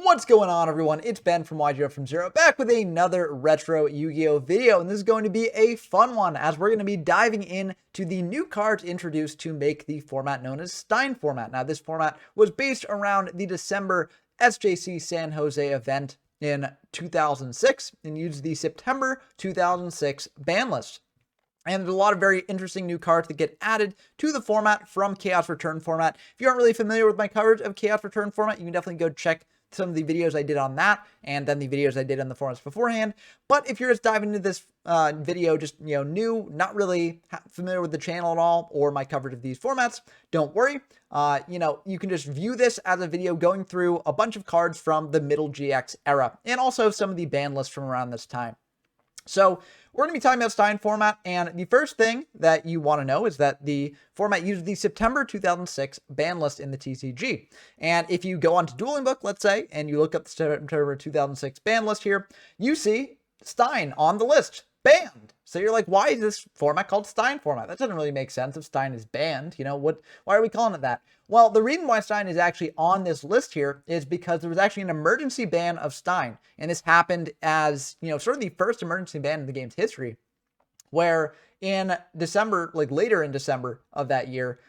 What's going on, everyone? It's Ben from YGO from Zero, back with another retro Yu-Gi-Oh video, and this is going to be a fun one as we're going to be diving into the new cards introduced to make the format known as Stein Format. Now, this format was based around the December SJC San Jose event in 2006 and used the September 2006 ban list. And there's a lot of very interesting new cards that get added to the format from Chaos Return Format. If you aren't really familiar with my coverage of Chaos Return Format, you can definitely go check some of the videos I did on that, and then the videos I did on the forums beforehand. But if you're just diving into this video, just new, not really familiar with the channel at all or my coverage of these formats, don't worry. You can just view this as a video going through a bunch of cards from the middle GX era, and also some of the ban lists from around this time. So we're going to be talking about Stein Format, and the first thing that you want to know is that the format used the September 2006 ban list in the TCG. And if you go onto Dueling Book, let's say, and you look up the September 2006 ban list here, you see Stein on the list, banned. So you're like, why is this format called Stein Format? That doesn't really make sense if Stein is banned. Why are we calling it that? Well, the reason why Stein is actually on this list here is because there was actually an emergency ban of Stein. And this happened as, sort of the first emergency ban in the game's history, where in December, later in December of that year,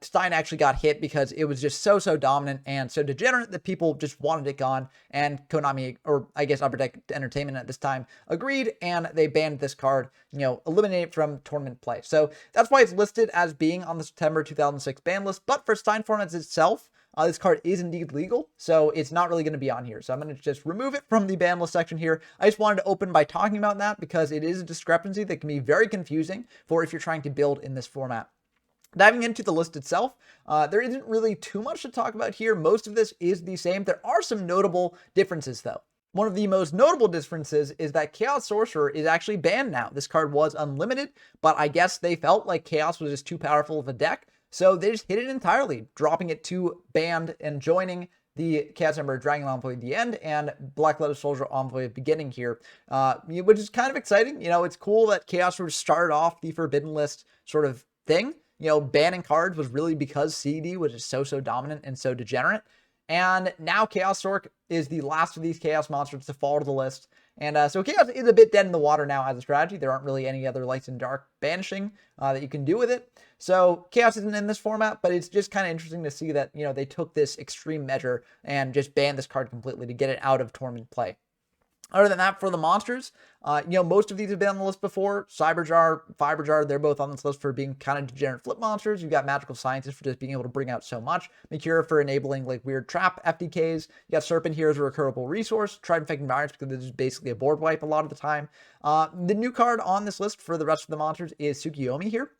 Stein actually got hit because it was just so dominant and so degenerate that people just wanted it gone, and Konami, or I guess Upper Deck Entertainment at this time, agreed, and they banned this card, eliminated it from tournament play. So that's why it's listed as being on the September 2006 ban list, but for Stein Formats itself, this card is indeed legal, so it's not really going to be on here. So I'm going to just remove it from the ban list section here. I just wanted to open by talking about that because it is a discrepancy that can be very confusing for if you're trying to build in this format. Diving into the list itself, there isn't really too much to talk about here. Most of this is the same. There are some notable differences, though. One of the most notable differences is that Chaos Sorcerer is actually banned now. This card was unlimited, but I guess they felt like Chaos was just too powerful of a deck, so they just hid it entirely, dropping it to banned and joining the Chaos Emperor Dragon Envoy at the end and Black Lotus Soldier Envoy at the beginning here, which is kind of exciting. It's cool that Chaos Sorcerer started off the Forbidden List sort of thing. Banning cards was really because CD was just so dominant and so degenerate. And now Chaos Sorc is the last of these Chaos monsters to fall to the list. And so Chaos is a bit dead in the water now as a strategy. There aren't really any other Lights and Dark banishing that you can do with it. So Chaos isn't in this format, but it's just kind of interesting to see that, they took this extreme measure and just banned this card completely to get it out of tournament play. Other than that, for the monsters, most of these have been on the list before. Cyberdark, Fiberjar, they're both on this list for being kind of degenerate flip monsters. You've got Magical Scientist for just being able to bring out so much. Mercura for enabling weird trap FDKs. You got Serpent here as a recurable resource. Trident Environments because this is basically a board wipe a lot of the time. The new card on this list for the rest of the monsters is Tsukiyomi here.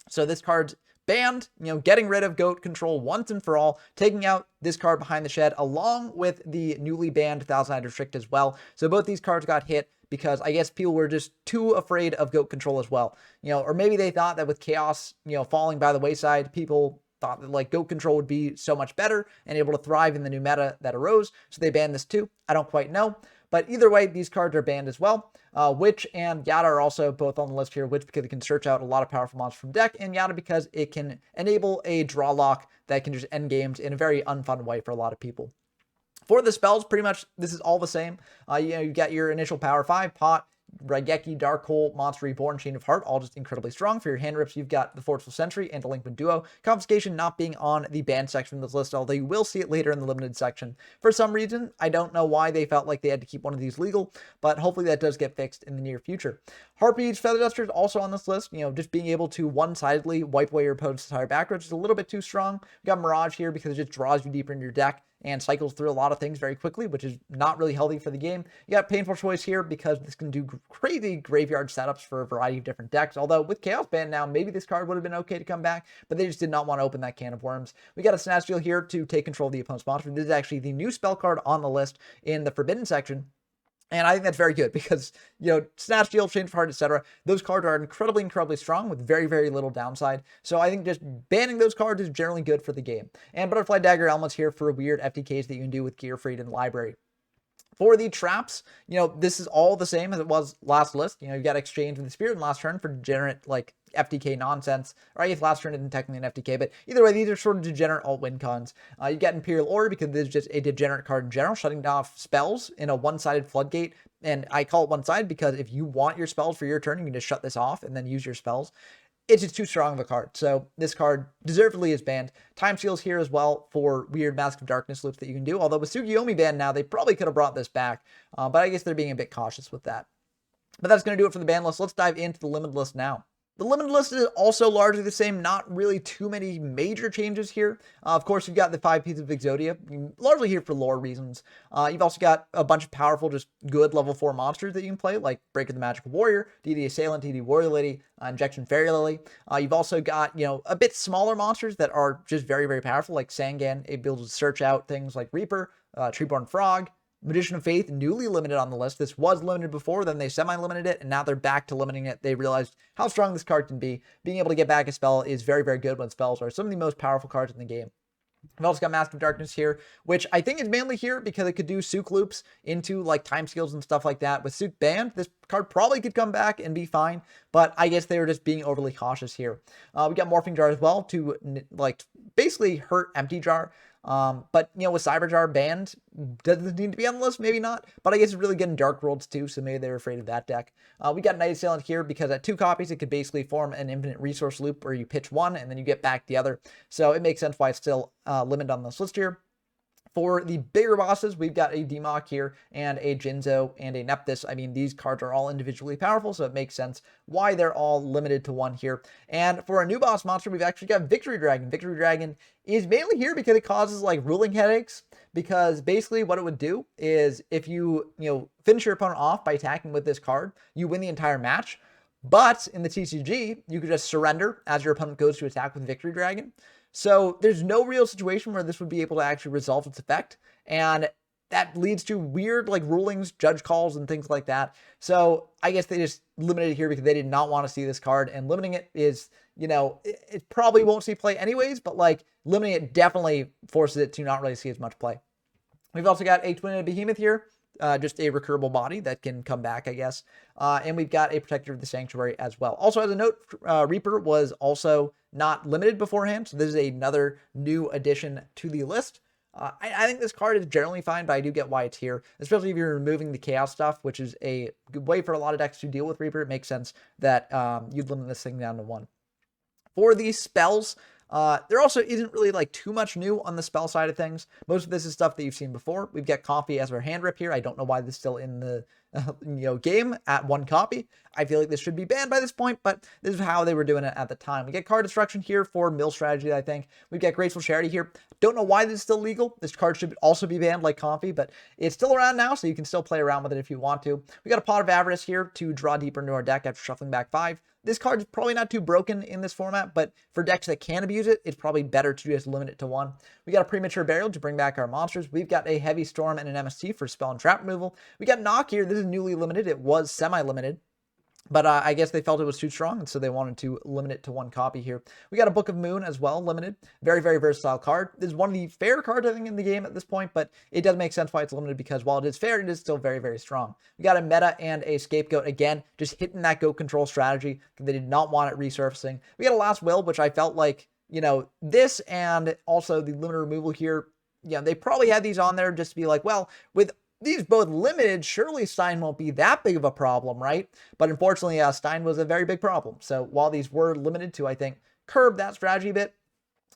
So this card's banned, getting rid of GOAT control once and for all, taking out this card Behind the Shed along with the newly banned Thousand Eyed Restrict as well. So both these cards got hit because I guess people were just too afraid of GOAT control as well. Or maybe they thought that with Chaos, falling by the wayside, people thought that GOAT control would be so much better and able to thrive in the new meta that arose. So they banned this too. I don't quite know. But either way, these cards are banned as well. Witch and Yada are also both on the list here. Witch because it can search out a lot of powerful monsters from deck, and Yada because it can enable a draw lock that can just end games in a very unfun way for a lot of people. For the spells, pretty much this is all the same. You got your initial power 5, Pot, Raigeki, Dark Hole, Monster Reborn, Chain of Heart, all just incredibly strong. For your hand rips, you've got the Forceful Sentry and Delinquent Duo. Confiscation not being on the banned section of this list, although you will see it later in the limited section. For some reason, I don't know why they felt like they had to keep one of these legal, but hopefully that does get fixed in the near future. Harpies, Feather Dusters also on this list. Just being able to one-sidedly wipe away your opponent's entire back row is a little bit too strong. We got Mirage here because it just draws you deeper into your deck and cycles through a lot of things very quickly, which is not really healthy for the game. You got Painful Choice here because this can do crazy graveyard setups for a variety of different decks. Although with Chaos Band now, maybe this card would have been okay to come back, but they just did not want to open that can of worms. We got a Snatch Steal here to take control of the opponent's monster. This is actually the new spell card on the list in the Forbidden section. And I think that's very good because, Snatch Steal, Change of Heart, etc. Those cards are incredibly strong with very little downside. So I think just banning those cards is generally good for the game. And Butterfly Dagger Elements here for weird FTKs that you can do with Gear Freed and Library. For the traps, this is all the same as it was last list. You've got exchange with the spirit in last turn for degenerate, like, FTK nonsense. Or I guess last turn isn't technically an FTK, but either way, these are sort of degenerate alt-win cons. You get Imperial Order because this is just a degenerate card in general, shutting off spells in a one-sided floodgate. And I call it one-sided because if you want your spells for your turn, you can just shut this off and then use your spells. It's just too strong of a card. So this card deservedly is banned. Time Seal's here as well for weird Mask of Darkness loops that you can do. Although with Tsukiyomi banned now, they probably could have brought this back. But I guess they're being a bit cautious with that. But that's going to do it for the ban list. Let's dive into the limited list now. The limited list is also largely the same, not really too many major changes here. Of course, you've got the 5 pieces of Exodia, largely here for lore reasons. You've also got a bunch of powerful, just good level 4 monsters that you can play, like Breaker the Magical Warrior, DD Assailant, DD Warrior Lady, Injection Fairy Lily. You've also got, a bit smaller monsters that are just very, very powerful, like Sangan, able to search out things like Reaper, Treeborn Frog, Magician of Faith, newly limited on the list. This was limited before, then they semi-limited it, and now they're back to limiting it. They realized how strong this card can be. Being able to get back a spell is very, very good when spells are some of the most powerful cards in the game. We've also got Mask of Darkness here, which I think is mainly here because it could do Sook loops into like time skills and stuff like that. With Sook banned, this card probably could come back and be fine, but I guess they were just being overly cautious here. We got Morphing Jar as well to like basically hurt Empty Jar. But with Cyberdark banned, does this need to be on the list? Maybe not, but I guess it's really good in Dark Worlds too, so maybe they're afraid of that deck. We got Night Assailant here because at 2 copies, it could basically form an infinite resource loop where you pitch one and then you get back the other. So it makes sense why it's still limited on this list here. For the bigger bosses, we've got a Demok here and a Jinzo and a Nepthys. I mean, these cards are all individually powerful, so it makes sense why they're all limited to 1 here. And for a new boss monster, we've actually got Victory Dragon. Victory Dragon is mainly here because it causes like ruling headaches, because basically what it would do is if you, finish your opponent off by attacking with this card, you win the entire match. But in the TCG, you could just surrender as your opponent goes to attack with Victory Dragon. So there's no real situation where this would be able to actually resolve its effect. And that leads to weird like rulings, judge calls, and things like that. So I guess they just limited it here because they did not want to see this card. And limiting it is, it probably won't see play anyways, but like limiting it definitely forces it to not really see as much play. We've also got a Twin-Headed Behemoth here. Just a recurable body that can come back, I guess. And we've got a Protector of the Sanctuary as well. Also, as a note, Reaper was also not limited beforehand, so this is another new addition to the list. I think this card is generally fine, but I do get why it's here, especially if you're removing the Chaos stuff, which is a good way for a lot of decks to deal with Reaper. It makes sense that you'd limit this thing down to 1. For these spells, there also isn't really like too much new on the spell side of things. Most of this is stuff that you've seen before. We've got Coffee as our hand rip here. I don't know why this is still in the game at 1 copy. I feel like this should be banned by this point, but this is how they were doing it at the time. We get Card Destruction here for mill strategy, I think. We've got Graceful Charity here. Don't know why this is still legal. This card should also be banned like Coffee, but it's still around now, so you can still play around with it if you want to. We got a Pot of Avarice here to draw deeper into our deck after shuffling back 5. This card is probably not too broken in this format, but for decks that can abuse it, it's probably better to just limit it to 1. We got a Premature Burial to bring back our monsters. We've got a Heavy Storm and an MST for spell and trap removal. We got Knock here. This is newly limited. It was semi-limited, but I guess they felt it was too strong, and so they wanted to limit it to 1 copy here. We got a Book of Moon as well, limited. Very, very versatile card. This is one of the fair cards, I think, in the game at this point, but it does make sense why it's limited because while it is fair, it is still very, very strong. We got a Meta and a Scapegoat. Again, just hitting that goat control strategy. They did not want it resurfacing. We got a Last Will, which I felt like, this and also the limited removal here, they probably had these on there just to be like, well, with these both limited, surely Stein won't be that big of a problem, right? But unfortunately, Stein was a very big problem. So while these were limited to, I think, curb that strategy a bit,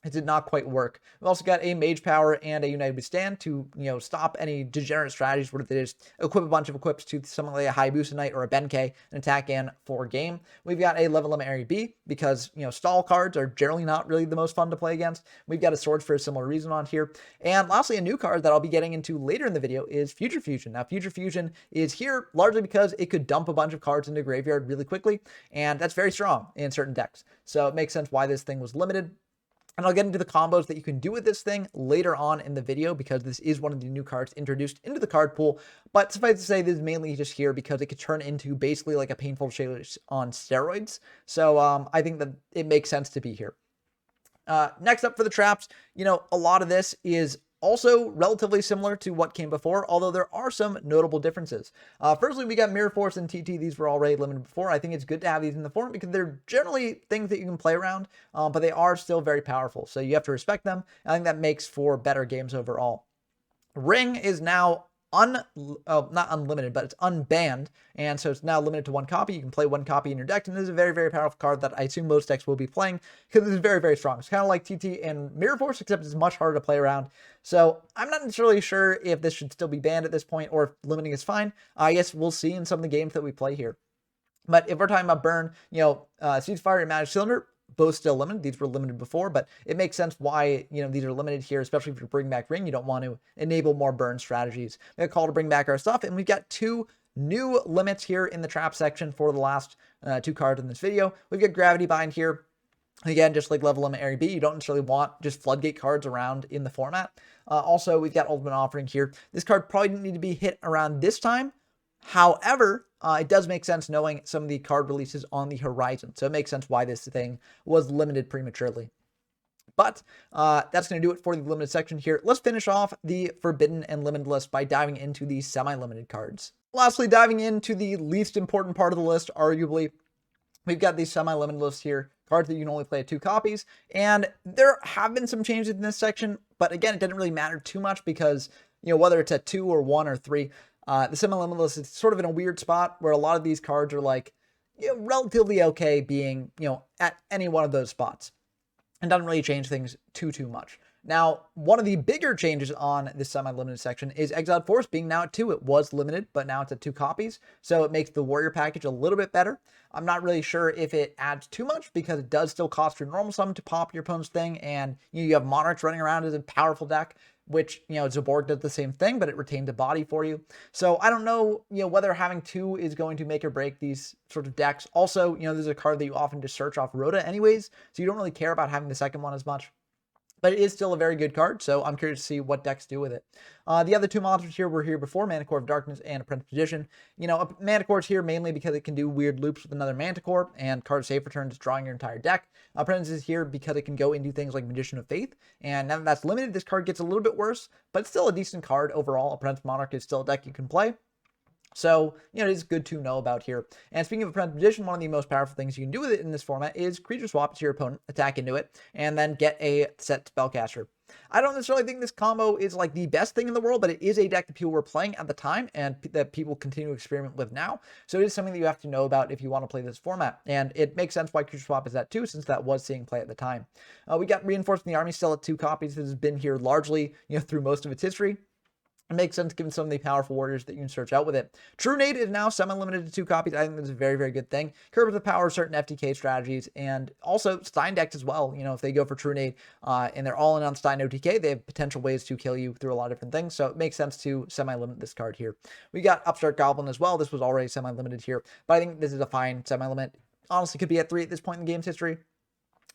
it did not quite work. We've also got a Mage Power and a United Withstand to, stop any degenerate strategies where they just equip a bunch of equips to something like a Hayabusa Knight or a Benkei and attack in for game. We've got a Level Limit Area B because, stall cards are generally not really the most fun to play against. We've got a Swords for a similar reason on here. And lastly, a new card that I'll be getting into later in the video is Future Fusion. Now, Future Fusion is here largely because it could dump a bunch of cards into graveyard really quickly, and that's very strong in certain decks. So it makes sense why this thing was limited. And I'll get into the combos that you can do with this thing later on in the video because this is one of the new cards introduced into the card pool. But suffice to say, this is mainly just here because it could turn into basically like a Painful Chase on steroids. So I think that it makes sense to be here. Next up for the traps, a lot of this is also relatively similar to what came before, although there are some notable differences. Firstly, we got Mirror Force and TT. These were already limited before. I think it's good to have these in the format because they're generally things that you can play around, but they are still very powerful. So you have to respect them. I think that makes for better games overall. Ring is now not unlimited, but it's unbanned, and so it's now limited to one copy. You can play one copy in your deck, and this is a very, very powerful card that I assume most decks will be playing because it's very, very strong. It's kind of like TT and Mirror Force, except it's much harder to play around. So I'm not necessarily sure if this should still be banned at this point or if limiting is fine. I guess we'll see in some of the games that we play here. But if we're talking about burn, Seeds Fire and Magic Cylinder, both still limited. These were limited before, but it makes sense why, these are limited here, especially if you're bringing back Ring. You don't want to enable more burn strategies. We got a call to bring back our stuff, and we've got 2 new limits here in the trap section for the last 2 cards in this video. We've got Gravity Bind here. Again, just like level limit Area B, you don't necessarily want just floodgate cards around in the format. Also, we've got Ultimate Offering here. This card probably didn't need to be hit around this time. However, it does make sense knowing some of the card releases on the horizon. So it makes sense why this thing was limited prematurely. But that's going to do it for the limited section here. Let's finish off the forbidden and limited list by diving into the semi-limited cards. Lastly, diving into the least important part of the list, arguably, we've got these semi-limited lists here. Cards that you can only play at 2 copies. And there have been some changes in this section. But again, it didn't really matter too much because, whether it's at 2 or 1 or 3, the semi-limited list is sort of in a weird spot where a lot of these cards are like, relatively okay being, at any one of those spots. And doesn't really change things too much. Now, one of the bigger changes on this semi-limited section is Exiled Force being now at 2. It was limited, but now it's at 2 copies. So it makes the Warrior package a little bit better. I'm not really sure if it adds too much because it does still cost your normal sum to pop your opponent's thing. And you have Monarchs running around as a powerful deck, which, Zaborg does the same thing, but it retained a body for you. So I don't know, whether having 2 is going to make or break these sort of decks. Also, there's a card that you often just search off Rhoda anyways, so you don't really care about having the second one as much. But it is still a very good card, so I'm curious to see what decks do with it. The other 2 monsters here were here before, Manticore of Darkness and Apprentice Magician. Manticore is here mainly because it can do weird loops with another Manticore, and card safe returns drawing your entire deck. Apprentice is here because it can go into things like Magician of Faith, and now that that's limited, this card gets a little bit worse, but it's still a decent card overall. Apprentice Monarch is still a deck you can play. So, it is good to know about here. And speaking of Apprentice Magician, one of the most powerful things you can do with it in this format is creature swap to your opponent, attack into it, and then get a set spellcaster. I don't necessarily think this combo is like the best thing in the world, but it is a deck that people were playing at the time and that people continue to experiment with now. So it is something that you have to know about if you want to play this format. And it makes sense why creature swap is at 2, since that was seeing play at the time. We got Reinforcing the Army still at 2 copies. This has been here largely, through most of its history. It makes sense given some of the powerful warriors that you can search out with it. True Nade is now semi-limited to 2 copies. I think that's a very, very good thing. Curbs the power of certain FTK strategies, and also Stein decks as well. If they go for True Nade and they're all in on Stein OTK, they have potential ways to kill you through a lot of different things. So it makes sense to semi-limit this card here. We got Upstart Goblin as well. This was already semi-limited here, but I think this is a fine semi-limit. Honestly, could be at 3 at this point in the game's history,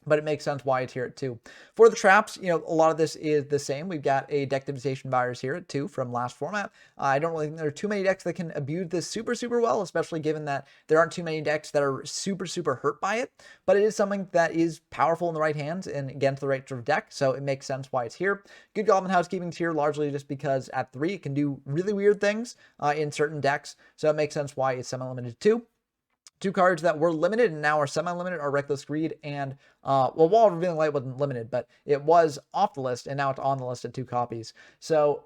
but it makes sense why it's here at 2. For the traps, a lot of this is the same. We've got a deck devastation virus here at 2 from last format. I don't really think there are too many decks that can abuse this super well, especially given that there aren't too many decks that are super hurt by it. But it is something that is powerful in the right hands and against the right sort of deck, so it makes sense why it's here. Good Goblin Housekeeping's here largely just because at 3 it can do really weird things in certain decks, so it makes sense why it's semi-limited to 2. 2 cards that were limited and now are semi-limited are Reckless Greed and, Wall of Revealing Light wasn't limited, but it was off the list and now it's on the list at 2 copies. So,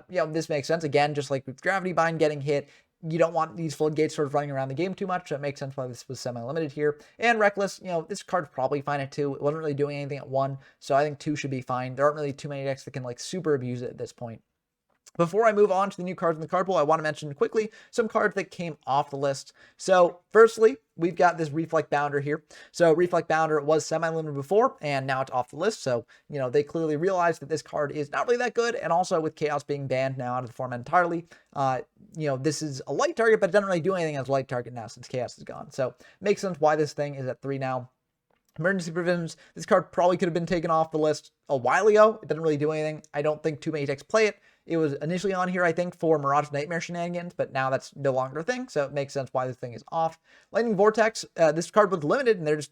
this makes sense. Again, just like with Gravity Bind getting hit, you don't want these floodgates sort of running around the game too much, so it makes sense why this was semi-limited here. And Reckless, this card's probably fine at 2. It wasn't really doing anything at 1, so I think 2 should be fine. There aren't really too many decks that can, super abuse it at this point. Before I move on to the new cards in the card pool, I want to mention quickly some cards that came off the list. So firstly, we've got this Reflect Bounder here. So Reflect Bounder was semi-limited before, and now it's off the list. So, they clearly realized that this card is not really that good. And also with Chaos being banned now out of the format entirely, this is a light target, but it doesn't really do anything as a light target now since Chaos is gone. So makes sense why this thing is at 3 now. Emergency Provisions, this card probably could have been taken off the list a while ago. It doesn't really do anything. I don't think too many decks play it. It was initially on here, I think, for Mirage Nightmare shenanigans, but now that's no longer a thing, so it makes sense why this thing is off. Lightning Vortex, this card was limited, and they're just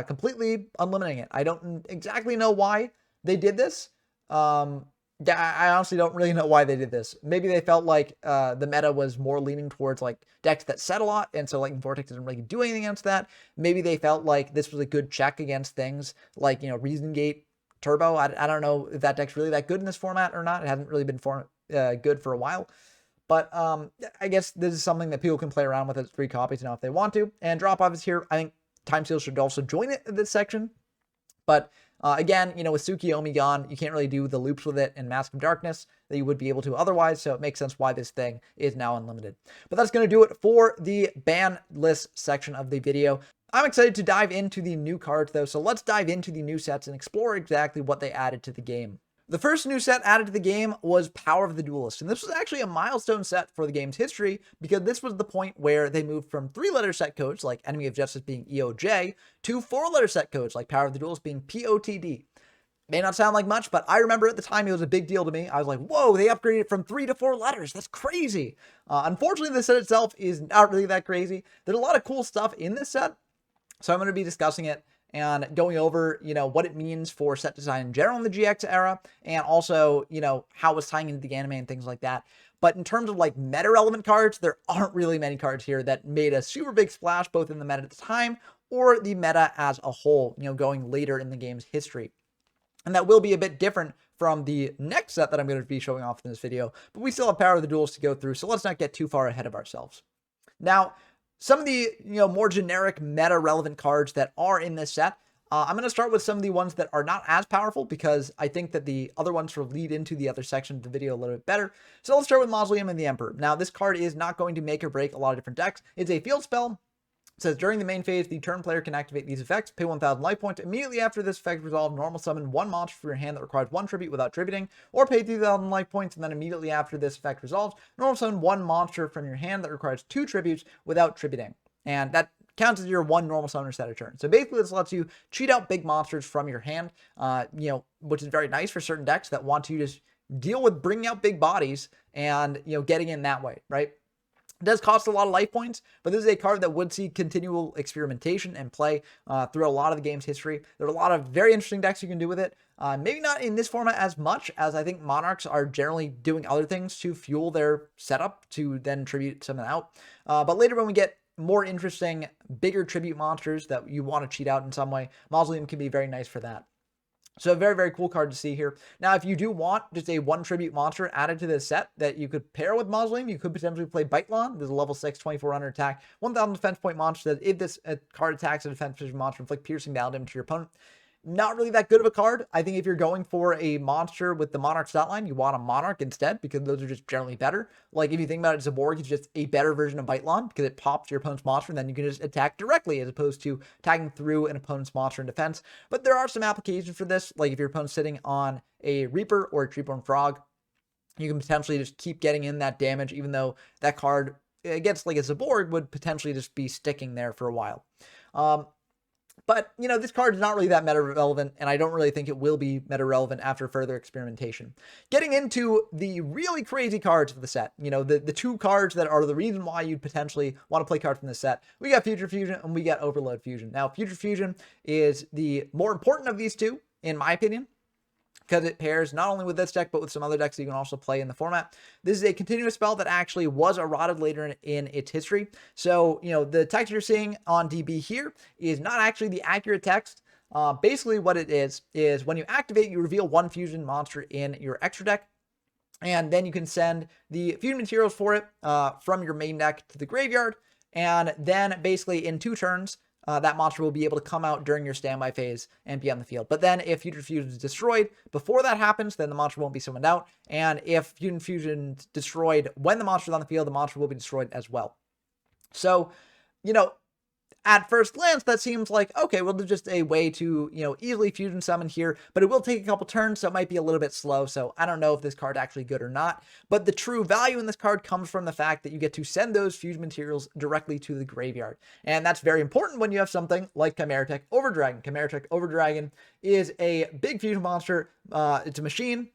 completely unlimiting it. I don't exactly know why they did this. Yeah, I honestly don't really know why they did this. Maybe they felt like the meta was more leaning towards like decks that set a lot, and so Lightning Vortex doesn't really do anything against that. Maybe they felt like this was a good check against things like, Reason Gate Turbo. I don't know if that deck's really that good in this format or not. It hasn't really been good for a while. But I guess this is something that people can play around with as 3 copies now if they want to. And drop off is here. I think Time Seal should also join it in this section. But again, with Tsukiyomi gone, you can't really do the loops with it in Mask of Darkness that you would be able to otherwise, so it makes sense why this thing is now unlimited. But that's going to do it for the ban list section of the video. I'm excited to dive into the new cards, though, so let's dive into the new sets and explore exactly what they added to the game. The first new set added to the game was Power of the Duelist, and this was actually a milestone set for the game's history because this was the point where they moved from 3-letter set codes like Enemy of Justice being EOJ to 4-letter set codes like Power of the Duelist being POTD. May not sound like much, but I remember at the time it was a big deal to me. I was like, whoa, they upgraded from 3 to 4 letters. That's crazy. Unfortunately, the set itself is not really that crazy. There's a lot of cool stuff in this set, so I'm going to be discussing it and going over, what it means for set design in general in the GX era, and also, how it's tying into the anime and things like that. But in terms of like meta relevant cards, there aren't really many cards here that made a super big splash, both in the meta at the time or the meta as a whole, going later in the game's history. And that will be a bit different from the next set that I'm going to be showing off in this video, but we still have Power of the Duelist to go through, so let's not get too far ahead of ourselves. Now, some of the more generic meta relevant cards that are in this set, I'm going to start with some of the ones that are not as powerful because I think that the other ones will lead into the other section of the video a little bit better. So let's start with Mausoleum and the Emperor. Now, this card is not going to make or break a lot of different decks. It's a field spell. It says during the main phase, the turn player can activate these effects, pay 1,000 life points. Immediately after this effect resolve, normal summon 1 monster for your hand that requires 1 tribute without tributing, or pay 2,000 life points, and then immediately after this effect resolves, normal summon 1 monster from your hand that requires 2 tributes without tributing. And that counts as your 1 normal summoner set a turn. So basically this lets you cheat out big monsters from your hand, which is very nice for certain decks that want to just deal with bringing out big bodies and, getting in that way, right? It does cost a lot of life points, but this is a card that would see continual experimentation and play through a lot of the game's history. There are a lot of very interesting decks you can do with it. Maybe not in this format as much, as I think Monarchs are generally doing other things to fuel their setup to then tribute something out. But later when we get more interesting, bigger tribute monsters that you want to cheat out in some way, Mausoleum can be very nice for that. So a very, very cool card to see here. Now, if you do want just a 1 tribute monster added to this set that you could pair with Mausoleum, you could potentially play Bitelon. There's a level 6, 2400 attack, 1000 defense point monster that if this card attacks a defense position monster, inflict piercing damage to your opponent. Not really that good of a card. I think if you're going for a monster with the Monarch stat line, you want a Monarch instead because those are just generally better. Like if you think about it, Zaborg is just a better version of Bitelon because it pops your opponent's monster and then you can just attack directly as opposed to attacking through an opponent's monster in defense. But there are some applications for this, like if your opponent's sitting on a Reaper or a Treeborn Frog, you can potentially just keep getting in that damage even though that card against like a Zaborg would potentially just be sticking there for a while. But, this card is not really that meta relevant, and I don't really think it will be meta relevant after further experimentation. Getting into the really crazy cards of the set, the 2 cards that are the reason why you'd potentially want to play cards from this set, we got Future Fusion and we got Overload Fusion. Now, Future Fusion is the more important of these 2, in my opinion, because it pairs not only with this deck, but with some other decks that you can also play in the format. This is a continuous spell that actually was errated later in its history. So, the text you're seeing on DB here is not actually the accurate text. Basically what it is when you activate, you reveal 1 fusion monster in your extra deck. And then you can send the fusion materials for it from your main deck to the graveyard. And then basically in 2 turns, that monster will be able to come out during your standby phase and be on the field. But then if Future Fusion is destroyed before that happens, then the monster won't be summoned out. And if Fusion Fusion is destroyed when the monster is on the field, the monster will be destroyed as well. So, at first glance, that seems like, okay, well, there's just a way to, easily fusion summon here, but it will take a couple turns, so it might be a little bit slow. So I don't know if this card is actually good or not, but the true value in this card comes from the fact that you get to send those fusion materials directly to the graveyard. And that's very important when you have something like Chimeratech Overdragon. Chimeratech Overdragon is a big fusion monster. It's a machine.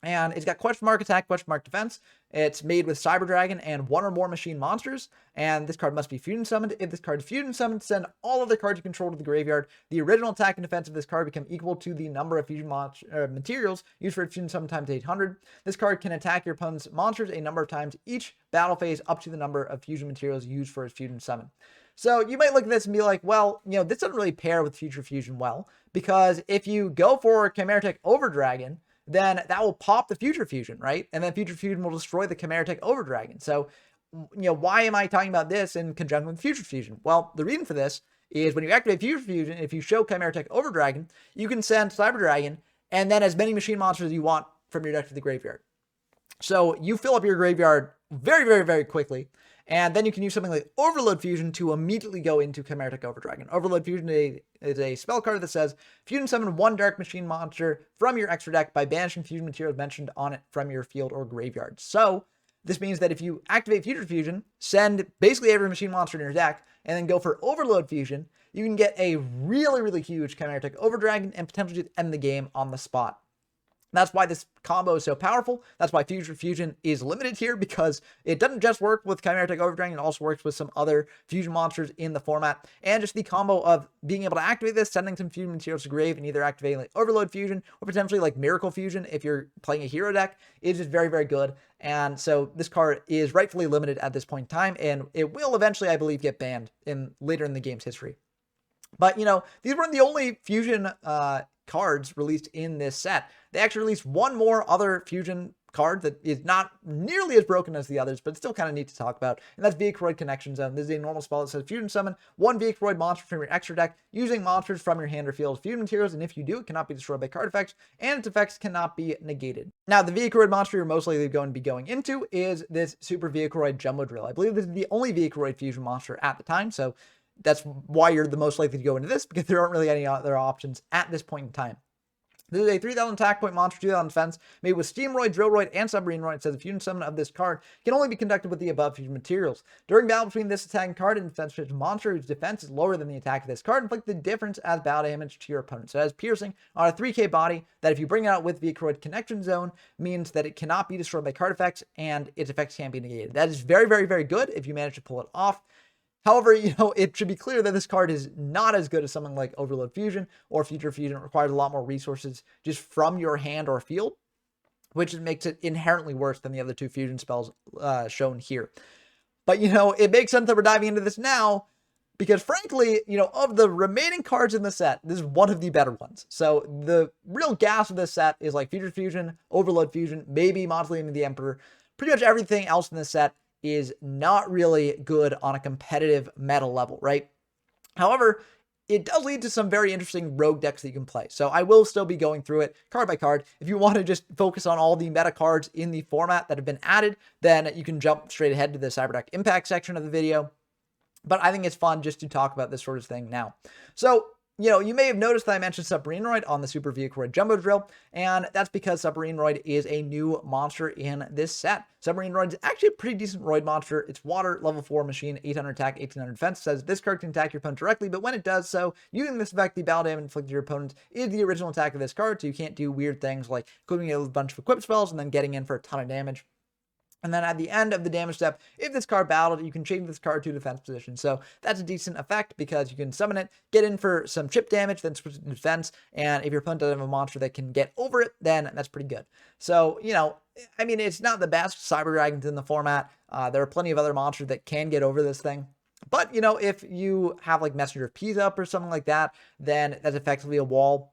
And it's got question mark attack, question mark defense. It's made with Cyber Dragon and one or more machine monsters. And this card must be fusion summoned. If this card is fusion summoned, send all of the cards you control to the graveyard. The original attack and defense of this card become equal to the number of fusion materials used for fusion summon times 800. This card can attack your opponent's monsters a number of times each battle phase up to the number of fusion materials used for its fusion summon. So you might look at this and be like, well, this doesn't really pair with Future Fusion well, because if you go for Chimeric Overdragon, then that will pop the Future Fusion, right? And then Future Fusion will destroy the Chimeric Overdragon. So, why am I talking about this in conjunction with Future Fusion? Well, the reason for this is when you activate Future Fusion, if you show Chimeric Overdragon, you can send Cyber Dragon and then as many machine monsters as you want from your deck to the graveyard. So you fill up your graveyard very, very, very quickly. And then you can use something like Overload Fusion to immediately go into Chimeric Overdragon. Overload Fusion is a spell card that says, fusion summon one dark machine monster from your extra deck by banishing fusion materials mentioned on it from your field or graveyard. So this means that if you activate Future Fusion, send basically every machine monster in your deck, and then go for Overload Fusion, you can get a really, really huge Chimeric Overdragon and potentially just end the game on the spot. That's why this combo is so powerful. That's why Future Fusion is limited here, because it doesn't just work with Chimeric Overdragon, it also works with some other fusion monsters in the format. And just the combo of being able to activate this, sending some fusion materials to grave, and either activating like Overload Fusion or potentially like Miracle Fusion if you're playing a hero deck, is just very, very good. And so this card is rightfully limited at this point in time, and it will eventually, I believe, get banned later in the game's history. But, these weren't the only fusion cards released in this set. They actually released one more other fusion card that is not nearly as broken as the others, but still kind of neat to talk about, and that's Vehicroid Connection Zone. This is a normal spell that says fusion summon one Vehicroid monster from your extra deck using monsters from your hand or field fusion materials, and if you do, it cannot be destroyed by card effects, and its effects cannot be negated. Now, the Vehicroid monster you're most likely going to be going into is this Super Vehicroid Jumbo Drill. I believe this is the only Vehicroid fusion monster at the time, so that's why you're the most likely to go into this, because there aren't really any other options at this point in time. This is a 3,000 attack point monster, 2,000 defense, made with Steamroid, Drillroid, and Submarinroid. It says the fusion summon of this card can only be conducted with the above fusion materials. During battle between this attacking card and defense monster whose defense is lower than the attack of this card, inflict the difference as battle damage to your opponent. So it has piercing on a 3k body that, if you bring it out with Vehicroid Connection Zone, means that it cannot be destroyed by card effects and its effects can't be negated. That is very, very, very good if you manage to pull it off. However, it should be clear that this card is not as good as something like Overload Fusion or Future Fusion. It requires a lot more resources just from your hand or field, which makes it inherently worse than the other two fusion spells shown here. But, it makes sense that we're diving into this now, because frankly, of the remaining cards in the set, this is one of the better ones. So the real gas of this set is like Future Fusion, Overload Fusion, maybe Mausoleum of the Emperor. Pretty much everything else in this set is not really good on a competitive meta level, right? However, it does lead to some very interesting rogue decks that you can play. So I will still be going through it card by card. If you want to just focus on all the meta cards in the format that have been added, then you can jump straight ahead to the Cyberdark Impact section of the video. But I think it's fun just to talk about this sort of thing now. So, you may have noticed that I mentioned Submarinroid on the Super Vehicroid Jumbo Drill, and that's because Submarinroid is a new monster in this set. Submarinroid is actually a pretty decent roid monster. It's water, level 4 machine, 800 attack, 1800 defense. It says this card can attack your opponent directly, but when it does so, using this effect, the battle damage inflicted to your opponent is the original attack of this card, so you can't do weird things like equipping it with a bunch of equip spells and then getting in for a ton of damage. And then at the end of the damage step, if this card battled, you can change this card to defense position. So that's a decent effect because you can summon it, get in for some chip damage, then switch to defense. And if your opponent doesn't have a monster that can get over it, then that's pretty good. So, it's not the best Cyber Dragons in the format. There are plenty of other monsters that can get over this thing. But, if you have like Messenger of Peace up or something like that, then that's effectively a wall.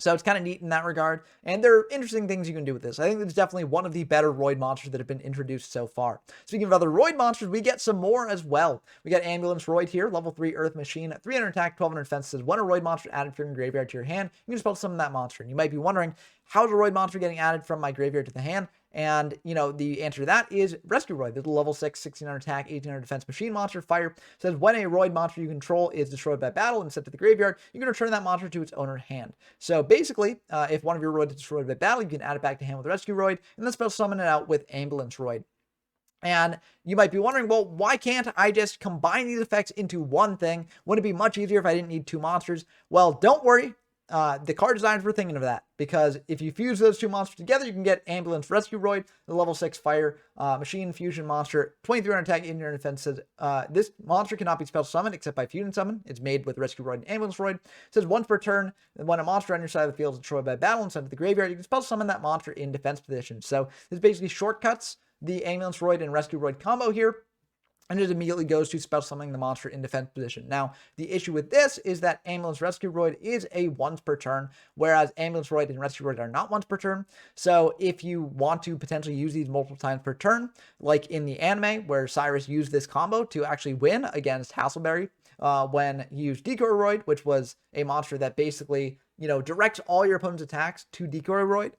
So it's kind of neat in that regard, and there are interesting things you can do with this. I think it's definitely one of the better roid monsters that have been introduced so far. Speaking of other roid monsters, we get some more as well. We got Ambulance Roid here, level 3 Earth Machine, 300 attack, 1200 defense. Says when a roid monster added from your graveyard to your hand, you can spell summon that monster. And you might be wondering, how's a roid monster getting added from my graveyard to the hand? And, the answer to that is Rescue Roid. This is a level 6, 1600 attack, 1800 defense machine monster. Fire says when a Roid monster you control is destroyed by battle and sent to the graveyard, you can return that monster to its owner's hand. So basically, if one of your Roids is destroyed by battle, you can add it back to hand with Rescue Roid, and then spell summon it out with Ambulance Roid. And you might be wondering, well, why can't I just combine these effects into one thing? Wouldn't it be much easier if I didn't need two monsters? Well, don't worry. the card designers were thinking of that, because if you fuse those two monsters together, you can get Ambulance Rescue Roid, the level 6 fire machine fusion monster, 2300 attack, in your defense. Says this monster cannot be spell summoned except by fusion summon. It's made with Rescue Roid and Ambulance Roid. It says once per turn, when a monster on your side of the field is destroyed by battle and sent to the graveyard, you can spell summon that monster in defense position. So this basically shortcuts the Ambulance Roid and Rescue Roid combo here, and it immediately goes to special summoning the monster in defense position. Now, the issue with this is that Ambulance Rescue Roid is a once per turn, whereas Ambulance Roid and Rescue Roid are not once per turn. So if you want to potentially use these multiple times per turn, like in the anime where Cyrus used this combo to actually win against Hasselberry, when he used Decoy Roid, which was a monster that basically, directs all your opponent's attacks to Decoy Roid.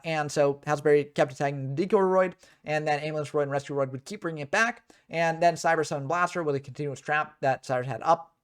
And so Hasselberry kept attacking the Decoy Roid, and then Ambulance Roid and Rescue Roid would keep bringing it back. And then Cyber Summon Blaster was a continuous trap that Cyrus had up.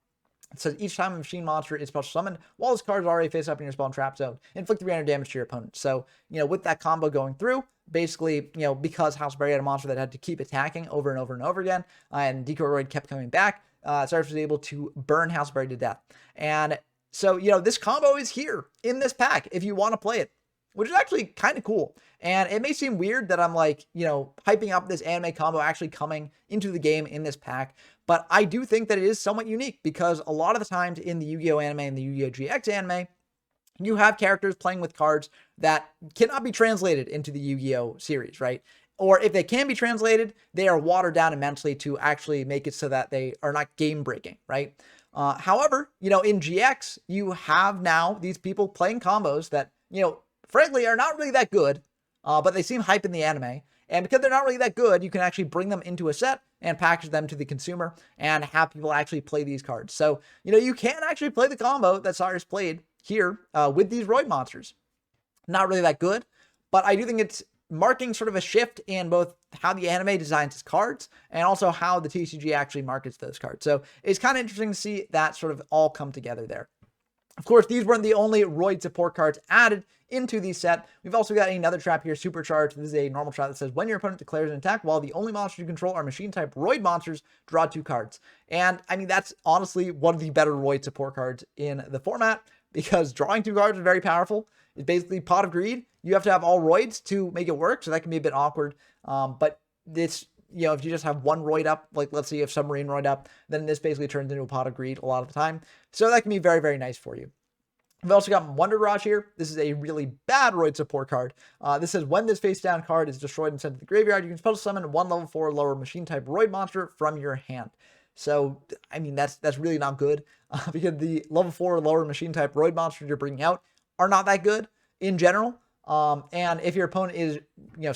It says each time a machine monster is special summoned, while this card is already face up in your spell and trap zone, inflict 300 damage to your opponent. So, with that combo going through, basically, because Hasselberry had a monster that had to keep attacking over and over and over again, and Decoy Roid kept coming back, Cyrus was able to burn Hasselberry to death. And so, this combo is here in this pack if you want to play it, which is actually kind of cool. And it may seem weird that I'm hyping up this anime combo actually coming into the game in this pack, but I do think that it is somewhat unique, because a lot of the times in the Yu-Gi-Oh anime and the Yu-Gi-Oh GX anime, you have characters playing with cards that cannot be translated into the Yu-Gi-Oh series, right? Or if they can be translated, they are watered down immensely to actually make it so that they are not game breaking, right? However, in GX, you have now these people playing combos that, frankly, are not really that good, but they seem hype in the anime. And because they're not really that good, you can actually bring them into a set and package them to the consumer and have people actually play these cards. So, you can actually play the combo that Cyrus played here with these Roid monsters. Not really that good, but I do think it's marking sort of a shift in both how the anime designs its cards and also how the TCG actually markets those cards. So it's kind of interesting to see that sort of all come together there. Of course, these weren't the only Roid support cards added into the set. We've also got another trap here, Supercharged. This is a normal trap that says when your opponent declares an attack, while the only monsters you control are machine-type Roid monsters, draw 2 cards. And, I mean, that's honestly one of the better Roid support cards in the format, because drawing 2 cards is very powerful. It's basically Pot of Greed. You have to have all Roids to make it work, so that can be a bit awkward. But this, if you just have one Roid up, like let's say you have Submarine Roid up, then this basically turns into a Pot of Greed a lot of the time. So that can be very, very nice for you. We've also got Wonder Garage here. This is a really bad Roid support card. This says when this face down card is destroyed and sent to the graveyard, you can special summon 1 level 4 lower machine type Roid monster from your hand. So, I mean, that's really not good, because the level 4 lower machine type Roid monsters you're bringing out are not that good in general. And if your opponent is,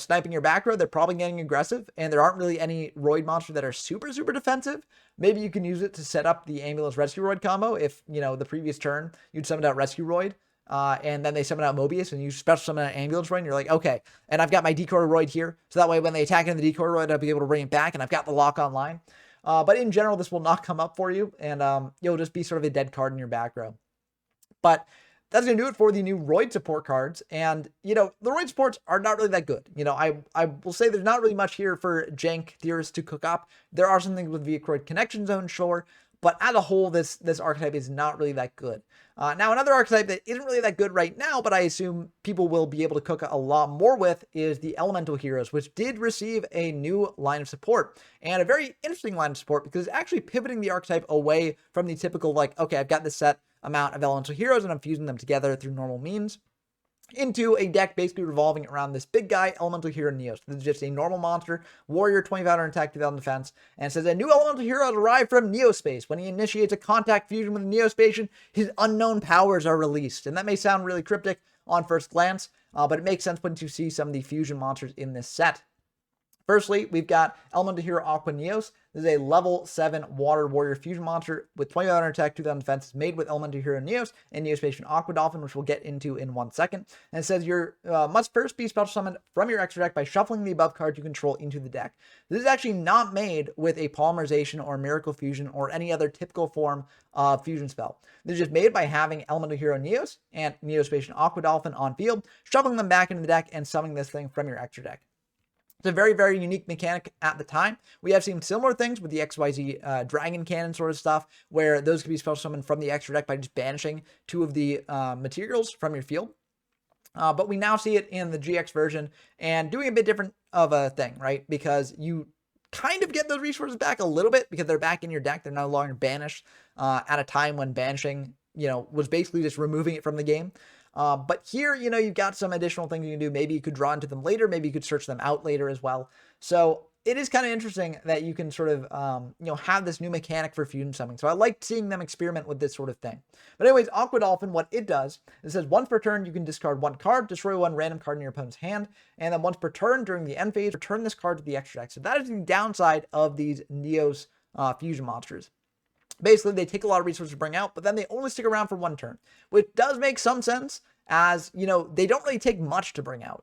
sniping your back row, they're probably getting aggressive, and there aren't really any Roid monsters that are super, super defensive. Maybe you can use it to set up the Ambulance Rescue Roid combo. If, the previous turn you'd summoned out Rescue Roid, and then they summon out Mobius, and you special summon out Ambulance Roid, and you're like, okay, and I've got my Decoy Roid here, so that way when they attack into the Decoy Roid, I'll be able to bring it back, and I've got the lock online. But in general, this will not come up for you, and you'll just be sort of a dead card in your back row. But that's going to do it for the new Roid support cards. And, the Roid supports are not really that good. I will say there's not really much here for jank theorists to cook up. There are some things with Vehicroid Connection Zone, sure. But as a whole, this archetype is not really that good. Now, another archetype that isn't really that good right now, but I assume people will be able to cook a lot more with, is the Elemental Heroes, which did receive a new line of support. And a very interesting line of support, because it's actually pivoting the archetype away from the typical, okay, I've got this set amount of Elemental Heroes and I'm fusing them together through normal means, into a deck basically revolving around this big guy, Elemental Hero Neos. This is just a normal monster, warrior, 2500 attack, 2000 defense, and it says a new Elemental Hero has arrived from Neospace. When he initiates a contact fusion with a Neospatian, his unknown powers are released. And that may sound really cryptic on first glance, but it makes sense when you see some of the fusion monsters in this set. Firstly, we've got Elemental Hero Aqua Neos. This is a level 7 Water Warrior Fusion monster with 2500 attack, 2000 defense. It's made with Elemental Hero Neos and Neospatian Aqua Dolphin, which we'll get into in 1 second. And it says you must first be special summoned from your extra deck by shuffling the above cards you control into the deck. This is actually not made with a Polymerization or Miracle Fusion or any other typical form of fusion spell. This is just made by having Elemental Hero Neos and Neospatian Aqua Dolphin on field, shuffling them back into the deck and summoning this thing from your extra deck. It's a very, very unique mechanic at the time. We have seen similar things with the XYZ Dragon Cannon sort of stuff, where those can be special summoned from the extra deck by just banishing 2 of the materials from your field. But we now see it in the GX version and doing a bit different of a thing, right? Because you kind of get those resources back a little bit because they're back in your deck. They're no longer banished at a time when banishing, was basically just removing it from the game. But here, you've got some additional things you can do. Maybe you could draw into them later. Maybe you could search them out later as well. So it is kind of interesting that you can sort of, have this new mechanic for fusion summoning. So I like seeing them experiment with this sort of thing. But anyways, Aqua Dolphin, what it does, it says once per turn, you can discard 1 card, destroy 1 random card in your opponent's hand, and then once per turn during the end phase, return this card to the extra deck. So that is the downside of these Neos fusion monsters. Basically, they take a lot of resources to bring out, but then they only stick around for 1 turn, which does make some sense as, they don't really take much to bring out.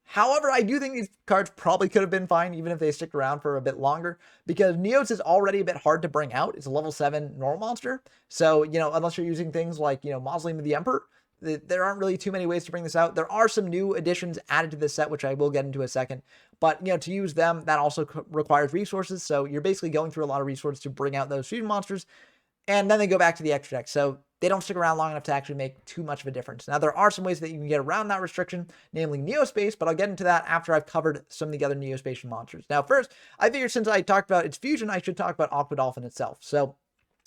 However, I do think these cards probably could have been fine even if they stick around for a bit longer, because Neos is already a bit hard to bring out. It's a level 7 normal monster. So, unless you're using things like, Mausoleum of the Emperor, there aren't really too many ways to bring this out. There are some new additions added to this set, which I will get into a second. But, to use them, that also requires resources. So you're basically going through a lot of resources to bring out those fusion monsters. And then they go back to the extra deck. So they don't stick around long enough to actually make too much of a difference. Now, there are some ways that you can get around that restriction, namely Neospace, but I'll get into that after I've covered some of the other Neospatian monsters. Now, first, I figured since I talked about its fusion, I should talk about Aqua Dolphin itself. So,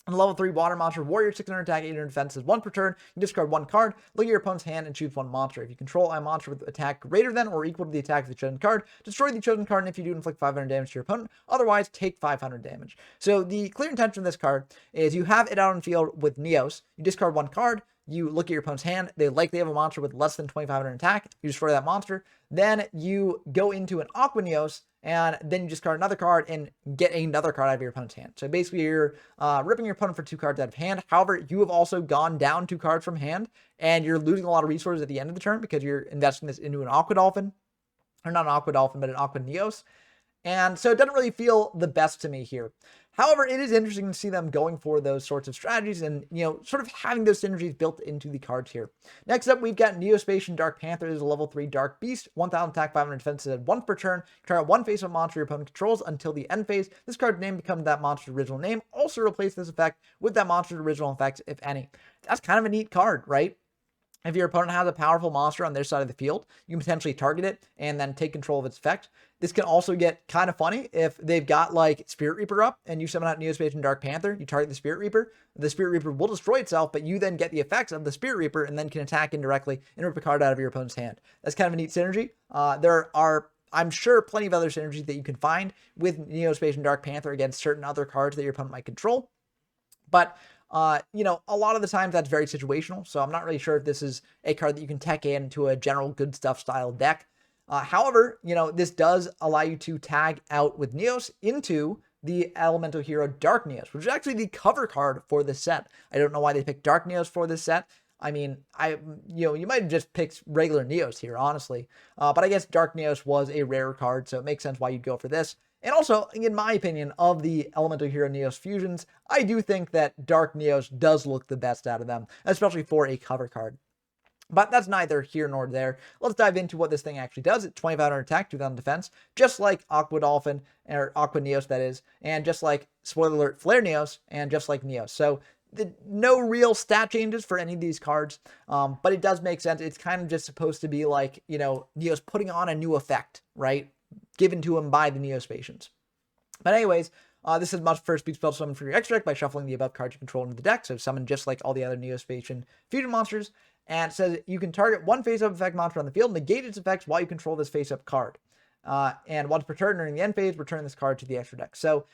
level 3 water monster, warrior, 600 attack, 800 defense, is 1 per turn. You discard 1 card, look at your opponent's hand, and choose 1 monster. If you control a monster with attack greater than or equal to the attack of the chosen card, destroy the chosen card, and if you do, inflict 500 damage to your opponent. Otherwise, take 500 damage. So the clear intention of this card is you have it out on the field with Neos. You discard 1 card, you look at your opponent's hand, they likely have a monster with less than 2500 attack, you destroy that monster, then you go into an Aqua Neos, and then you discard another card and get another card out of your opponent's hand. So basically you're ripping your opponent for 2 cards out of hand. However, you have also gone down 2 cards from hand, and you're losing a lot of resources at the end of the turn because you're investing this into an Aqua Dolphin, or not an Aqua Dolphin, but an Aqua Neos. And so it doesn't really feel the best to me here. However, it is interesting to see them going for those sorts of strategies and, sort of having those synergies built into the cards here. Next up, we've got Neospatian Dark Panther. This is a level 3 Dark Beast, 1000 attack, 500 defense, at 1 per turn. Target 1 face-up monster your opponent controls until the end phase. This card's name becomes that monster's original name. Also replace this effect with that monster's original effects, if any. That's kind of a neat card, right? If your opponent has a powerful monster on their side of the field, you can potentially target it and then take control of its effect. This can also get kind of funny if they've got like Spirit Reaper up and you summon out Neospatian Dark Panther, you target the Spirit Reaper. The Spirit Reaper will destroy itself, but you then get the effects of the Spirit Reaper and then can attack indirectly and rip a card out of your opponent's hand. That's kind of a neat synergy. There are, I'm sure, plenty of other synergies that you can find with Neospatian Dark Panther against certain other cards that your opponent might control. But a lot of the times that's very situational, so I'm not really sure if this is a card that you can tech into a general good stuff style deck. However, this does allow you to tag out with Neos into the Elemental Hero Dark Neos, which is actually the cover card for this set. I don't know why they picked Dark Neos for this set. I mean, you might have just picked regular Neos here, honestly. But I guess Dark Neos was a rare card, so it makes sense why you'd go for this. And also, in my opinion, of the Elemental Hero Neos fusions, I do think that Dark Neos does look the best out of them, especially for a cover card. But that's neither here nor there. Let's dive into what this thing actually does. It's 2500 attack, 2000 defense, just like Aqua Dolphin, or Aqua Neos that is, and just like, spoiler alert, Flare Neos, and just like Neos. So no real stat changes for any of these cards, but it does make sense. It's kind of just supposed to be like, Neos putting on a new effect, right? Given to him by the Neospatians. But anyways, this is must first be spell summon for your extra deck by shuffling the above card you control into the deck. So summon just like all the other Neospatian fusion monsters. And it says you can target 1 face-up effect monster on the field, negate its effects while you control this face-up card. And once per turn during the end phase, return this card to the extra deck. So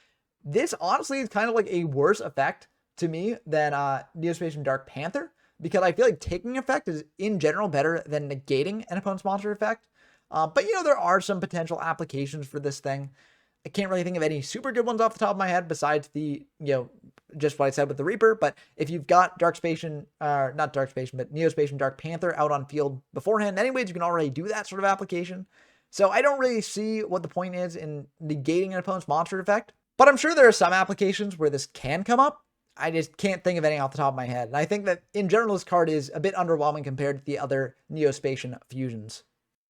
this honestly is kind of like a worse effect to me than Neospatian Dark Panther, because I feel like taking effect is in general better than negating an opponent's monster effect. But there are some potential applications for this thing. I can't really think of any super good ones off the top of my head besides the, just what I said with the Reaper. But if you've got not Darkspatian, but Neospatian Dark Panther out on field beforehand, anyways, you can already do that sort of application. So I don't really see what the point is in negating an opponent's monster effect. But I'm sure there are some applications where this can come up. I just can't think of any off the top of my head. And I think that in general, this card is a bit underwhelming compared to the other Neospatian fusions.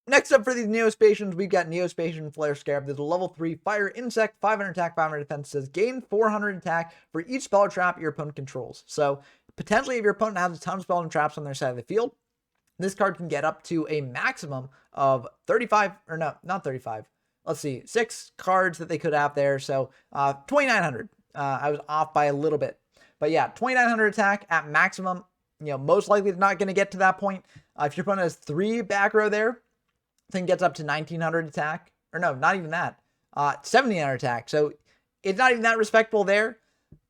Next up for these Neospatians, we've got Neospatian Flare Scarab. There's a level 3 Fire Insect, 500 attack, 500 defense. Says gain 400 attack for each spell or trap your opponent controls. So potentially if your opponent has a ton of spells and traps on their side of the field, this card can get up to a maximum of 35, or no, not 35. Let's see, 6 cards that they could have there. So 2,900. I was off by a little bit. But yeah, 2,900 attack at maximum. Most likely it's not going to get to that point. If your opponent has 3 back row there, thing gets up to 1,900 attack. Or no, not even that. 1,700 attack. So it's not even that respectable there.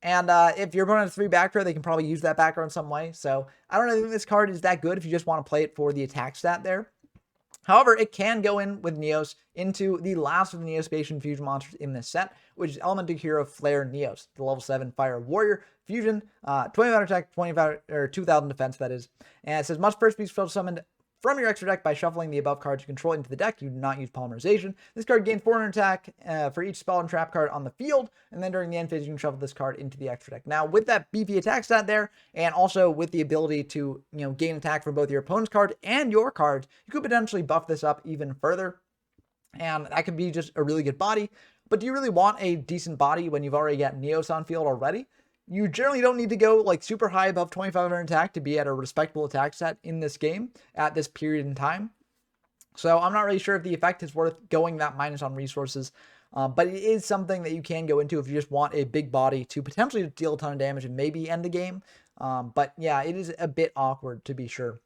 And if your opponent has 3 back row, they can probably use that back row in some way. So I don't know if this card is that good if you just want to play it for the attack stat there. However, it can go in with Neos into the last of the Neospatian fusion monsters in this set, which is Elemental Hero Flare Neos, the level 7 Fire Warrior fusion, 25 attack, 25 or 2,000 defense, that is. And it says must first be spell summoned from your extra deck by shuffling the above cards you control into the deck. You do not use polymerization. This card gains 400 attack for each spell and trap card on the field, and then during the end phase you can shuffle this card into the extra deck. Now with that beefy attack stat there, and also with the ability to gain attack from both your opponent's card and your cards, you could potentially buff this up even further, and that could be just a really good body. But do you really want a decent body when you've already got Neos on field already? You generally don't need to go like super high above 2,500 attack to be at a respectable attack set in this game at this period in time. So I'm not really sure if the effect is worth going that minus on resources, but it is something that you can go into if you just want a big body to potentially deal a ton of damage and maybe end the game. But yeah, it is a bit awkward to be sure.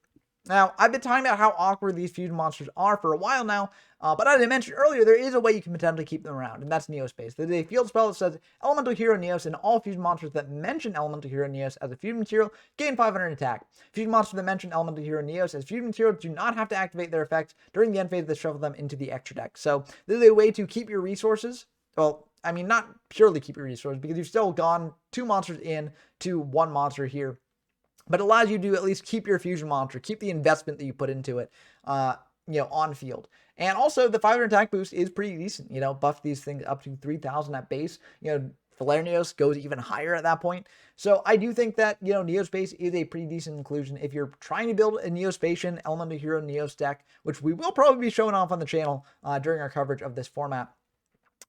Now, I've been talking about how awkward these fusion monsters are for a while now, but as I mentioned earlier, there is a way you can potentially keep them around, and that's Neospace. There's a field spell that says Elemental Hero Neos, and all fusion monsters that mention Elemental Hero Neos as a fusion material gain 500 attack. Fusion monsters that mention Elemental Hero Neos as fusion material do not have to activate their effects during the end phase to shuffle them into the extra deck. So this is a way to keep your resources. Well, I mean, not purely keep your resources, because you've still gone 2 monsters in to 1 monster here. But it allows you to at least keep your fusion monster, keep the investment that you put into it, on field. And also the 500 attack boost is pretty decent. Buff these things up to 3,000 at base. Flare Neos goes even higher at that point. So I do think that, Neospace is a pretty decent inclusion if you're trying to build a Neospatian Elemental Hero Neos deck, which we will probably be showing off on the channel during our coverage of this format.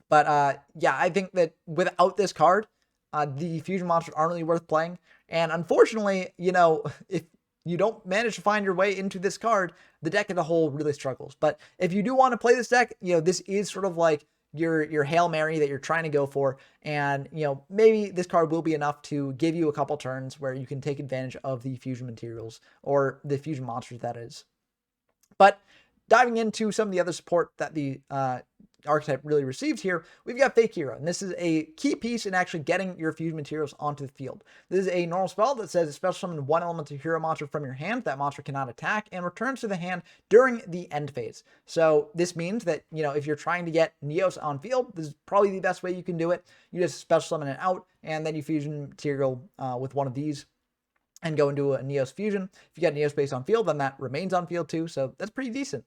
But yeah, I think that without this card, the fusion monsters aren't really worth playing. And unfortunately, if you don't manage to find your way into this card, the deck as a whole really struggles. But if you do want to play this deck, this is sort of like your Hail Mary that you're trying to go for. And, maybe this card will be enough to give you a couple turns where you can take advantage of the fusion materials, or the fusion monsters, that is. But diving into some of the other support that the archetype really receives here, we've got Fake Hero, and this is a key piece in actually getting your fusion materials onto the field. This is a normal spell that says special summon 1 elemental hero monster from your hand. That monster cannot attack and returns to the hand during the end phase. So this means that, if you're trying to get Neos on field, this is probably the best way you can do it. You just special summon it out, and then you fusion material with one of these and go into a Neos fusion. If you get Neospace on field, then that remains on field too, so that's pretty decent.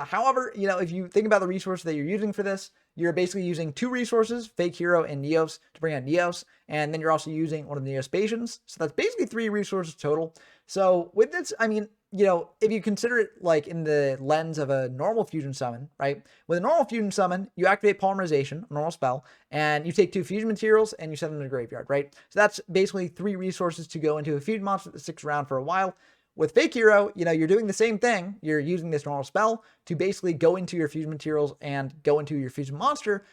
However, if you think about the resources that you're using for this, you're basically using 2 resources, Fake Hero and Neos, to bring out Neos, and then you're also using one of the Neospatians, so that's basically 3 resources total. So with this, I mean, if you consider it like in the lens of a normal fusion summon, right? With a normal fusion summon, you activate polymerization, a normal spell, and you take 2 fusion materials and you send them to the graveyard, right? So that's basically 3 resources to go into a fusion monster that sticks around for a while. With Fake Hero, you're doing the same thing. You're using this normal spell to basically go into your fusion materials and go into your fusion monster,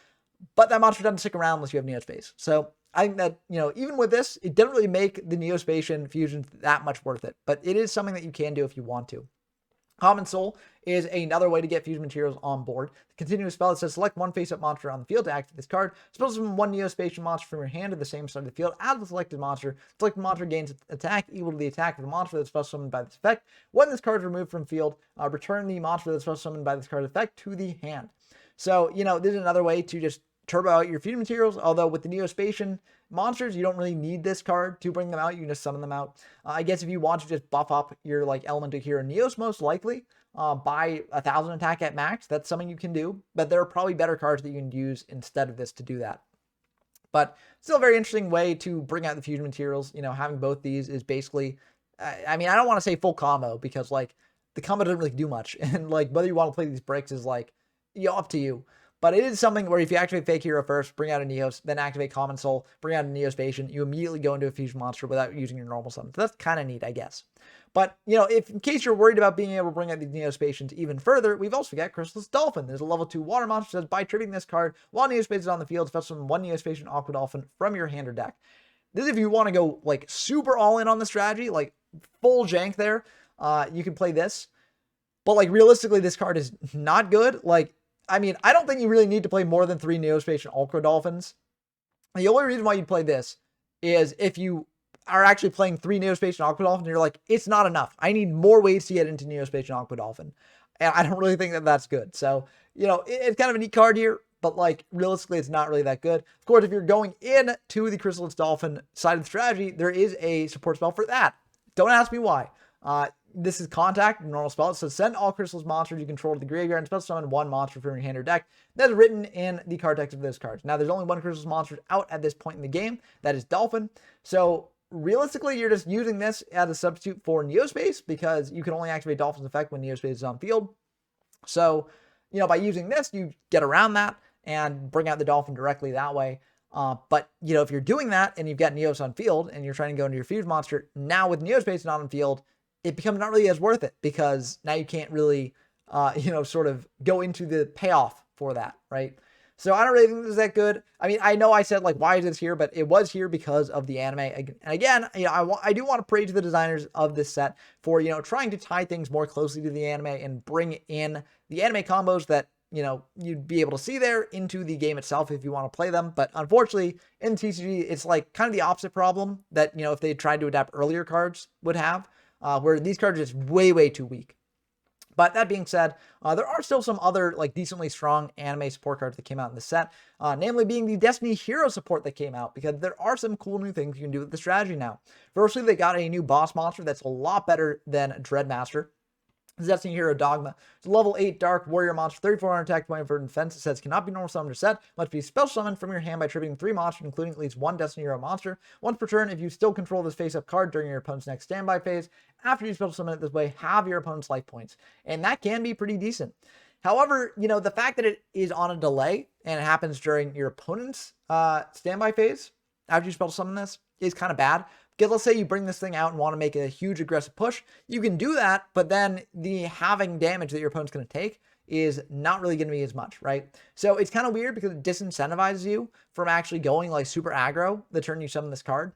but that monster doesn't stick around unless you have Neospace. So I think that, even with this, it doesn't really make the Neospatian fusions that much worth it, but it is something that you can do if you want to. Common Soul is another way to get fusion materials on board. The continuous spell that says select 1 face-up monster on the field to activate this card. Spell summon 1 Neospatian monster from your hand to the same side of the field as the selected monster. Selected monster gains attack equal to the attack of the monster that's spell summoned by this effect. When this card is removed from field, return the monster that's spell summoned by this card's effect to the hand. So, this is another way to just turbo out your fusion materials, although with the Neospatian monsters, you don't really need this card to bring them out. You can just summon them out. I guess if you want to just buff up your Elemental Hero Neos, most likely by 1,000 attack at max, that's something you can do, but there are probably better cards that you can use instead of this to do that. But still a very interesting way to bring out the fusion materials. Having both these is basically, I mean, I don't want to say full combo, because the combo doesn't really do much. And like whether you want to play these bricks is like, up to you. But it is something where if you activate Fake Hero first, bring out a Neos, then activate Common Soul, bring out a Neospatian, you immediately go into a Fusion Monster without using your normal summon. So that's kind of neat, I guess. But, if in case you're worried about being able to bring out these Neospatians even further, we've also got Chrysalis Dolphin. There's a level 2 water monster that says, by triggering this card, while Neospatian is on the field, special summon one Neospatian Aqua Dolphin from your hand or deck. This is if you want to go, like, super all in on the strategy, like, full jank there, you can play this. But, like, realistically, this card is not good. Like, I mean, I don't think you really need to play more than 3 Neospatian Aqua Dolphins. The only reason why you play this is if you are actually playing 3 Neospatian Aqua Dolphins, and you're like, it's not enough. I need more ways to get into Neospatian Aqua Dolphin. And I don't really think that that's good. So, it's kind of a neat card here, but like realistically, it's not really that good. Of course, if you're going into the Chrysalis Dolphin side of the strategy, there is a support spell for that. Don't ask me why. This is Contact, normal spell. So send all Chrysalis monsters you control to the graveyard and special summon one monster from your hand or deck. That's written in the card text of this card. Now, there's only one Chrysalis monster out at this point in the game. That is Dolphin. So realistically, you're just using this as a substitute for Neospace because you can only activate Dolphin's effect when Neospace is on field. So, by using this, you get around that and bring out the Dolphin directly that way. But, if you're doing that and you've got Neos on field and you're trying to go into your Fusion monster, now with Neospace not on field, it becomes not really as worth it because now you can't really, sort of go into the payoff for that, right? So I don't really think this is that good. I mean, I know I said, like, why is this here? But it was here because of the anime. And again, I do want to praise the designers of this set for, trying to tie things more closely to the anime and bring in the anime combos that, you'd be able to see there into the game itself if you want to play them. But unfortunately, in TCG, it's like kind of the opposite problem that, if they tried to adapt earlier cards would have. Where these cards are just way, way too weak. But that being said, there are still some other like decently strong anime support cards that came out in the set, namely being the Destiny Hero support that came out, because there are some cool new things you can do with the strategy now. Firstly, they got a new boss monster that's a lot better than Dreadmaster. Destiny Hero Dogma. It's a level 8 Dark Warrior monster, 3400 attack, 20 for defense. It says cannot be normal summoned or set. Must be special summoned from your hand by triggering 3 monsters, including at least 1 Destiny Hero monster. Once per turn, if you still control this face-up card during your opponent's next standby phase, after you special summon it this way, have your opponent's life points. And that can be pretty decent. However, the fact that it is on a delay and it happens during your opponent's standby phase after you special summon this is kind of bad. Because let's say you bring this thing out and want to make a huge aggressive push, you can do that, but then the halving damage that your opponent's going to take is not really going to be as much, right? So it's kind of weird because it disincentivizes you from actually going like super aggro the turn you summon this card.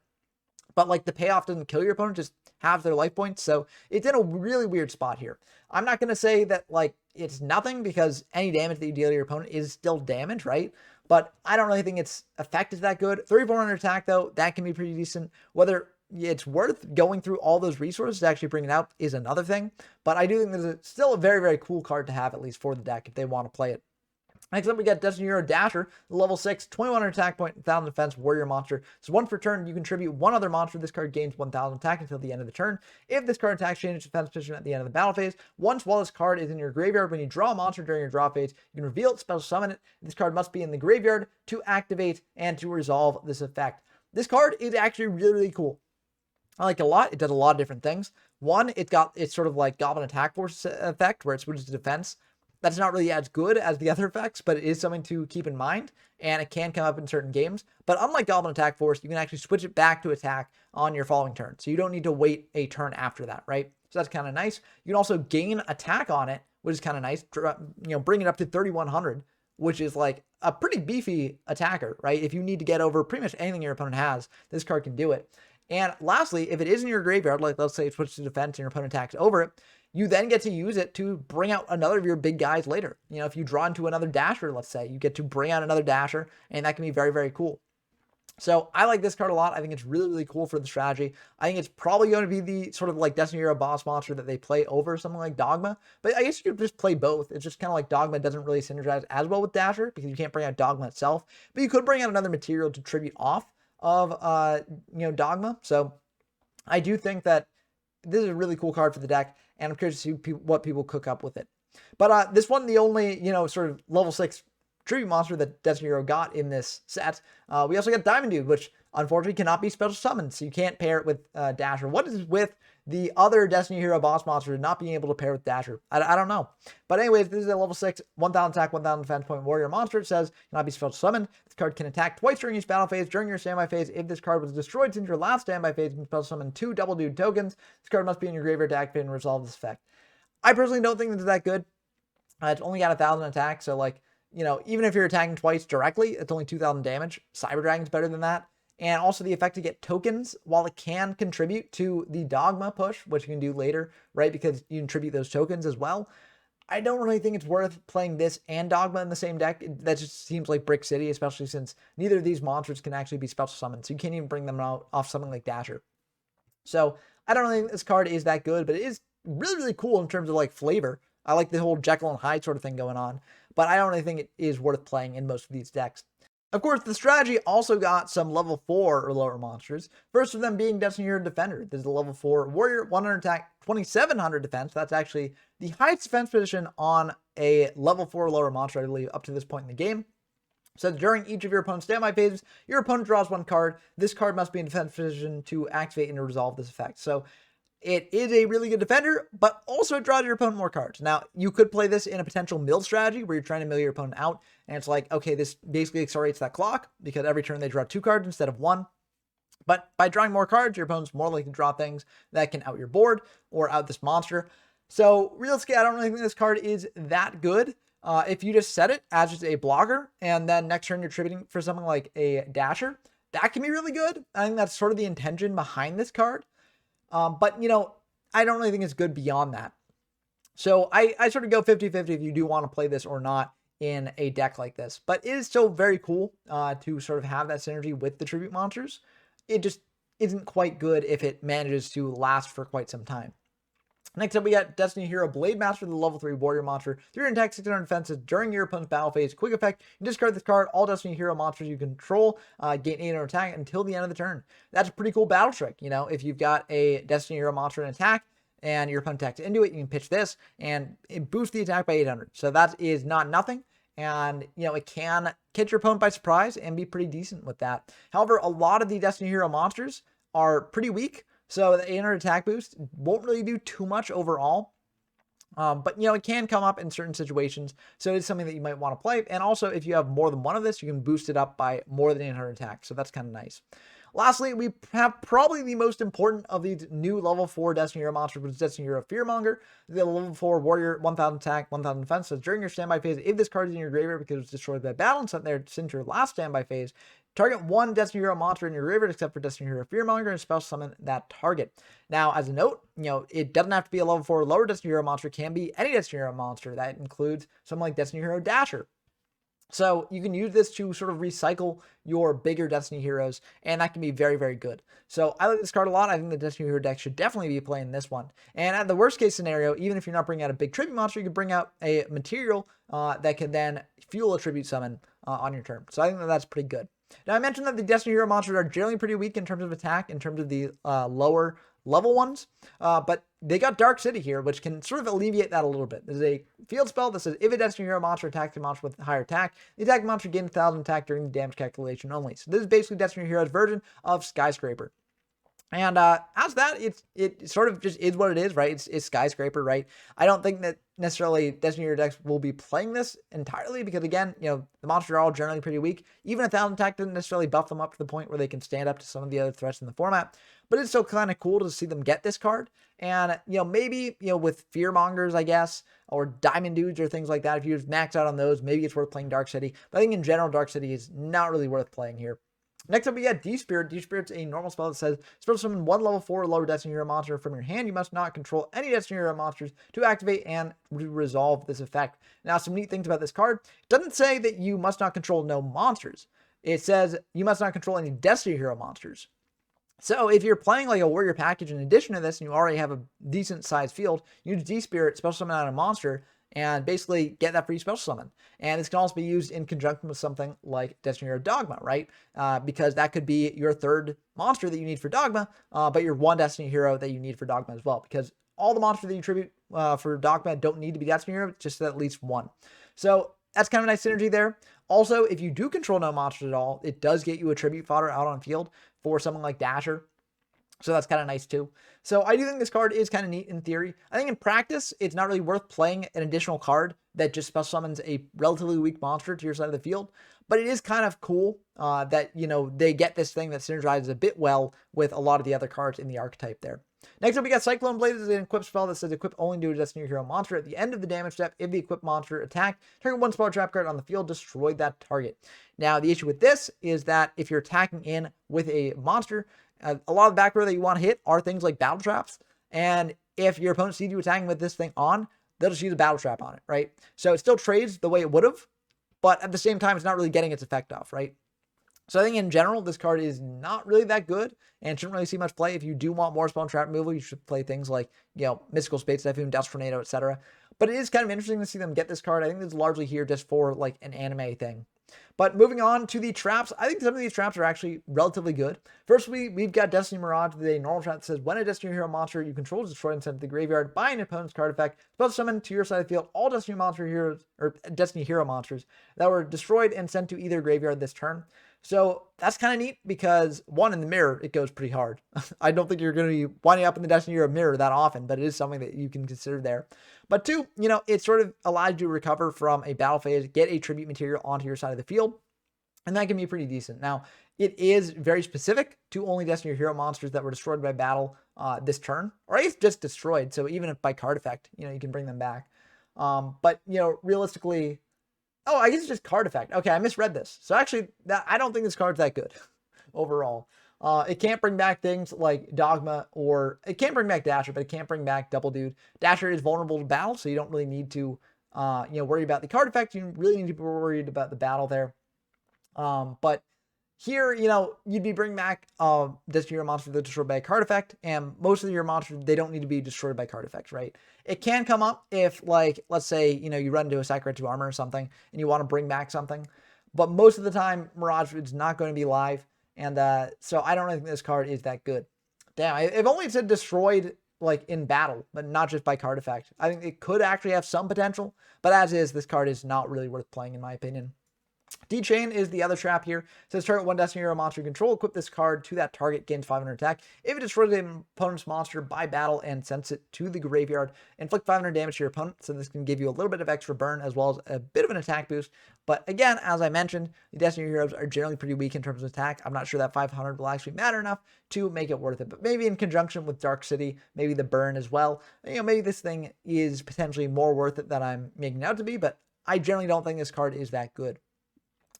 But like the payoff doesn't kill your opponent, just halves their life points. So it's in a really weird spot here. I'm not going to say that like it's nothing because any damage that you deal to your opponent is still damage, right? But I don't really think its effect is that good. 3400 attack, though, that can be pretty decent. Whether it's worth going through all those resources to actually bring it out is another thing. But I do think this is still a very, very cool card to have, at least for the deck, if they want to play it. Next up, we got Destiny Hero Dasher, level 6, 2100 attack point, 1000 defense, warrior monster. So once per turn, you contribute one other monster. This card gains 1000 attack until the end of the turn. If this card attacks, change its defense position at the end of the battle phase. Once while this card is in your graveyard, when you draw a monster during your draw phase, you can reveal it, special summon it. This card must be in the graveyard to activate and to resolve this effect. This card is actually really, really cool. I like it a lot. It does a lot of different things. One, it's sort of like Goblin Attack Force effect, where it switches to defense. That's not really as good as the other effects, but it is something to keep in mind, and it can come up in certain games. But unlike Goblin Attack Force, you can actually switch it back to attack on your following turn. So you don't need to wait a turn after that, right? So that's kind of nice. You can also gain attack on it, which is kind of nice. Bring it up to 3100, which is like a pretty beefy attacker, right? If you need to get over pretty much anything your opponent has, this card can do it. And lastly, if it is in your graveyard, like let's say it switches to defense and your opponent attacks over it, you then get to use it to bring out another of your big guys later. If you draw into another Dasher, let's say, you get to bring out another Dasher, and that can be very, very cool. So I like this card a lot. I think it's really, really cool for the strategy. I think it's probably going to be the sort of like Destiny Hero boss monster that they play over something like Dogma. But I guess you could just play both. It's just kind of like Dogma doesn't really synergize as well with Dasher because you can't bring out Dogma itself. But you could bring out another material to tribute off of Dogma. So I do think that this is a really cool card for the deck, and I'm curious to see what people cook up with it. But this one, the only sort of level 6 tribute monster that Destiny Hero got in this set. We also got Diamond Dude, which unfortunately cannot be special summoned, so you can't pair it with Dasher. What is with the other Destiny Hero boss monster not being able to pair with Dasher? I don't know. But anyways, this is a level 6, 1000 attack, 1000 defense point warrior monster. It says cannot be special summoned. This card can attack twice during each battle phase. During your standby phase, if this card was destroyed since your last standby phase, you can special summon 2 double dude tokens. This card must be in your graveyard to activate and resolve this effect. I personally don't think it's that good. It's only got 1000 attack, so like, you know, even if you're attacking twice directly, it's only 2000 damage. Cyberdark is better than that. And also the effect to get tokens, while it can contribute to the Dogma push, which you can do later, right? Because you contribute those tokens as well. I don't really think it's worth playing this and Dogma in the same deck. That just seems like Brick City, especially since neither of these monsters can actually be special summoned. So you can't even bring them out off something like Dasher. So I don't really think this card is that good, but it is really, really cool in terms of like flavor. I like the whole Jekyll and Hyde sort of thing going on, but I don't really think it is worth playing in most of these decks. Of course, the strategy also got some level 4 or lower monsters. First of them being Destiny Hero Defender. This is a level 4 warrior, 100 attack, 2700 defense. That's actually the highest defense position on a level 4 or lower monster, I believe, up to this point in the game. So during each of your opponent's standby phases, your opponent draws 1 card. This card must be in defense position to activate and resolve this effect. So it is a really good defender, but also it draws your opponent more cards. Now, you could play this in a potential mill strategy where you're trying to mill your opponent out, and it's like, okay, this basically accelerates that clock because every turn they draw 2 cards instead of 1. But by drawing more cards, your opponent's more likely to draw things that can out your board or out this monster. So realistically, I don't really think this card is that good. If you just set it as just a blocker, and then next turn you're tributing for something like a Dasher, that can be really good. I think that's sort of the intention behind this card. But, you know, I don't really think it's good beyond that. So I sort of go 50-50 if you do want to play this or not in a deck like this. But it is still very cool to sort of have that synergy with the tribute monsters. It just isn't quite good if it manages to last for quite some time. Next up, we got Destiny Hero Blade Master, the level 3 warrior monster. 300 attack, 600 defenses during your opponent's battle phase. Quick effect, you discard this card. All Destiny Hero monsters you control gain 800 attack until the end of the turn. That's a pretty cool battle trick. You know, if you've got a Destiny Hero monster in attack and your opponent attacks into it, you can pitch this and it boosts the attack by 800. So that is not nothing. And, you know, it can catch your opponent by surprise and be pretty decent with that. However, a lot of the Destiny Hero monsters are pretty weak. So the 800 attack boost won't really do too much overall. But, you know, it can come up in certain situations. So it's something that you might want to play. And also, if you have more than one of this, you can boost it up by more than 800 attack. So that's kind of nice. Lastly, we have probably the most important of these new level 4 Destiny Hero monsters, which is Destiny Hero Fearmonger. The level 4 warrior, 1000 attack, 1000 defense. So during your standby phase, if this card is in your graveyard because it's destroyed by battle and sent there since your last standby phase, target 1 Destiny Hero monster in your graveyard except for Destiny Hero Fearmonger and special summon that target. Now, as a note, you know, it doesn't have to be a level 4 or lower Destiny Hero monster. It can be any Destiny Hero monster. That includes something like Destiny Hero Dasher. So you can use this to sort of recycle your bigger Destiny heroes, and that can be very, very good. So I like this card a lot. I think the Destiny Hero deck should definitely be playing this one. And at the worst case scenario, even if you're not bringing out a big tribute monster, you can bring out a material that can then fuel a tribute summon on your turn. So I think that that's pretty good. Now, I mentioned that the Destiny Hero monsters are generally pretty weak in terms of attack, in terms of the lower level ones, but they got Dark City here, which can sort of alleviate that a little bit. There's a field spell that says if a Destiny Hero monster attacks a monster with higher attack, the attack monster gains 1000 attack during the damage calculation only. So this is basically Destiny Hero's version of Skyscraper. And as that, it sort of just is what it is, right? It's Skyscraper, right? I don't think that necessarily Destiny Hero decks will be playing this entirely because, again, you know, the monsters are all generally pretty weak. Even 1000 attack didn't necessarily buff them up to the point where they can stand up to some of the other threats in the format. But it's still kind of cool to see them get this card. And, you know, maybe, you know, with Fearmongers, I guess, or Diamond Dudes or things like that, if you just max out on those, maybe it's worth playing Dark City. But I think in general, Dark City is not really worth playing here. Next up, we got D-Spirit. D-Spirit's a normal spell that says, special summon 1 level 4 or lower Destiny Hero monster from your hand. You must not control any Destiny Hero monsters to activate and resolve this effect. Now, some neat things about this card. It doesn't say that you must not control no monsters. It says you must not control any Destiny Hero monsters. So if you're playing like a warrior package in addition to this, and you already have a decent sized field, use D-Spirit, special summon out a monster, and basically get that free special summon. And this can also be used in conjunction with something like Destiny Hero Dogma, right? Because that could be your third monster that you need for Dogma, but your 1 Destiny Hero that you need for Dogma as well. Because all the monsters that you tribute for Dogma don't need to be Destiny Hero, just at least 1. So that's kind of a nice synergy there. Also, if you do control no monsters at all, it does get you a tribute fodder out on field for someone like Dasher. So that's kind of nice too. So I do think this card is kind of neat in theory. I think in practice, it's not really worth playing an additional card that just special summons a relatively weak monster to your side of the field. But it is kind of cool that, you know, they get this thing that synergizes a bit well with a lot of the other cards in the archetype there. Next up, we got Cyclone Blade. This is an equip spell that says equip only to a Destiny Hero monster. At the end of the damage step, if the equipped monster attacked, target one spell trap card on the field, destroy that target. Now, the issue with this is that if you're attacking in with a monster, a lot of the back row that you want to hit are things like battle traps. And if your opponent sees you attacking with this thing on, they'll just use a battle trap on it, right? So it still trades the way it would have, but at the same time, it's not really getting its effect off, right? So I think in general, this card is not really that good and shouldn't really see much play. If you do want more spell and trap removal, you should play things like, you know, Mystical Space Typhoon, Dust Tornado, etc. But it is kind of interesting to see them get this card. I think it's largely here just for like an anime thing. But moving on to the traps, I think some of these traps are actually relatively good. First, we've got Destiny Mirage with a normal trap that says, when a Destiny Hero monster you control is destroyed and sent to the graveyard by an opponent's card effect, spell summon to your side of the field all Destiny monster heroes or Destiny Hero monsters that were destroyed and sent to either graveyard this turn. So that's kind of neat because, one, in the mirror, it goes pretty hard. I don't think you're going to be winding up in the Destiny Hero mirror that often, but it is something that you can consider there. But two, you know, it sort of allows you to recover from a battle phase, get a tribute material onto your side of the field, and that can be pretty decent. Now, it is very specific to only Destiny Hero monsters that were destroyed by battle this turn, or at least just destroyed. So even if by card effect, you know, you can bring them back. But, you know, realistically, oh, I guess it's just card effect. Okay, I misread this. So actually, I don't think this card's that good overall. It can't bring back things like Dogma, or it can't bring back Dasher, but it can't bring back Double Dude. Dasher is vulnerable to battle, so you don't really need to, you know, worry about the card effect. You really need to be worried about the battle there. But here, you know, you'd be bringing back Destiny Hero monsters that are destroyed by a card effect, and most of your monsters, they don't need to be destroyed by card effects, right? It can come up if, like, let's say, you know, you run into a Sacrifice 2 armor or something, and you want to bring back something. But most of the time, Mirage is not going to be live, and so I don't really think this card is that good. Damn, if only it said destroyed, like, in battle, but not just by card effect. I think it could actually have some potential, but as is, this card is not really worth playing, in my opinion. D-Chain is the other trap here. It says target one Destiny Hero monster you control, equip this card to that target, gains 500 attack. If it destroys an opponent's monster by battle and sends it to the graveyard, inflict 500 damage to your opponent. So this can give you a little bit of extra burn as well as a bit of an attack boost. But again, as I mentioned, the Destiny Heroes are generally pretty weak in terms of attack. I'm not sure that 500 will actually matter enough to make it worth it. But maybe in conjunction with Dark City, maybe the burn as well. You know, maybe this thing is potentially more worth it than I'm making it out to be. But I generally don't think this card is that good.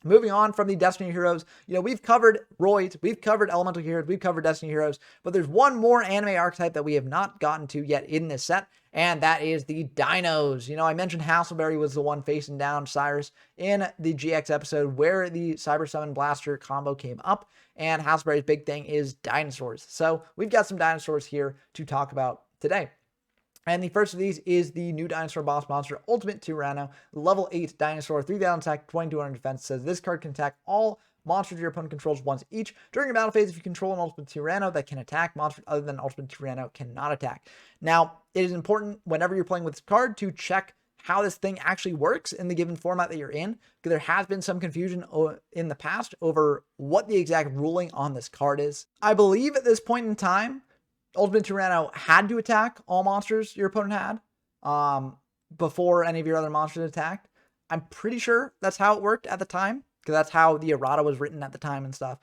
Moving on from the Destiny Heroes, you know, we've covered Roids, we've covered Elemental Heroes, we've covered Destiny Heroes, but there's one more anime archetype that we have not gotten to yet in this set, and that is the Dinos. You know, I mentioned Hasselberry was the one facing down Cyrus in the GX episode where the Cyber Summon Blaster combo came up, and Hasselberry's big thing is dinosaurs. So we've got some dinosaurs here to talk about today. And the first of these is the new dinosaur boss monster, Ultimate Tyranno, level 8 dinosaur, 3,000 attack, 2,200 defense. Says this card can attack all monsters your opponent controls once each. During a battle phase, if you control an Ultimate Tyranno that can attack, monsters other than Ultimate Tyranno cannot attack. Now, it is important whenever you're playing with this card to check how this thing actually works in the given format that you're in, because there has been some confusion in the past over what the exact ruling on this card is. I believe at this point in time, Ultimate Tyranno had to attack all monsters your opponent had before any of your other monsters attacked. I'm pretty sure that's how it worked at the time, because that's how the errata was written at the time and stuff.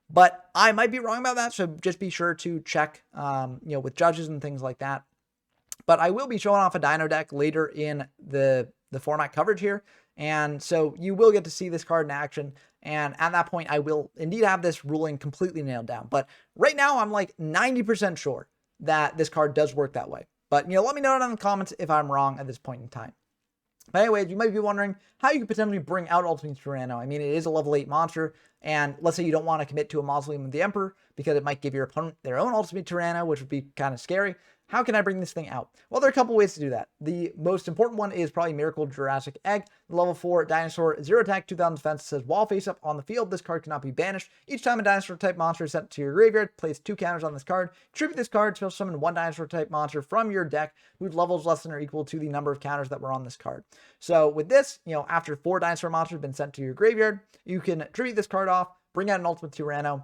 But I might be wrong about that, so just be sure to check, you know, with judges and things like that. But I will be showing off a Dino deck later in the format coverage here, and so you will get to see this card in action. And at that point, I will indeed have this ruling completely nailed down. But right now, I'm like 90% sure that this card does work that way. But, you know, let me know in the comments if I'm wrong at this point in time. But anyways, you might be wondering how you could potentially bring out Ultimate Tyranno. I mean, it is a level 8 monster, and let's say you don't want to commit to a Mausoleum of the Emperor because it might give your opponent their own Ultimate Tyranno, which would be kind of scary. how can I bring this thing out? Well, there are a couple ways to do that. The most important one is probably Miracle Jurassic Egg. The level 4 dinosaur, 0 attack, 2000 defense, says while face up on the field, this card cannot be banished. Each time a dinosaur type monster is sent to your graveyard, place 2 counters on this card. Tribute this card, special summon 1 dinosaur type monster from your deck whose level is less than or equal to the number of counters that were on this card. So with this, after 4 dinosaur monsters have been sent to your graveyard, you can tribute this card off, bring out an Ultimate Tyranno,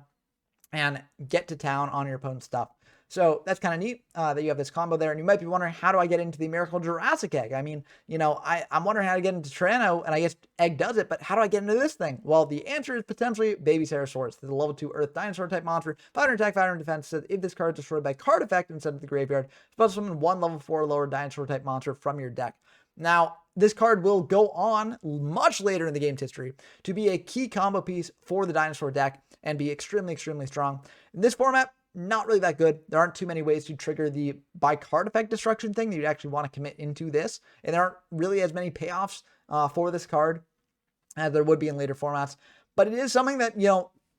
and get to town on your opponent's stuff. So that's kind of neat that you have this combo there. And you might be wondering, how do I get into the Miracle Jurassic Egg? I mean, I'm wondering how to get into Tyranno, and I guess Egg does it, but how do I get into this thing? Well, the answer is potentially Baby Ceratosaurus. The level 2 Earth Dinosaur type monster, 500 attack, 500 defense, says if this card is destroyed by card effect and sent to the graveyard, special summon 1 level 4 lower dinosaur type monster from your deck. Now, this card will go on much later in the game's history to be a key combo piece for the dinosaur deck and be extremely, extremely strong. In this format, not really that good. There aren't too many ways to trigger the by card effect destruction thing that you'd actually want to commit into this. And there aren't really as many payoffs for this card as there would be in later formats. But it is something that,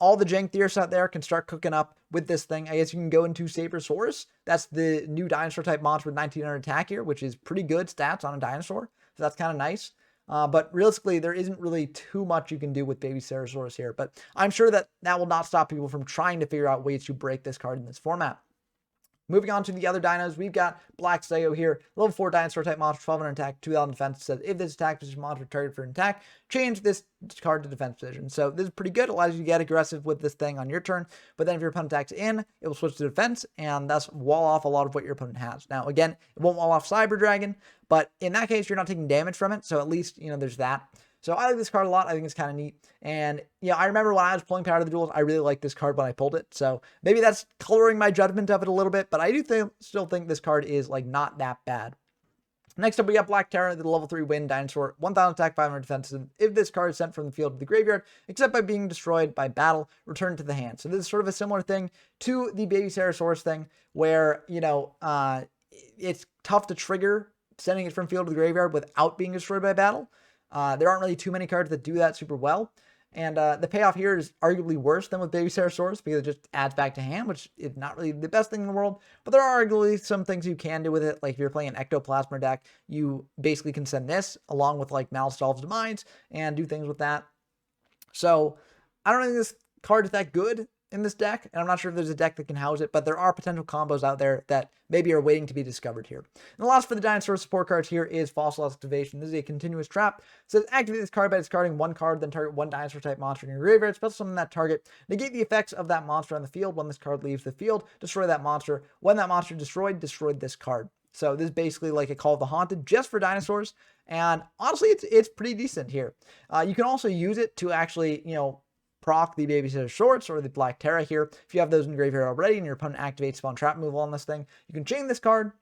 all the jank theorists out there can start cooking up with this thing. I guess you can go into Sabersaurus. That's the new dinosaur type monster with 1900 attack here, which is pretty good stats on a dinosaur. So that's kind of nice. But realistically, there isn't really too much you can do with Baby Ceratosaurus here. But I'm sure that will not stop people from trying to figure out ways to break this card in this format. Moving on to the other dinos, we've got Black Sayo here, level 4 dinosaur type monster, 1200 attack, 2000 defense. Says if this attack position monster targeted for an attack, change this card to defense position. So this is pretty good. It allows you to get aggressive with this thing on your turn. But then if your opponent attacks in, it will switch to defense and thus wall off a lot of what your opponent has. Now, again, it won't wall off Cyber Dragon, but in that case, you're not taking damage from it. So at least, there's that. So I like this card a lot. I think it's kind of neat. And, I remember when I was pulling Power to the Duels, I really liked this card when I pulled it. So maybe that's coloring my judgment of it a little bit, but I do still think this card is not that bad. Next up, we got Black Terror, the level 3 wind dinosaur, 1000 attack, 500 defense. If this card is sent from the field to the graveyard, except by being destroyed by battle, return to the hand. So this is sort of a similar thing to the Baby Ceratosaurus thing, where, it's tough to trigger sending it from field to the graveyard without being destroyed by battle. There aren't really too many cards that do that super well. And the payoff here is arguably worse than with Baby Ceratosaurus because it just adds back to hand, which is not really the best thing in the world. But there are arguably some things you can do with it. Like if you're playing an Ectoplasma deck, you basically can send this along with Malstolv's Demise and do things with that. So I don't think this card is that good in this deck, and I'm not sure if there's a deck that can house it, but there are potential combos out there that maybe are waiting to be discovered here. And the last for the dinosaur support cards here is Fossil Excavation. This is a continuous trap. It says activate this card by discarding 1 card, then target 1 dinosaur type monster in your graveyard. Special summon that target. Negate the effects of that monster on the field. When this card leaves the field, destroy that monster. When that monster destroyed this card. So this is basically like a Call of the Haunted just for dinosaurs. And honestly, it's pretty decent here. You can also use it to actually, proc the Baby Ceratosaurus or the Black Terra here. If you have those in the graveyard already and your opponent activates spawn trap removal on this thing, you can chain this card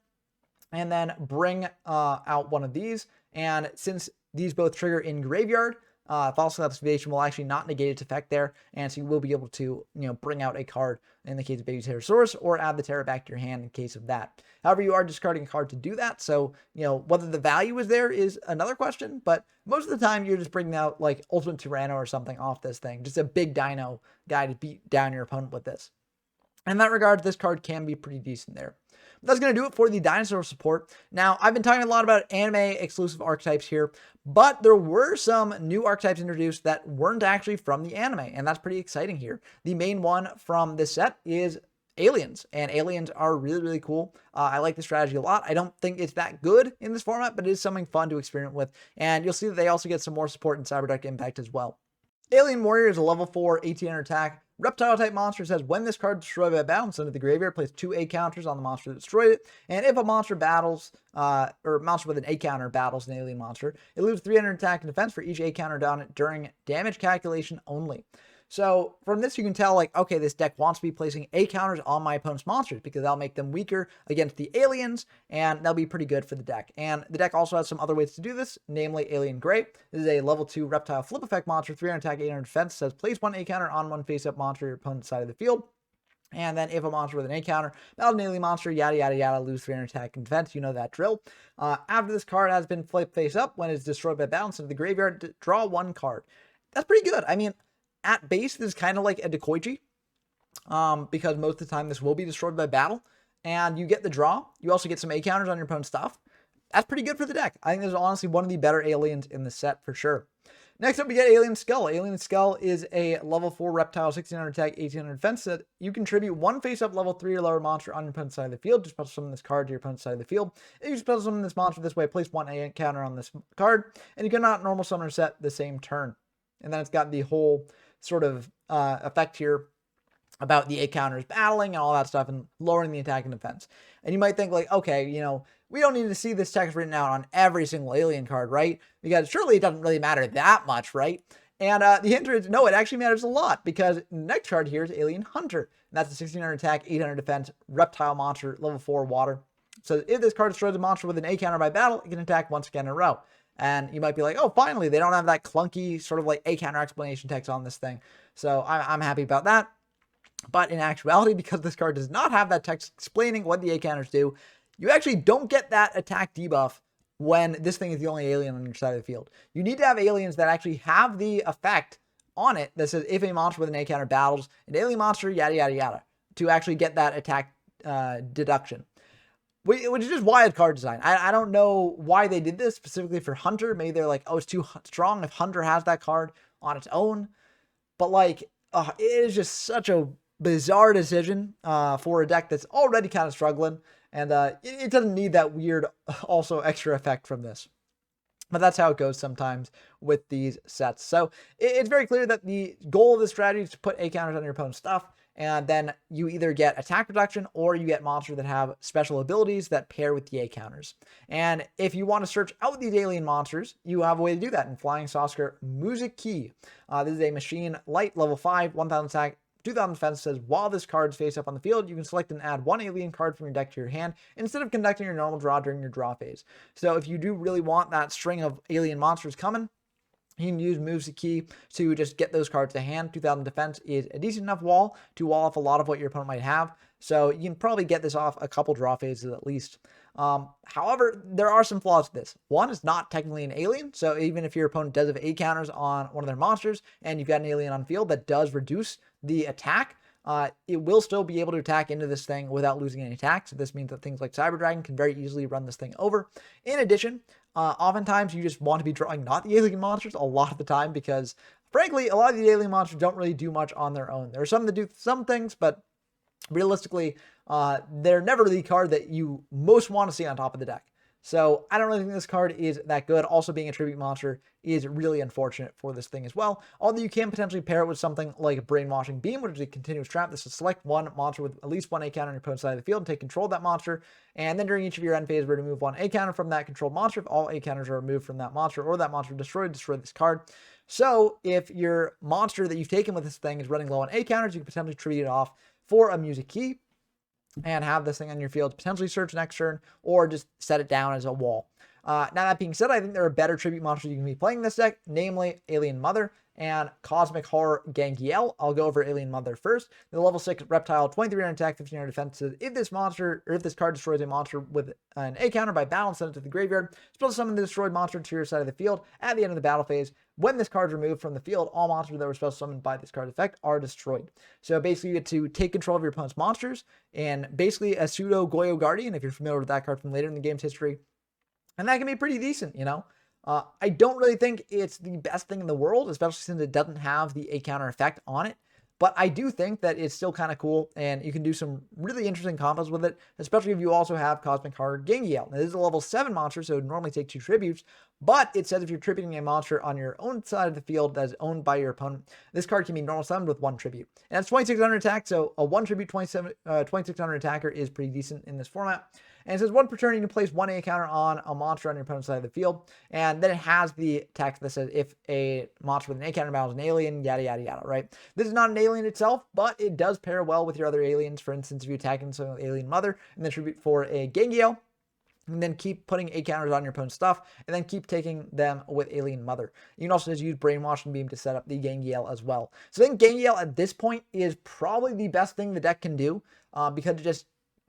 and then bring out one of these. And since these both trigger in graveyard, Fossil Excavation will actually not negate its effect there, and so you will be able to, bring out a card in the case of Baby Ceratosaurus, or add the Terra back to your hand in case of that. However, you are discarding a card to do that, so, whether the value is there is another question, but most of the time you're just bringing out, Ultimate Tyranno or something off this thing, just a big dino guy to beat down your opponent with this. In that regard, this card can be pretty decent there. But that's going to do it for the dinosaur support. Now, I've been talking a lot about anime exclusive archetypes here, but there were some new archetypes introduced that weren't actually from the anime, and that's pretty exciting here. The main one from this set is aliens, and aliens are really, really cool. I like the strategy a lot. I don't think it's that good in this format, but it is something fun to experiment with, and you'll see that they also get some more support in Cyberdark Impact as well. Alien Warrior is a level 4 1800 attack reptile type monster. Says when this card is destroyed by battle, send it to the graveyard, place 2 A counters on the monster that destroyed it. And if a monster battles, or monster with an A counter battles an alien monster, it loses 300 attack and defense for each A counter down it during damage calculation only. So from this, you can tell, okay, this deck wants to be placing A counters on my opponent's monsters because that'll make them weaker against the aliens, and that'll be pretty good for the deck. And the deck also has some other ways to do this, namely Alien Grey. This is a level 2 reptile flip effect monster, 300 attack, 800 defense. Says place 1 A counter on 1 face-up monster your opponent's side of the field. And then if a monster with an A counter, battle an alien monster, yada, yada, yada, lose 300 attack and defense. You know that drill. After this card has been flipped face up, when it's destroyed by battle, send to the graveyard, draw 1 card. That's pretty good. I mean, at base, this is kind of like a Dekoichi, because most of the time this will be destroyed by battle. and you get the draw. You also get some A counters on your opponent's stuff. That's pretty good for the deck. I think this is honestly one of the better aliens in the set for sure. Next up, we get Alien Skull. Alien Skull is a level 4 reptile, 1600 attack, 1800 defense that you contribute one face-up level 3 or lower monster on your opponent's side of the field. Just special summon this card to your opponent's side of the field. If you special summon this monster this way, place one A counter on this card, and you cannot normal summon or set the same turn. And then it's got the whole sort of effect here about the A counters battling and all that stuff and lowering the attack and defense. And you might think like, okay, you know, we don't need to see this text written out on every single alien card, right? Because surely it doesn't really matter that much, right? And the answer is no, it actually matters a lot because the next card here is Alien Hunter. And that's a 1600 attack, 800 defense, reptile monster, level 4 water. So if this card destroys a monster with an A counter by battle, it can attack once again in a row. And you might be like, oh, finally, they don't have that clunky sort of like A counter explanation text on this thing. So I'm happy about that. But in actuality, because this card does not have that text explaining what the A counters do, you actually don't get that attack debuff when this thing is the only alien on your side of the field. You need to have aliens that actually have the effect on it that says if a monster with an A counter battles an alien monster, yada, yada, yada, to actually get that attack deduction. Which is just wild card design. I don't know why they did this specifically for Hunter. Maybe they're like, oh, it's too strong if Hunter has that card on its own. But like, it is just such a bizarre decision for a deck that's already kind of struggling. And it doesn't need that weird also extra effect from this. But that's how it goes sometimes with these sets. So it's very clear that the goal of the strategy is to put A counters on your opponent's stuff. And then you either get attack reduction or you get monsters that have special abilities that pair with the A counters. And if you want to search out these alien monsters, you have a way to do that in Flying Saucer Music Key. This is a machine light level 5, 1000 attack, 2000 defense. Says while this card is face up on the field, you can select and add one alien card from your deck to your hand instead of conducting your normal draw during your draw phase. So if you do really want that string of alien monsters coming, you can use Moves the Key to just get those cards to hand. 2000 defense is a decent enough wall to wall off a lot of what your opponent might have. So you can probably get this off a couple draw phases at least. However, there are some flaws to this. One, it's not technically an alien. So even if your opponent does have A counters on one of their monsters and you've got an alien on field that does reduce the attack, it will still be able to attack into this thing without losing any attack. So this means that things like Cyberdark can very easily run this thing over. In addition, oftentimes you just want to be drawing not the alien monsters a lot of the time because, frankly, a lot of the alien monsters don't really do much on their own. There are some that do some things, but realistically, they're never the card that you most want to see on top of the deck. So I don't really think this card is that good. Also, being a tribute monster is really unfortunate for this thing as well. Although you can potentially pair it with something like a Brainwashing Beam, which is a continuous trap. This is select one monster with at least one A counter on your opponent's side of the field and take control of that monster. And then during each of your end phase, we're to remove one A counter from that controlled monster. If all A counters are removed from that monster or that monster destroyed, destroy this card. So if your monster that you've taken with this thing is running low on A counters, you can potentially tribute it off for a Music Key and have this thing on your field, potentially search next turn, or just set it down as a wall. Now that being said, I think there are better tribute monsters you can be playing in this deck, namely Alien Mother and Cosmic Horror Gangiel. I'll go over Alien Mother first. The level 6 reptile, 2300 attack, 1500 defense. Says if this monster, or if this card destroys a monster with an A counter by battle, send it to the graveyard. Spell summon the destroyed monster to your side of the field at the end of the battle phase. When this card is removed from the field, all monsters that were special summoned by this card's effect are destroyed. So basically, you get to take control of your opponent's monsters and basically a pseudo Goyo Guardian, if you're familiar with that card from later in the game's history. And that can be pretty decent, you know? I don't really think it's the best thing in the world, especially since it doesn't have the A counter effect on it. But I do think that it's still kind of cool, and you can do some really interesting combos with it, especially if you also have Cosmic Horror Gangiel. Now, this is a level 7 monster, so it would normally take 2 tributes, but it says if you're tributing a monster on your own side of the field that is owned by your opponent, this card can be normal summoned with 1 tribute. And that's 2600 attack, so a 1 tribute 2600 attacker is pretty decent in this format. And it says 1 per turn, you can place 1 A counter on a monster on your opponent's side of the field. And then it has the text that says if a monster with an A counter battles an alien, yada, yada, yada, right? This is not an alien itself, but it does pair well with your other aliens. For instance, if you attack something with Alien Mother and then tribute for a Gangiel, and then keep putting A counters on your opponent's stuff, and then keep taking them with Alien Mother. You can also just use Brainwashing Beam to set up the Gangiel as well. So I think Gangiel at this point is probably the best thing the deck can do because it just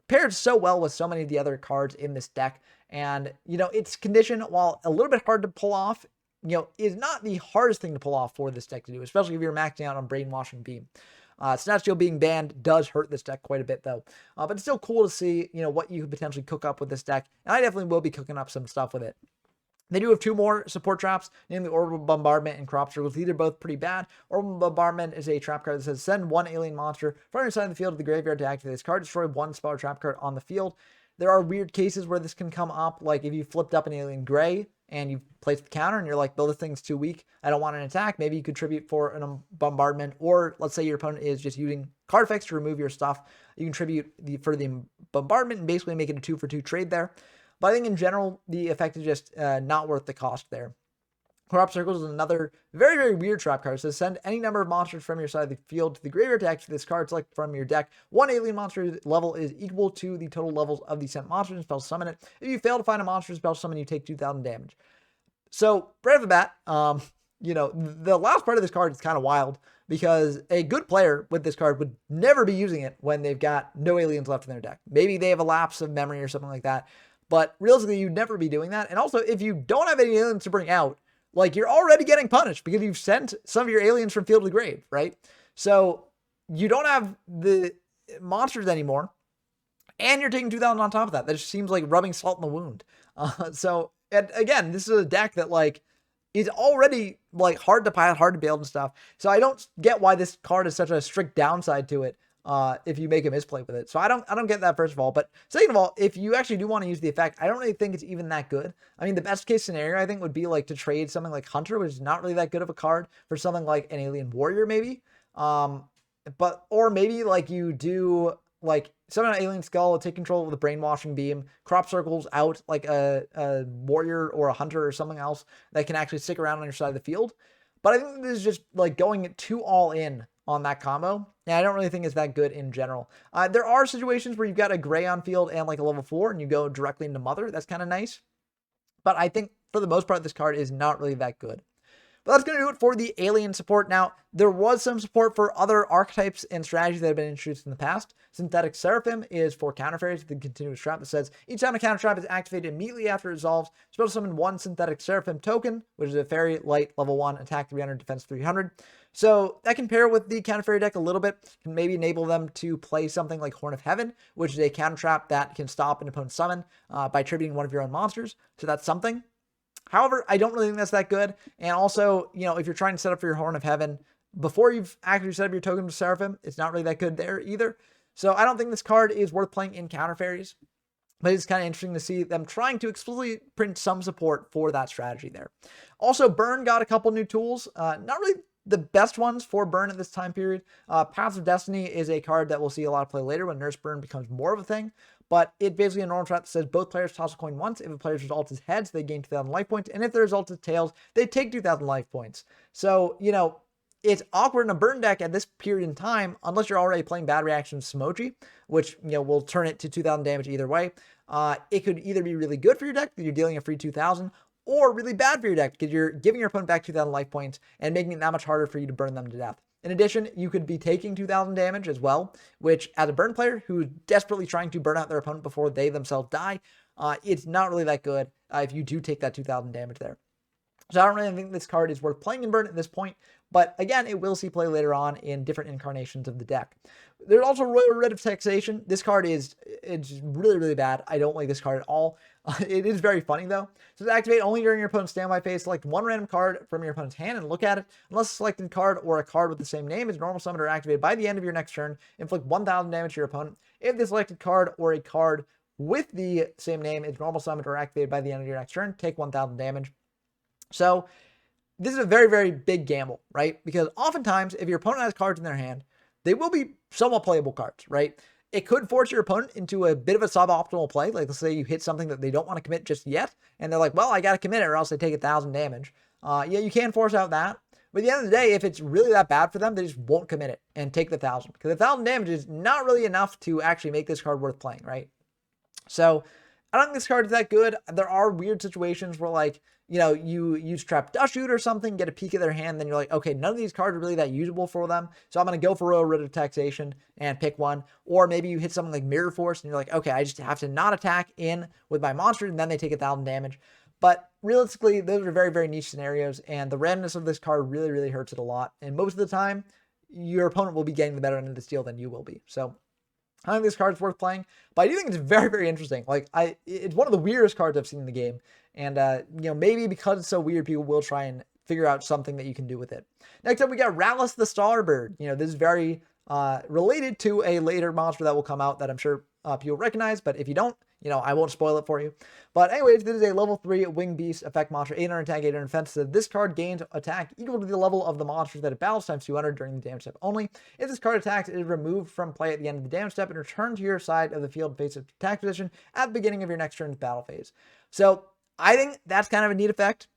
pairs so well with so many of the other cards in this deck. And, you know, its condition, while a little bit hard to pull off, you know, is not the hardest thing to pull off for this deck to do, especially if you're maxing out on Brainwashing Beam. Snatch Steal being banned does hurt this deck quite a bit though. But it's still cool to see, what you could potentially cook up with this deck. And I definitely will be cooking up some stuff with it. They do have 2 more support traps, namely Orbital Bombardment and Crop Circles. These are both pretty bad. Orbital Bombardment is a trap card that says send 1 alien monster from your side of the field to the graveyard to activate this card. Destroy 1 spell or trap card on the field. There are weird cases where this can come up, like if you flipped up an alien gray and you placed the counter and you're like, well, this thing's too weak, I don't want an attack. Maybe you contribute for a bombardment, or let's say your opponent is just using card effects to remove your stuff. You contribute for the bombardment and basically make it a 2-for-2 trade there. But I think in general, the effect is just not worth the cost there. Crop Circles is another very, very weird trap card. It says send any number of monsters from your side of the field to the graveyard to activate this card. Select from your deck 1 alien monster level is equal to the total levels of the sent monsters and spell summon it. If you fail to find a monster spell summon, you take 2,000 damage. So right off the bat, the last part of this card is kind of wild, because a good player with this card would never be using it when they've got no aliens left in their deck. Maybe they have a lapse of memory or something like that. But realistically, you'd never be doing that. And also, if you don't have any aliens to bring out, like, you're already getting punished because you've sent some of your aliens from field to grave, right? So you don't have the monsters anymore, and you're taking 2,000 on top of that. That just seems like rubbing salt in the wound. And again, this is a deck that, like, is already, like, hard to pilot, hard to build and stuff. So I don't get why this card is such a strict downside to it. If you make a misplay with it. So I don't get that, first of all. But second of all, if you actually do want to use the effect, I don't really think it's even that good. I mean, the best case scenario, I think, would be like to trade something like Hunter, which is not really that good of a card, for something like an Alien Warrior, maybe. Or maybe like you do like summon an Alien Skull, take control of the Brainwashing Beam, Crop Circles out like a Warrior or a Hunter or something else that can actually stick around on your side of the field. But I think this is just like going too all in on that combo. And I don't really think it's that good in general. There are situations where you've got a gray on field and like a level 4 and you go directly into Mother. That's kind of nice. But I think for the most part, this card is not really that good. But that's going to do it for the alien support. Now, there was some support for other archetypes and strategies that have been introduced in the past. Synthetic Seraphim is for counter fairies with the continuous trap that says each time a counter trap is activated immediately after it resolves, special summon 1 Synthetic Seraphim token, which is a fairy, light, level 1, attack 300, defense 300. So that can pair with the counter fairy deck a little bit, can maybe enable them to play something like Horn of Heaven, which is a counter trap that can stop an opponent's summon by tributing one of your own monsters. So that's something. However, I don't really think that's that good. And also, if you're trying to set up for your Horn of Heaven before you've actually set up your token to Seraphim, it's not really that good there either. So I don't think this card is worth playing in counter fairies. But it's kind of interesting to see them trying to explicitly print some support for that strategy there. Also, Burn got a couple new tools. Not really the best ones for Burn at this time period. Paths of Destiny is a card that we'll see a lot of play later when Nurse Burn becomes more of a thing. But it basically a normal trap that says both players toss a coin once. If a player's result is heads, they gain 2,000 life points. And if the result is tails, they take 2,000 life points. So, it's awkward in a Burn deck at this period in time, unless you're already playing Bad Reaction Smoji, which, will turn it to 2,000 damage either way. It could either be really good for your deck because you're dealing a free 2,000, or really bad for your deck because you're giving your opponent back 2,000 life points and making it that much harder for you to burn them to death. In addition, you could be taking 2,000 damage as well, which as a Burn player who's desperately trying to burn out their opponent before they themselves die, it's not really that good if you do take that 2,000 damage there. So I don't really think this card is worth playing in Burn at this point, but again, it will see play later on in different incarnations of the deck. There's also Royal Writ of Taxation. This card it's really, really bad. I don't like this card at all. It is very funny though. So to activate only during your opponent's standby phase, select one random card from your opponent's hand and look at it. Unless a selected card or a card with the same name is normal summoned or activated by the end of your next turn, inflict 1,000 damage to your opponent. If the selected card or a card with the same name is normal summoned or activated by the end of your next turn, take 1,000 damage. So this is a very, very big gamble, right? Because oftentimes, if your opponent has cards in their hand, they will be somewhat playable cards, right? It could force your opponent into a bit of a suboptimal play. Like, let's say you hit something that they don't want to commit just yet, and they're like, well, I got to commit it or else they take 1,000 damage. Yeah, you can force out that. But at the end of the day, if it's really that bad for them, they just won't commit it and take the 1,000. Because 1,000 damage is not really enough to actually make this card worth playing, right? So I don't think this card is that good. There are weird situations where, like, you use Trap Dust Shoot or something, get a peek at their hand, then you're like, okay, none of these cards are really that usable for them, so I'm going to go for Royal Writ of Taxation and pick one. Or maybe you hit something like Mirror Force, and you're like, okay, I just have to not attack in with my monster, and then they take 1,000 damage. But realistically, those are very, very niche scenarios, and the randomness of this card really, really hurts it a lot. And most of the time, your opponent will be getting the better end of this deal than you will be. So I think this card's worth playing, but I do think it's very, very interesting. Like, it's one of the weirdest cards I've seen in the game. And, maybe because it's so weird, people will try and figure out something that you can do with it. Next up, we got Rattlus the Starbird. This is very related to a later monster that will come out that I'm sure people recognize, but if you don't, I won't spoil it for you. But anyways, this is a level 3 Wing Beast effect monster, 800 attack, 800 defense. So this card gains attack equal to the level of the monsters that it battles times 200 during the damage step only. If this card attacks, it is removed from play at the end of the damage step and returned to your side of the field face its attack position at the beginning of your next turn's battle phase. So I think that's kind of a neat effect,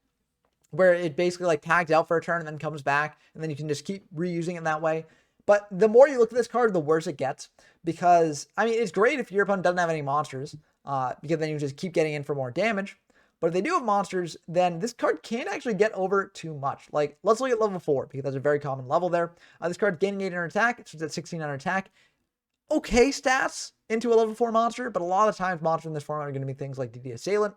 where it basically like tags out for a turn and then comes back, and then you can just keep reusing it that way. But the more you look at this card, the worse it gets, because, I mean, it's great if your opponent doesn't have any monsters, because then you just keep getting in for more damage. But if they do have monsters, then this card can't actually get over too much. Like, let's look at level 4, because that's a very common level there. This card's gaining 800 attack, it's at 1600 attack. Okay stats into a level 4 monster, but a lot of times monsters in this format are going to be things like DD Assailant,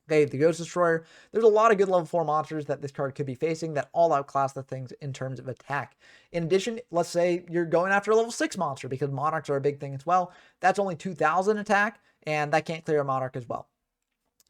okay, the Ghost Destroyer. There's a lot of good level 4 monsters that this card could be facing that all outclass the things in terms of attack. In addition, let's say you're going after a level 6 monster, because Monarchs are a big thing as well. That's only 2000 attack, and that can't clear a Monarch as well.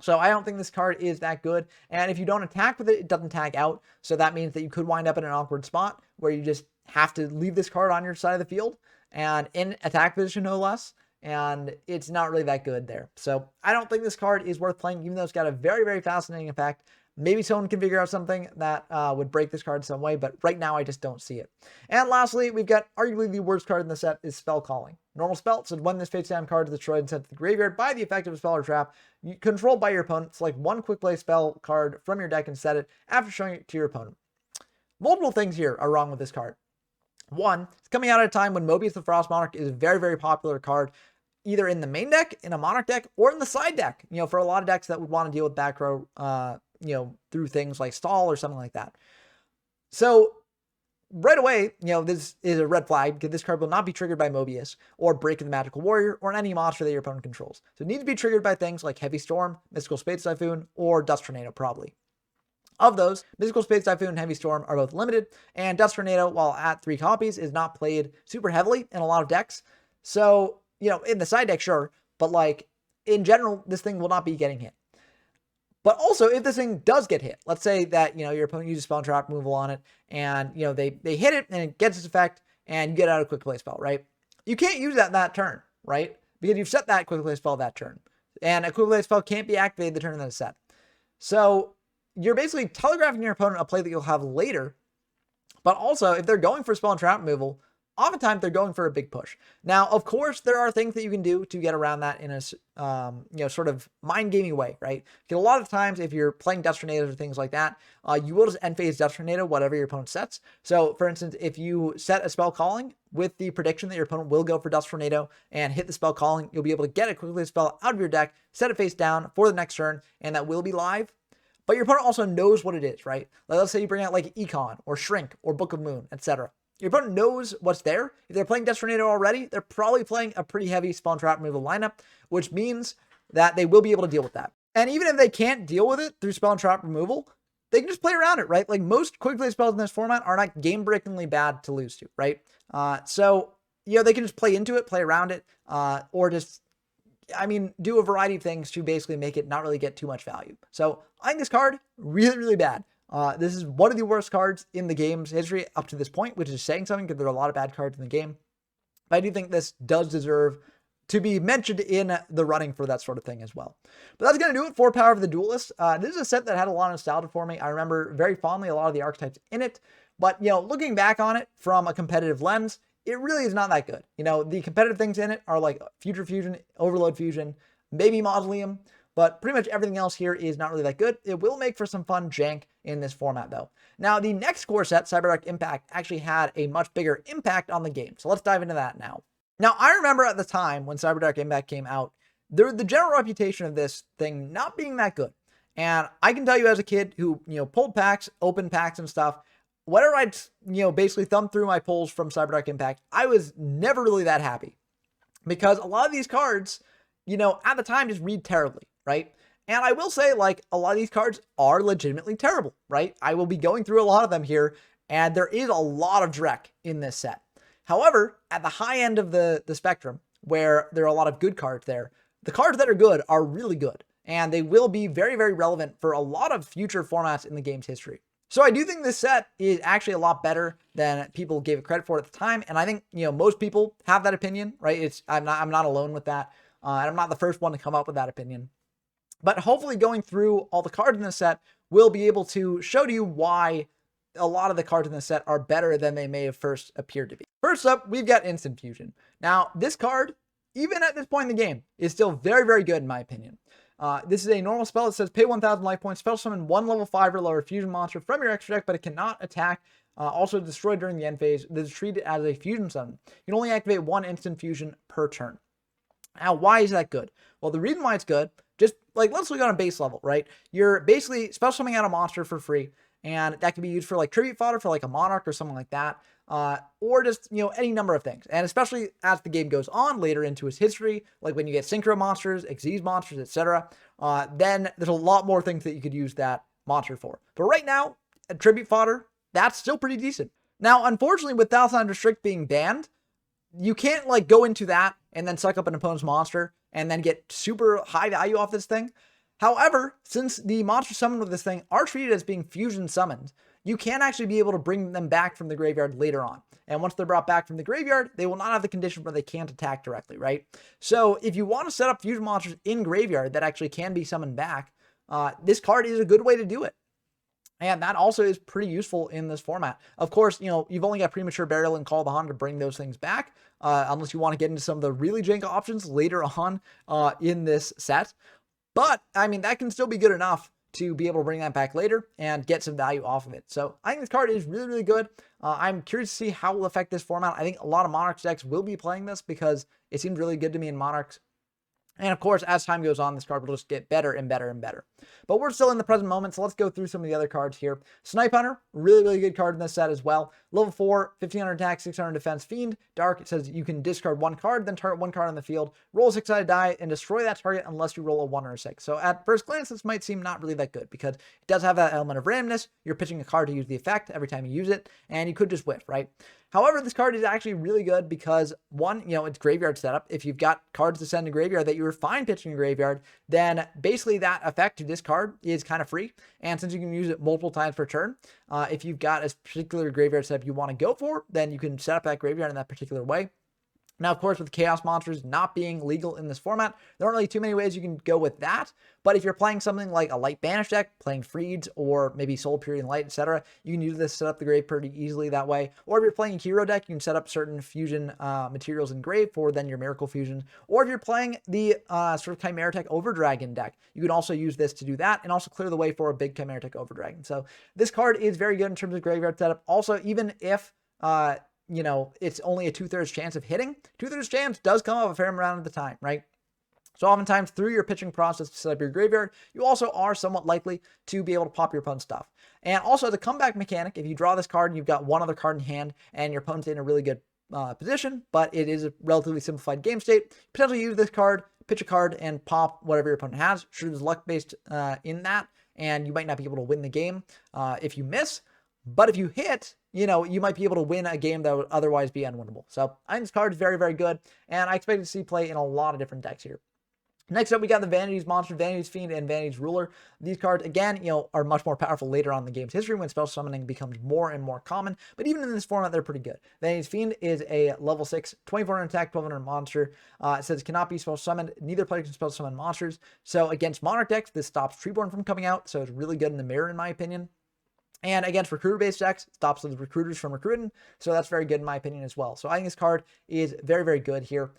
So I don't think this card is that good. And if you don't attack with it, it doesn't tag out. So that means that you could wind up in an awkward spot where you just have to leave this card on your side of the field and in attack position, no less. And it's not really that good there. So I don't think this card is worth playing, even though it's got a very, very fascinating effect. Maybe someone can figure out something that would break this card some way, but right now I just don't see it. And lastly, we've got arguably the worst card in the set is Spell Calling. Normal spell, so when this face down card is destroyed and sent to the graveyard by the effect of a spell or trap, controlled by your opponent, select one quick play spell card from your deck and set it after showing it to your opponent. Multiple things here are wrong with this card. One, it's coming out at a time when Mobius the Frost Monarch is a very, very popular card, either in the main deck, in a Monarch deck, or in the side deck, for a lot of decks that would want to deal with back row, through things like stall or something like that. So right away, this is a red flag, because this card will not be triggered by Mobius or Break of the Magical Warrior or any monster that your opponent controls. So it needs to be triggered by things like Heavy Storm, Mystical Spades Typhoon, or Dust Tornado probably. Of those, Mystical Spades Typhoon and Heavy Storm are both limited, and Dust Tornado, while at 3 copies, is not played super heavily in a lot of decks. So, in the side deck, sure, but like, in general, this thing will not be getting hit. But also, if this thing does get hit, let's say that, your opponent uses spell and trap removal on it, and, they hit it, and it gets its effect, and you get out a quick play spell, right? You can't use that turn, right? Because you've set that quick play spell that turn. And a quick play spell can't be activated the turn that it's set. So you're basically telegraphing your opponent a play that you'll have later. But also, if they're going for spell and trap removal, oftentimes they're going for a big push. Now, of course, there are things that you can do to get around that in a sort of mind gaming way, right? Because a lot of times, if you're playing Dust Tornadoes or things like that, you will just end phase Dust Tornado whatever your opponent sets. So, for instance, if you set a spell calling with the prediction that your opponent will go for Dust Tornado and hit the spell calling, you'll be able to get a quickly spell out of your deck, set it face down for the next turn, and that will be live. But your opponent also knows what it is, right? Like, let's say you bring out like Econ or Shrink or Book of Moon, etc. Your opponent knows what's there. If they're playing Dust Tornado already, they're probably playing a pretty heavy spell and trap removal lineup, which means that they will be able to deal with that. And even if they can't deal with it through spell and trap removal, they can just play around it, right? Like, most quick play spells in this format are not game-breakingly bad to lose to, right? So they can just play into it, play around it, or just, do a variety of things to basically make it not really get too much value. So I think this card, really, really bad. This is one of the worst cards in the game's history up to this point, which is saying something because there are a lot of bad cards in the game. But I do think this does deserve to be mentioned in the running for that sort of thing as well. But that's going to do it for Power of the Duelist. This is a set that had a lot of nostalgia for me. I remember very fondly a lot of the archetypes in it. But, looking back on it from a competitive lens, it really is not that good. The competitive things in it are like Future Fusion, Overload Fusion, maybe Mausoleum, but pretty much everything else here is not really that good. It will make for some fun jank in this format, though. Now, the next core set, Cyberdark Impact, actually had a much bigger impact on the game. So let's dive into that now. Now, I remember at the time when Cyberdark Impact came out, the general reputation of this thing not being that good. And I can tell you as a kid who, pulled packs, opened packs and stuff, whenever I'd, basically thumb through my pulls from Cyberdark Impact, I was never really that happy. Because a lot of these cards, at the time just read terribly, right? And I will say, like, a lot of these cards are legitimately terrible, right? I will be going through a lot of them here, And there is a lot of Drek in this set. However, at the high end of the spectrum, where there are a lot of good cards there, the cards that are good are really good. And they will be very, very relevant for a lot of future formats in the game's history. So I do think this set is actually a lot better than people gave it credit for at the time. And I think, most people have that opinion, right? I'm not alone with that. And I'm not the first one to come up with that opinion. But hopefully going through all the cards in this set, we'll be able to show to you why a lot of the cards in the set are better than they may have first appeared to be. First up, we've got Instant Fusion. Now, this card, even at this point in the game, is still very, very good in my opinion. This is a normal spell. It says pay 1,000 life points, special summon one level 5 or lower fusion monster from your extra deck, but it cannot attack. Also destroyed during the end phase. This is treated as a fusion summon. You can only activate one instant fusion per turn. Now, why is that good? Well, the reason why it's good, just like, let's look on a base level, right? You're basically special summoning out a monster for free, and that can be used for like tribute fodder for like a monarch or something like that. Or just, any number of things. And especially as the game goes on later into its history, like when you get synchro monsters, Xyz monsters, etc., then there's a lot more things that you could use that monster for. But right now, a tribute fodder, that's still pretty decent. Now, unfortunately, with Thalassand Restrict being banned, you can't like go into that and then suck up an opponent's monster and then get super high value off this thing. However, since the monsters summoned with this thing are treated as being fusion summoned, you can actually be able to bring them back from the graveyard later on. And once they're brought back from the graveyard, they will not have the condition where they can't attack directly, right? So if you want to set up fusion monsters in graveyard that actually can be summoned back, this card is a good way to do it. And that also is pretty useful in this format. Of course, you've only got Premature Burial and Call of the Hun to bring those things back, unless you want to get into some of the really jank options later on in this set. But, I mean, that can still be good enough to be able to bring that back later and get some value off of it. So I think this card is really, really good. I'm curious to see how it will affect this format. I think a lot of Monarchs decks will be playing this because it seems really good to me in Monarchs. And of course, as time goes on, this card will just get better and better and better. But we're still in the present moment, so let's go through some of the other cards here. Snipe Hunter, really, really good card in this set as well. Level 4, 1500 attack, 600 defense. Fiend, Dark, it says you can discard one card, then target one card on the field, roll a 6-sided die, and destroy that target unless you roll a 1 or a 6. So at first glance, this might seem not really that good because it does have that element of randomness. You're pitching a card to use the effect every time you use it, and you could just whiff, right? However, this card is actually really good because, one, it's graveyard setup. If you've got cards to send to graveyard that you were fine pitching in graveyard, then basically that effect to discard is kind of free. And since you can use it multiple times per turn, if you've got a particular graveyard setup you want to go for, then you can set up that graveyard in that particular way. Now, of course, with Chaos Monsters not being legal in this format, there aren't really too many ways you can go with that. But if you're playing something like a Light Banish deck, playing Freeds or maybe Soul Purian Light, etc., you can use this to set up the grave pretty easily that way. Or if you're playing a hero deck, you can set up certain fusion materials in grave for then your Miracle Fusions. Or if you're playing the sort of Chimera Tech Overdragon deck, you can also use this to do that and also clear the way for a big Chimera Tech Overdragon. So this card is very good in terms of graveyard setup. Also, even if it's only a 2/3 chance of hitting. 2/3 chance does come up a fair amount of the time, right? So oftentimes through your pitching process to set up your graveyard, you also are somewhat likely to be able to pop your opponent's stuff. And also as a comeback mechanic, if you draw this card and you've got one other card in hand and your opponent's in a really good position, but it is a relatively simplified game state, potentially use this card, pitch a card, and pop whatever your opponent has. Sure, there's luck based in that, and you might not be able to win the game if you miss. But if you hit, you might be able to win a game that would otherwise be unwinnable. So I think this card is very, very good, and I expect to see play in a lot of different decks here. Next up, we got the Vanity's Monster, Vanity's Fiend, and Vanity's Ruler. These cards, again, are much more powerful later on in the game's history when spell summoning becomes more and more common. But even in this format, they're pretty good. Vanity's Fiend is a level 6, 2400 attack, 1200 monster. It says it cannot be spell summoned. Neither player can spell summon monsters. So against Monarch decks, this stops Treeborn from coming out. So it's really good in the mirror, in my opinion. And against recruiter-based decks, stops the recruiters from recruiting. So that's very good in my opinion as well. So I think this card is very, very good here.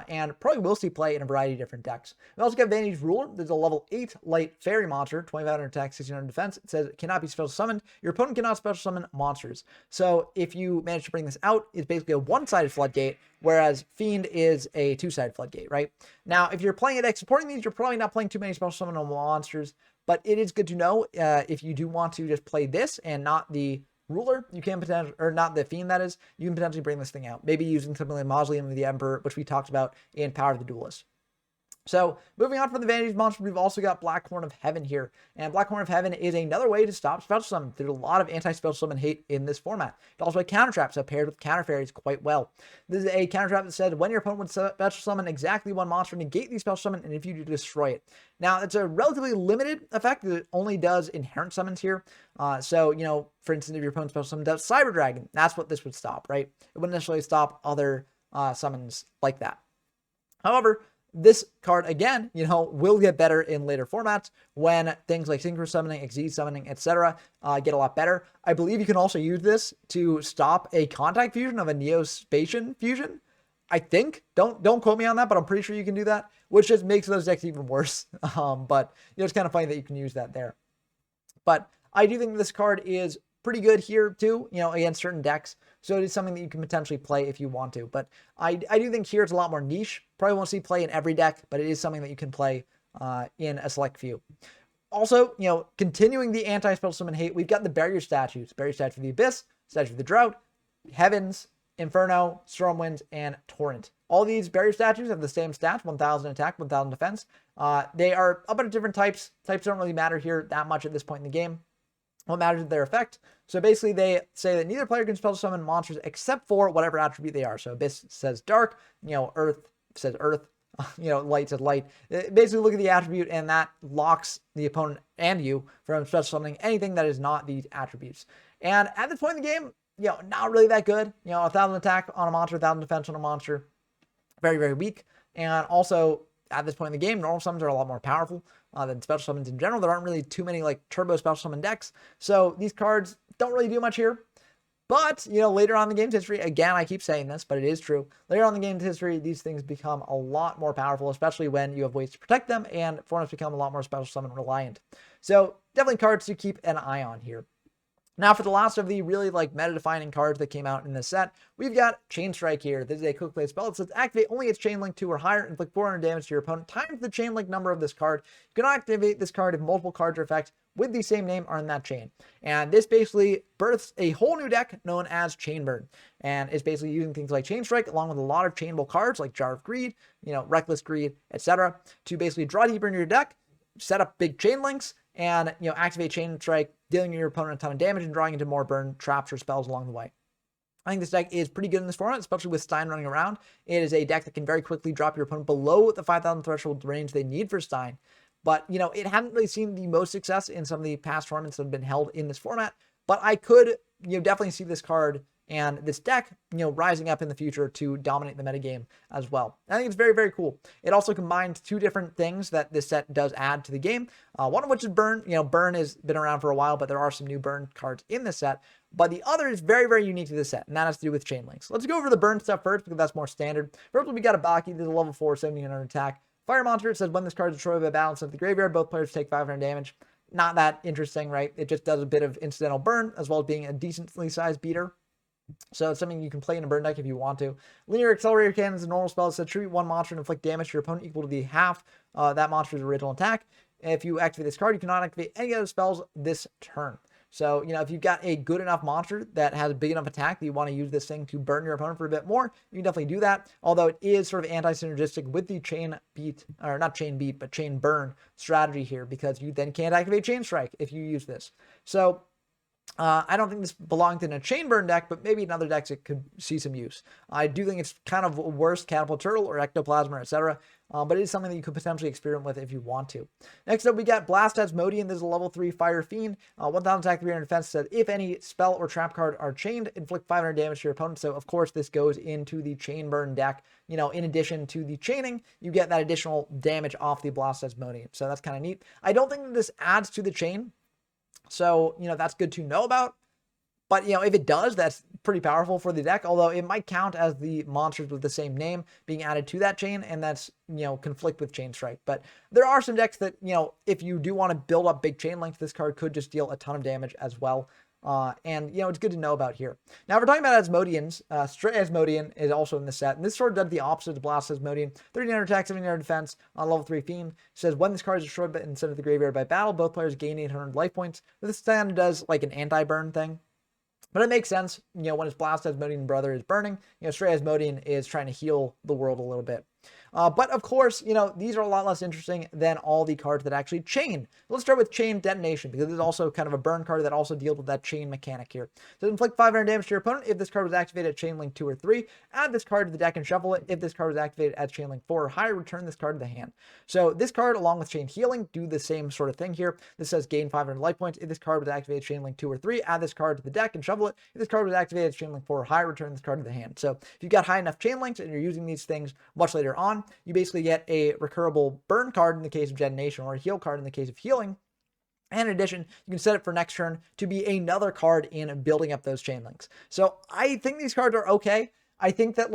And probably will see play in a variety of different decks. We also got Vanity's Ruler. There's a level 8 light fairy monster, 2500 attack, 1600 defense. It says it cannot be special summoned. Your opponent cannot special summon monsters. So if you manage to bring this out, it's basically a one-sided floodgate, whereas Fiend is a two-sided floodgate, right? Now, if you're playing a deck supporting these, you're probably not playing too many special summon monsters, but it is good to know if you do want to just play this and not the Ruler, you can potentially, or not the Fiend that is, you can potentially bring this thing out. Maybe using something like Mausoleum of the Emperor, which we talked about in Power of the Duelist. So moving on from the Vanity's Monster, we've also got Black Horn of Heaven here. And Black Horn of Heaven is another way to stop Special Summon. There's a lot of anti-Special Summon hate in this format. It's also a counter trap, so paired with Counter Fairies quite well. This is a counter trap that says when your opponent would Special Summon exactly one monster, negate the Special Summon, and if you do, destroy it. Now, it's a relatively limited effect that it only does inherent summons here. So, you know, for instance, if your opponent's Special Summon does Cyber Dragon, that's what this would stop, right? It wouldn't necessarily stop other summons like that. However, this card, again, you know, will get better in later formats when things like Synchro Summoning, Exceed Summoning, etc. Get a lot better. I believe you can also use this to stop a Contact Fusion of a Neo-Spatian Fusion. I think. Don't quote me on that, but I'm pretty sure you can do that, which just makes those decks even worse. But you know, it's kind of funny that you can use that there. But I do think this card is pretty good here too, you know, against certain decks. So it is something that you can potentially play if you want to. But I do think here it's a lot more niche. Probably won't see play in every deck, but it is something that you can play in a select few. Also, you know, continuing the anti-Special Summon hate, we've got the Barrier Statues. Barrier Statue for the Abyss, Statue for the Drought, Heavens, Inferno, Stormwind, and Torrent. All these Barrier Statues have the same stats, 1000 attack, 1000 defense. They are a bunch of different types. Types don't really matter here that much at this point in the game. What matters is their effect. So basically, they say that neither player can Special Summon monsters except for whatever attribute they are. So Abyss says dark, you know, Earth says earth, you know, light says light. Basically, look at the attribute, and that locks the opponent and you from Special Summoning anything that is not these attributes. And at this point in the game, you know, not really that good. You know, 1000 attack on a monster, 1000 defense on a monster, very, very weak. And also, at this point in the game, normal summons are a lot more powerful than special summons in general. There aren't really too many like turbo special summon decks. So these cards don't really do much here. But, you know, later on in the game's history, again, I keep saying this, but it is true. Later on in the game's history, these things become a lot more powerful, especially when you have ways to protect them, and formats become a lot more special summon reliant. So definitely cards to keep an eye on here. Now, for the last of the really like meta-defining cards that came out in this set, we've got Chain Strike here. This is a quick play spell. It says activate only its chain link 2 or higher, inflict 400 damage to your opponent times the chain link number of this card. You can activate this card if multiple cards or effects with the same name are in that chain. And this basically births a whole new deck known as Chain Burn. And it's basically using things like Chain Strike along with a lot of chainable cards like Jar of Greed, you know, Reckless Greed, etc. to basically draw deeper into your deck, set up big chain links, and, you know, activate Chain Strike, dealing your opponent a ton of damage and drawing into more burn traps or spells along the way. I think this deck is pretty good in this format, especially with Stein running around. It is a deck that can very quickly drop your opponent below the 5,000 threshold range they need for Stein. But, you know, it hadn't really seen the most success in some of the past tournaments that have been held in this format. But I could, you know, definitely see this card and this deck, you know, rising up in the future to dominate the metagame as well. I think it's very, very cool. It also combines two different things that this set does add to the game. One of which is Burn. You know, Burn has been around for a while, but there are some new Burn cards in this set. But the other is very, very unique to this set, and that has to do with chain links. Let's go over the Burn stuff first, because that's more standard. First, we got a Baki. This is a level 4, 1700 attack. Fire Monster. It says when this card is destroyed by balance of the graveyard, both players take 500 damage. Not that interesting, right? It just does a bit of incidental burn, as well as being a decently sized beater. So it's something you can play in a burn deck if you want to. Linear Accelerator Cannon is a normal spell. It says treat one monster and inflict damage to your opponent equal to the half that monster's original attack. If you activate this card, you cannot activate any other spells this turn. So, you know, if you've got a good enough monster that has a big enough attack that you want to use this thing to burn your opponent for a bit more, you can definitely do that. Although it is sort of anti-synergistic with the chain beat, or not chain beat, but chain burn strategy here, because you then can't activate Chain Strike if you use this. So, I don't think this belonged in a chain burn deck, but maybe in other decks it could see some use. I do think it's kind of worse Catapult Turtle or Ectoplasm, etc. But it is something that you could potentially experiment with if you want to. Next up, we got Blast Asmodean. This is a level 3 Fire Fiend. 1000 attack, 300 defense. Said if any spell or trap card are chained, inflict 500 damage to your opponent. So, of course, this goes into the chain burn deck. You know, in addition to the chaining, you get that additional damage off the Blast Asmodean. So that's kind of neat. I don't think that this adds to the chain. So, you know, that's good to know about. But, you know, if it does, that's pretty powerful for the deck, although it might count as the monsters with the same name being added to that chain, and that's, you know, conflict with Chain Strike. But there are some decks that, you know, if you do want to build up big chain links, this card could just deal a ton of damage as well. And, you know, it's good to know about here. Now, if we're talking about Asmodeans, Stray Asmodean is also in the set, and this sort of does the opposite of Blast Asmodean. 1300 attack, 1700 defense on level 3 Fiend. It says when this card is destroyed and sent to the graveyard by battle, both players gain 800 life points. This kind of does like an anti-burn thing. But it makes sense, you know, when his Blast Asmodean brother is burning, you know, Stray Asmodean is trying to heal the world a little bit. But of course, these are a lot less interesting than all the cards that actually chain. Let's start with Chain Detonation, because this is also kind of a burn card that also deals with that chain mechanic here. So inflict 500 damage to your opponent if this card was activated at chain link 2 or 3. Add this card to the deck and shuffle it. If this card was activated at chain link 4 or higher, return this card to the hand. So this card, along with Chain Healing, do the same sort of thing here. This says gain 500 life points. If this card was activated at chain link 2 or 3, add this card to the deck and shuffle it. If this card was activated at chain link 4 or higher, return this card to the hand. So if you've got high enough chain links and you're using these things much later on, you basically get a recurable burn card in the case of detonation or a heal card in the case of healing. And in addition, you can set it for next turn to be another card in building up those chain links. So I think these cards are okay. I think that,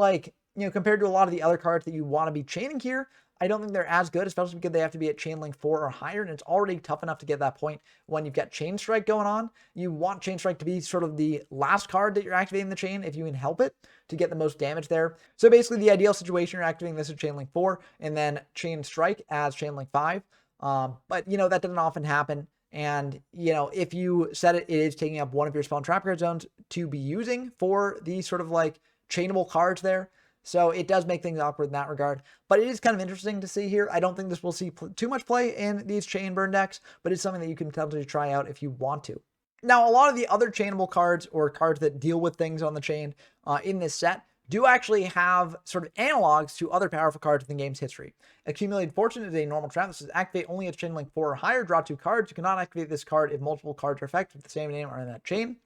compared to a lot of the other cards that you want to be chaining here, I don't think they're as good, especially because they have to be at chain link 4 or higher, and it's already tough enough to get that point when you've got Chain Strike going on. You want Chain Strike to be sort of the last card that you're activating the chain if you can help it to get the most damage there. So basically the ideal situation, you're activating this at chain link 4 and then Chain Strike as chain link 5. But that doesn't often happen. And, if you set it, it is taking up one of your spell and trap card zones to be using for these sort of chainable cards there. So it does make things awkward in that regard, but it is kind of interesting to see here. I don't think this will see too much play in these chain burn decks, but it's something that you can potentially try out if you want to. Now, a lot of the other chainable cards or cards that deal with things on the chain in this set do actually have sort of analogs to other powerful cards in the game's history. Accumulated Fortune is a normal trap. This is activate only at chain link 4 or higher, draw 2 cards. You cannot activate this card if multiple cards are effective with the same name or in that chain.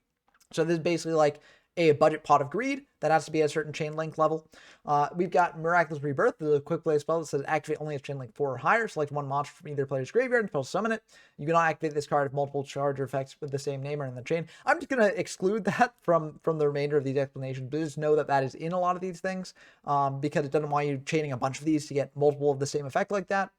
So this is basically like a budget Pot of Greed that has to be at a certain chain link level. We've got Miraculous Rebirth, the quick play spell that says activate only at chain link 4 or higher. Select one monster from either player's graveyard and spell summon it. You cannot activate this card if multiple charge or effects with the same name are in the chain. I'm just going to exclude that from the remainder of these explanations, but just know that that is in a lot of these things because it doesn't want you chaining a bunch of these to get multiple of the same effect like that.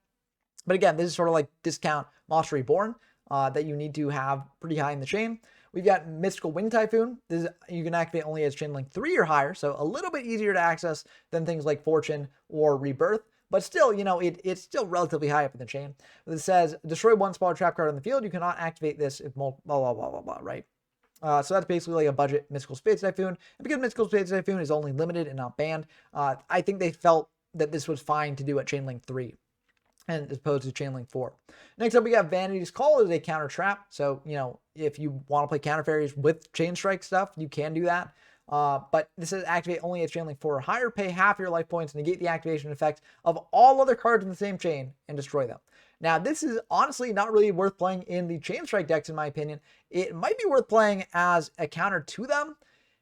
But again, this is sort of like discount Monster Reborn that you need to have pretty high in the chain. We've got Mystical Wind Typhoon. This is, you can activate only as chain link 3 or higher, so a little bit easier to access than things like Fortune or Rebirth. But still, it's still relatively high up in the chain. It says, destroy one spell or trap card on the field. You cannot activate this if blah, blah, blah, blah, blah, right? So that's basically like a budget Mystical Spades Typhoon. And because Mystical Spades Typhoon is only limited and not banned, I think they felt that this was fine to do at chain link 3. And as opposed to chain link 4. Next up, we got Vanity's Call as a counter trap. So, if you want to play counter fairies with chain strike stuff, you can do that. But this is activate only at chain link 4 or higher, pay half your life points, negate the activation effect of all other cards in the same chain, and destroy them. Now, this is honestly not really worth playing in the chain strike decks, in my opinion. It might be worth playing as a counter to them.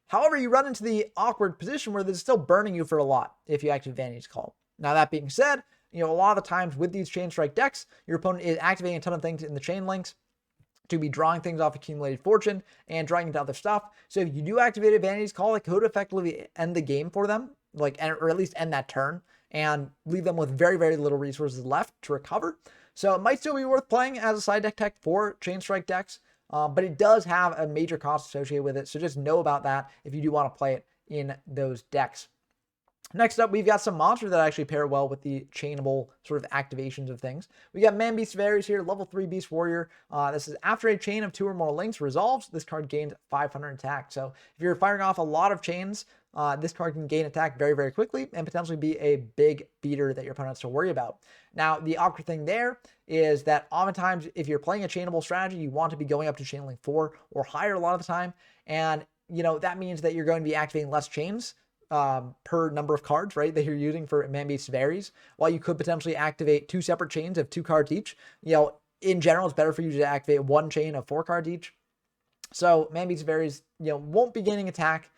However, you run into the awkward position where this is still burning you for a lot if you activate Vanity's Call. Now, that being said, a lot of the times with these chain strike decks, your opponent is activating a ton of things in the chain links to be drawing things off Accumulated Fortune and drawing into other stuff. So if you do activate Vanity's Call, it could effectively end the game for them, or at least end that turn and leave them with very, very little resources left to recover. So it might still be worth playing as a side deck tech for chain strike decks, but it does have a major cost associated with it. So just know about that if you do want to play it in those decks. Next up, we've got some monsters that actually pair well with the chainable sort of activations of things. We got Man Beast Varys here, level 3 Beast Warrior. This is after a chain of 2 or more links resolves, this card gains 500 attack. So if you're firing off a lot of chains, this card can gain attack very, very quickly and potentially be a big beater that your opponent has to worry about. Now, the awkward thing there is that oftentimes if you're playing a chainable strategy, you want to be going up to chain link 4 or higher a lot of the time. And, that means that you're going to be activating less chains per number of cards, right, that you're using for Man Beast Varys, while you could potentially activate 2 separate chains of 2 cards each. In general, it's better for you to activate 1 chain of 4 cards each. So Man Beast Varys, won't be gaining attack,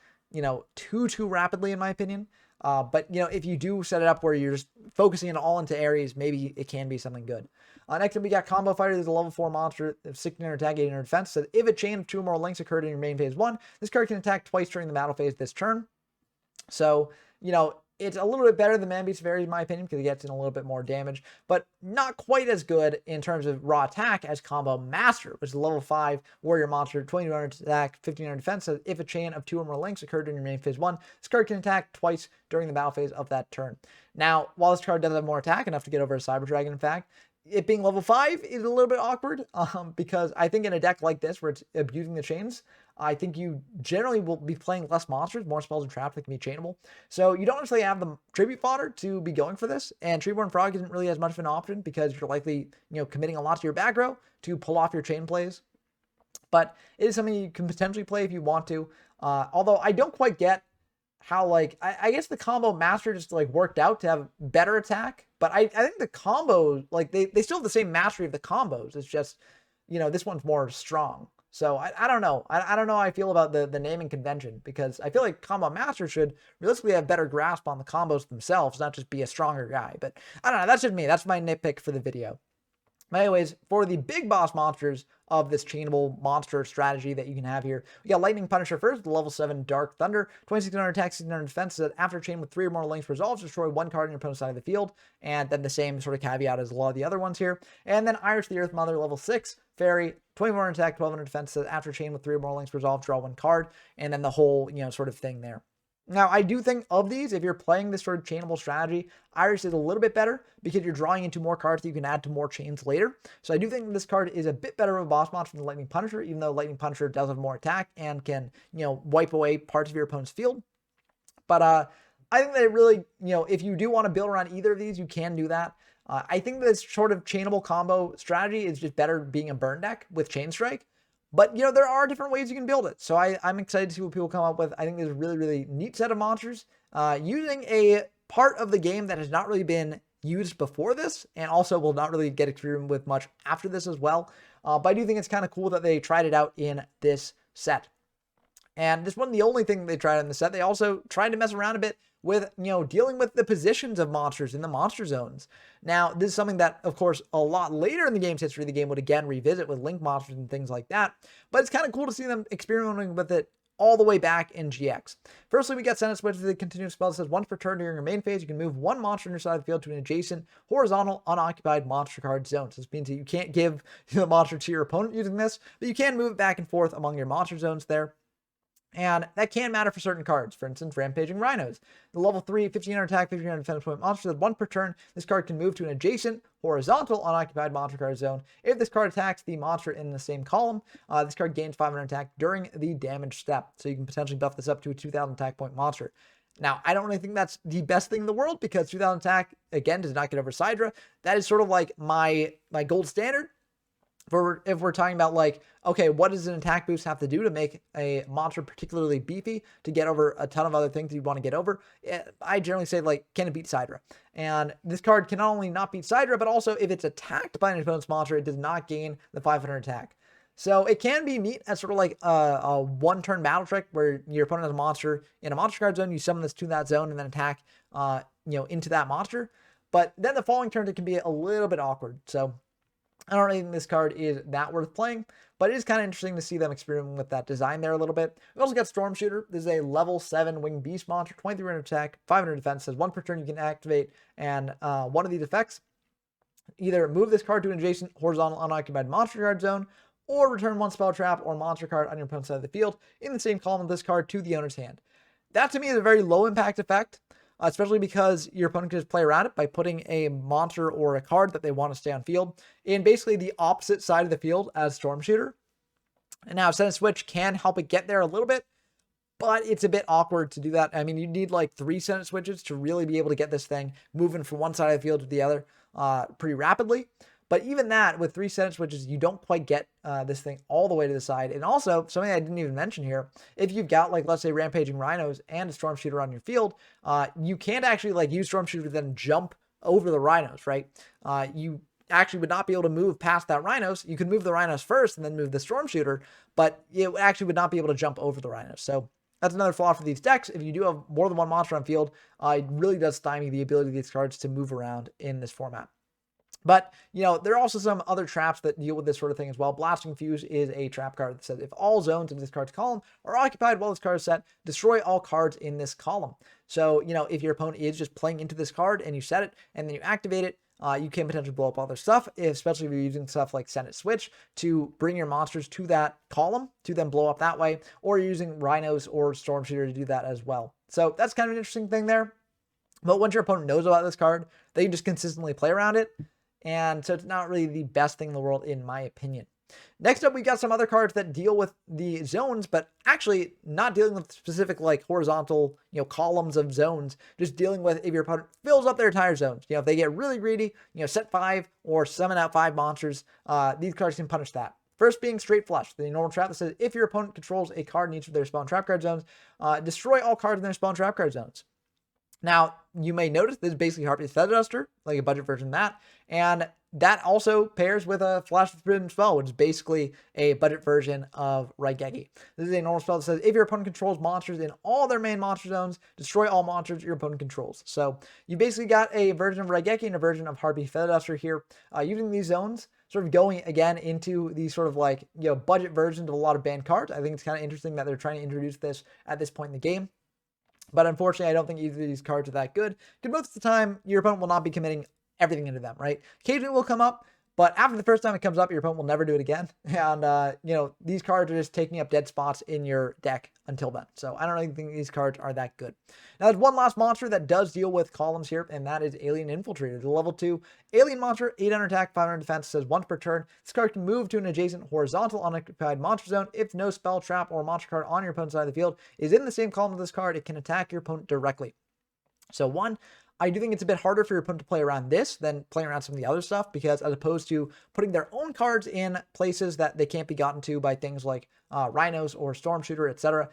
too rapidly, in my opinion. But, if you do set it up where you're just focusing it all into areas, maybe it can be something good. Next up, we got Combo Fighter. There's a level 4 monster, 1600 attack, 800 defense. So if a chain of 2 or more links occurred in your main phase 1, this card can attack twice during the battle phase this turn. So, it's a little bit better than Man Beast Varys, in my opinion, because it gets in a little bit more damage, but not quite as good in terms of raw attack as Combo Master, which is a level 5 warrior monster, 2200 attack, 1500 defense. So if a chain of 2 or more links occurred in your main phase 1, this card can attack twice during the battle phase of that turn. Now, while this card does have more attack, enough to get over a Cyber Dragon, in fact, it being level 5 is a little bit awkward because I think in a deck like this where it's abusing the chains, I think you generally will be playing less monsters, more spells and traps that can be chainable. So you don't necessarily have the tribute fodder to be going for this. And Treeborn Frog isn't really as much of an option because you're likely, committing a lot to your back row to pull off your chain plays. But it is something you can potentially play if you want to. Although I don't quite get how, like, I guess the combo master just like worked out to have better attack. But I think the combos, like, they still have the same mastery of the combos. It's just, this one's more strong. So I don't know. I don't know how I feel about the naming convention, because I feel like Combo Master should realistically have better grasp on the combos themselves, not just be a stronger guy. But I don't know. That's just me. That's my nitpick for the video. But anyways, for the big boss monsters of this chainable monster strategy that you can have here, we got Lightning Punisher first, the level 7 Dark Thunder, 2600 attack, 1600 defense. That after chain with 3 or more links resolves, destroy 1 card on your opponent's side of the field. And then the same sort of caveat as a lot of the other ones here. And then Irish the Earth Mother, level 6 Fairy, 2400 attack, 1200 defense. That after chain with 3 or more links resolve, draw 1 card. And then the whole, sort of thing there. Now, I do think of these, if you're playing this sort of chainable strategy, Irish is a little bit better because you're drawing into more cards that you can add to more chains later. So I do think this card is a bit better of a boss monster than Lightning Punisher, even though Lightning Punisher does have more attack and can, wipe away parts of your opponent's field. But I think that it really, if you do want to build around either of these, you can do that. I think this sort of chainable combo strategy is just better being a burn deck with Chain Strike. But, there are different ways you can build it. So I'm excited to see what people come up with. I think there's a really, really neat set of monsters using a part of the game that has not really been used before this, and also will not really get experimented with much after this as well. But I do think it's kind of cool that they tried it out in this set. And this wasn't the only thing they tried in the set. They also tried to mess around a bit with, dealing with the positions of monsters in the monster zones. Now, this is something that, of course, a lot later in the game's history, the game would again revisit with link monsters and things like that. But it's kind of cool to see them experimenting with it all the way back in GX. Firstly, we got Senate Switch with the continuous spell that says once per turn during your main phase, you can move 1 monster on your side of the field to an adjacent horizontal unoccupied monster card zone. So this means that you can't give the monster to your opponent using this, but you can move it back and forth among your monster zones there. And that can matter for certain cards. For instance, Rampaging Rhinos. The level 3, 1500 attack, 1500 defense point monster that 1 per turn. This card can move to an adjacent horizontal unoccupied monster card zone. If this card attacks the monster in the same column, this card gains 500 attack during the damage step. So you can potentially buff this up to a 2000 attack point monster. Now, I don't really think that's the best thing in the world, because 2000 attack, again, does not get over Sidra. That is sort of like my gold standard. If we're talking about, like, okay, what does an attack boost have to do to make a monster particularly beefy to get over a ton of other things you want to get over? I generally say, like, can it beat Sidra? And this card can not only not beat Sidra, but also if it's attacked by an opponent's monster, it does not gain the 500 attack. So it can be neat as sort of like a one-turn battle trick where your opponent has a monster in a monster card zone, you summon this to that zone and then attack, into that monster. But then the following turn, it can be a little bit awkward. So I don't really think this card is that worth playing, but it is kind of interesting to see them experimenting with that design there a little bit. We also got Storm Shooter. This is a level 7 winged beast monster, 2300 attack, 500 defense. Says 1 per turn you can activate, and one of these effects, either move this card to an adjacent horizontal unoccupied monster card zone, or return 1 spell trap or monster card on your opponent's side of the field in the same column of this card to the owner's hand. That to me is a very low impact effect. Especially because your opponent can just play around it by putting a monster or a card that they want to stay on field in basically the opposite side of the field as Storm Shooter. And now Senate Switch can help it get there a little bit, but it's a bit awkward to do that. I mean, you need like 3 Senate Switches to really be able to get this thing moving from one side of the field to the other pretty rapidly. But even that, with 3 Senate Switches, you don't quite get this thing all the way to the side. And also, something I didn't even mention here, if you've got, like, let's say, Rampaging Rhinos and a Storm Shooter on your field, you can't actually, like, use Storm Shooter to then jump over the Rhinos, right? You actually would not be able to move past that Rhinos. You could move the Rhinos first and then move the Storm Shooter, but it actually would not be able to jump over the Rhinos. So that's another flaw for these decks. If you do have more than one monster on field, it really does stymie the ability of these cards to move around in this format. But, there are also some other traps that deal with this sort of thing as well. Blasting Fuse is a trap card that says if all zones in this card's column are occupied while this card is set, destroy all cards in this column. So, if your opponent is just playing into this card and you set it and then you activate it, you can potentially blow up other stuff, especially if you're using stuff like Senate Switch to bring your monsters to that column to then blow up that way, or you're using Rhinos or Storm Shooter to do that as well. So that's kind of an interesting thing there. But once your opponent knows about this card, they can just consistently play around it. And so it's not really the best thing in the world, in my opinion. Next up, we got some other cards that deal with the zones, but actually not dealing with specific like horizontal, columns of zones, just dealing with if your opponent fills up their entire zones. If they get really greedy, set 5 or summon out 5 monsters, these cards can punish that. First being Straight Flush, the normal trap that says if your opponent controls a card in each of their spawn trap card zones, destroy all cards in their spawn trap card zones. Now, you may notice this is basically Harpy's Feather Duster, like a budget version of that, and that also pairs with a Flash of Forbidden Spell, which is basically a budget version of Raigeki. This is a normal spell that says if your opponent controls monsters in all their main monster zones, destroy all monsters your opponent controls. So you basically got a version of Raigeki and a version of Harpy Feather Duster here, using these zones, sort of going again into these sort of like, budget versions of a lot of banned cards. I think it's kind of interesting that they're trying to introduce this at this point in the game. But unfortunately, I don't think either of these cards are that good, because most of the time, your opponent will not be committing everything into them, right? Occasionally it will come up, but after the first time it comes up, your opponent will never do it again. And, these cards are just taking up dead spots in your deck until then. So I don't really think these cards are that good. Now, there's one last monster that does deal with columns here, and that is Alien Infiltrator. The level 2 alien monster, 800 attack, 500 defense, says once per turn, this card can move to an adjacent horizontal unoccupied monster zone. If no spell, trap, or monster card on your opponent's side of the field is in the same column as this card, it can attack your opponent directly. So one, I do think it's a bit harder for your opponent to play around this than playing around some of the other stuff, because as opposed to putting their own cards in places that they can't be gotten to by things like Rhinos or Storm Shooter, etc.,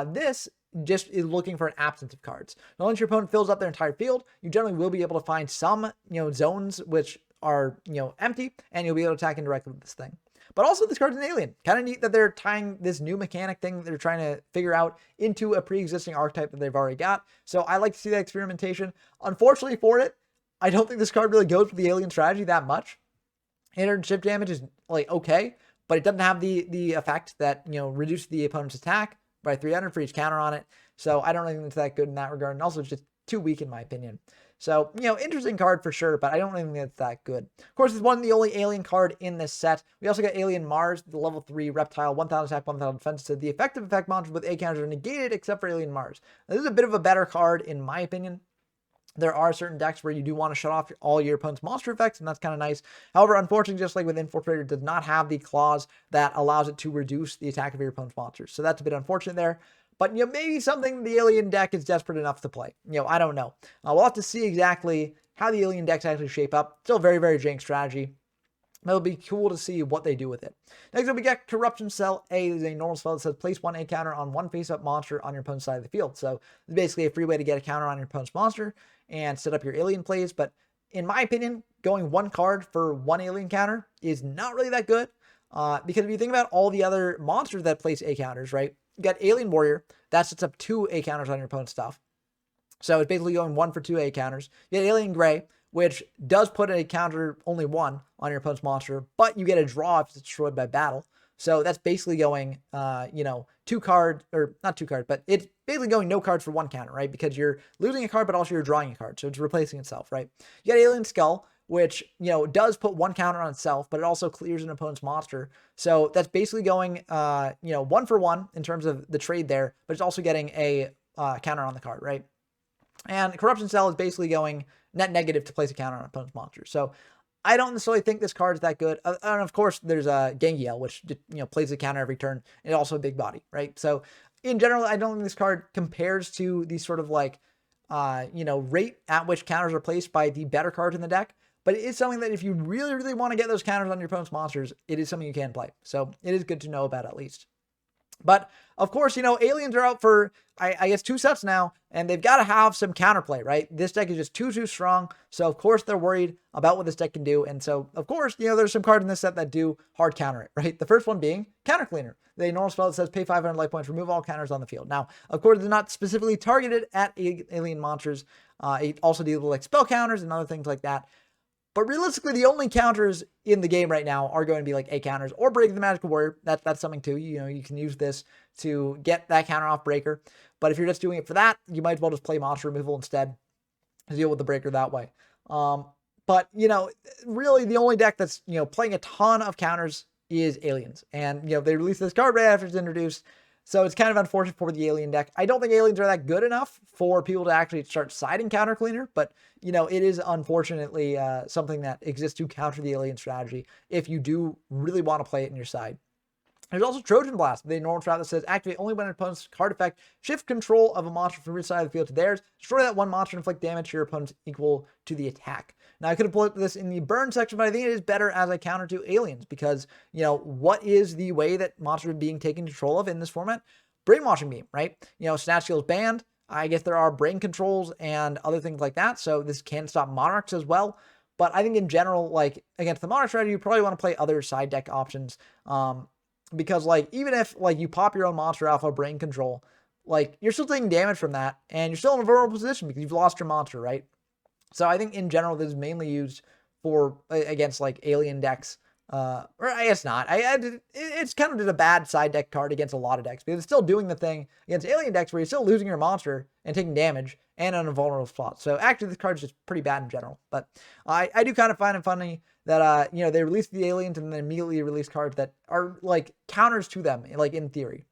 this just is looking for an absence of cards. Now, once your opponent fills up their entire field, you generally will be able to find some, zones which are, empty, and you'll be able to attack indirectly with this thing. But also, this card's an alien. Kind of neat that they're tying this new mechanic thing that they're trying to figure out into a pre-existing archetype that they've already got. So I like to see that experimentation. Unfortunately for it, I don't think this card really goes with the alien strategy that much. 800 chip damage is like okay, but it doesn't have the effect that, reduces the opponent's attack by 300 for each counter on it. So I don't really think it's that good in that regard. And also, it's just too weak in my opinion. So, interesting card for sure, but I don't really think it's that good. Of course, it's one of the only alien card in this set. We also got Alien Mars, the level 3 reptile, 1000 attack, 1000 defense. So the effective effect monsters with A counters are negated except for Alien Mars. Now, this is a bit of a better card in my opinion. There are certain decks where you do want to shut off all your opponent's monster effects, and that's kind of nice. However, unfortunately, just like with Infiltrator, it does not have the clause that allows it to reduce the attack of your opponent's monsters. So that's a bit unfortunate there. But, maybe something the alien deck is desperate enough to play. I don't know. We'll have to see exactly how the alien decks actually shape up. Still very, very jank strategy. It'll be cool to see what they do with it. Next up, we got Corruption Cell A. Is a normal spell that says place 1 A counter on one face-up monster on your opponent's side of the field. So it's basically a free way to get a counter on your opponent's monster and set up your alien plays. But in my opinion, going 1 card for 1 alien counter is not really that good. Because if you think about all the other monsters that place A counters, right? You got Alien Warrior, that sets up 2 A counters on your opponent's stuff. So it's basically going 1 for 2 A counters. You get Alien Gray, which does put a counter only 1 on your opponent's monster, but you get a draw if it's destroyed by battle. So that's basically going, 2 card, or not 2 cards, but it's basically going no cards for 1 counter, right? Because you're losing a card, but also you're drawing a card. So it's replacing itself, right? You got Alien Skull, which, does put 1 counter on itself, but it also clears an opponent's monster. So that's basically going, 1 for 1 in terms of the trade there, but it's also getting a counter on the card, right? And Corruption Cell is basically going net negative to place a counter on an opponent's monster. So I don't necessarily think this card is that good. And of course, there's a Gengiel, which, plays a counter every turn, and also a big body, right? So in general, I don't think this card compares to the sort of like, rate at which counters are placed by the better cards in the deck. But it is something that if you really, really want to get those counters on your opponent's monsters, it is something you can play. So it is good to know about at least. But of course, aliens are out for, I guess, 2 sets now, and they've got to have some counterplay, right? This deck is just too strong. So of course they're worried about what this deck can do. And so of course, there's some cards in this set that do hard counter it, right? The first one being Counter Cleaner. The normal spell that says pay 500 life points, remove all counters on the field. Now, of course, it's not specifically targeted at alien monsters. It also deals with like spell counters and other things like that. But realistically, the only counters in the game right now are going to be like A counters or Break the Magical Warrior. That's something too. You can use this to get that counter off Breaker. But if you're just doing it for that, you might as well just play monster removal instead to deal with the Breaker that way. But really the only deck that's, playing a ton of counters is aliens. And, they released this card right after it's introduced. So it's kind of unfortunate for the alien deck. I don't think aliens are that good enough for people to actually start siding counter cleaner, but it is unfortunately something that exists to counter the alien strategy if you do really want to play it in your side. There's also Trojan Blast, the normal trap that says activate only when an opponent's card effect, shift control of a monster from your side of the field to theirs, destroy that one monster and inflict damage to your opponent's equal to the attack. Now, I could have put this in the burn section, but I think it is better as a counter to aliens because, what is the way that monsters are being taken control of in this format? Brainwashing Beam, right? Snatch Skills banned. I guess there are brain controls and other things like that, so this can stop Monarchs as well. But I think in general, like, against the Monarch strategy, you probably want to play other side deck options. Because even if you pop your own monster off of brain control, you're still taking damage from that and you're still in a vulnerable position because you've lost your monster, right? So I think in general, this is mainly used for against alien decks. Or I guess not. It's kind of just a bad side deck card against a lot of decks because it's still doing the thing against alien decks where you're still losing your monster and taking damage and in a vulnerable spot. So actually this card is just pretty bad in general. But I do kind of find it funny that, they released the aliens and then immediately released cards that are counters to them, in theory.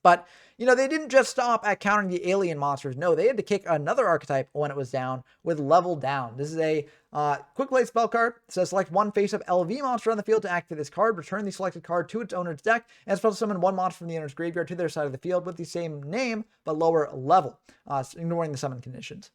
But, they didn't just stop at countering the alien monsters. No, they had to kick another archetype when it was down with Level Down. This is a quick play spell card. It says select one face-up LV monster on the field to activate this card. Return the selected card to its owner's deck. And it's supposed to summon one monster from the owner's graveyard to their side of the field with the same name, but lower level, ignoring the summon conditions.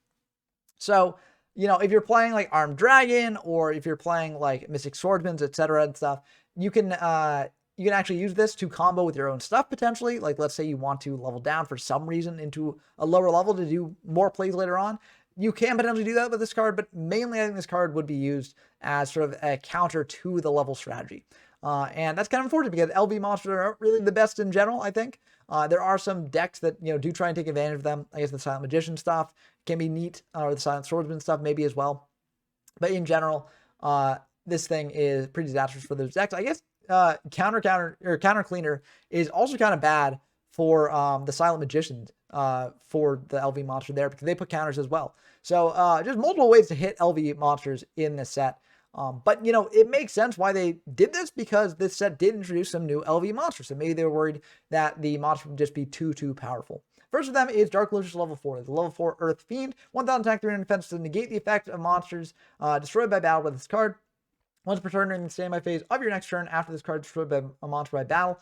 So, if you're playing Armed Dragon or if you're playing Mystic Swordsmen, etc. and stuff, you can actually use this to combo with your own stuff potentially. Let's say you want to level down for some reason into a lower level to do more plays later on. You can potentially do that with this card, but mainly I think this card would be used as sort of a counter to the level strategy. And that's kind of unfortunate because LV monsters aren't really the best in general, I think. There are some decks that, do try and take advantage of them. I guess the Silent Magician stuff can be neat, or the Silent Swordsman stuff maybe as well. But in general, this thing is pretty disastrous for those decks. I guess counter cleaner is also kind of bad for the Silent Magicians for the LV monster there because they put counters as well. So just multiple ways to hit LV monsters in this set. But it makes sense why they did this because this set did introduce some new LV monsters. So maybe they were worried that the monster would just be too powerful. First of them is Dark Lucius level 4. The level 4 Earth Fiend. 1,000 attack, 300 defense to negate the effect of monsters destroyed by battle with this card. Once per turn during the standby phase of your next turn after this card is destroyed by a monster by battle,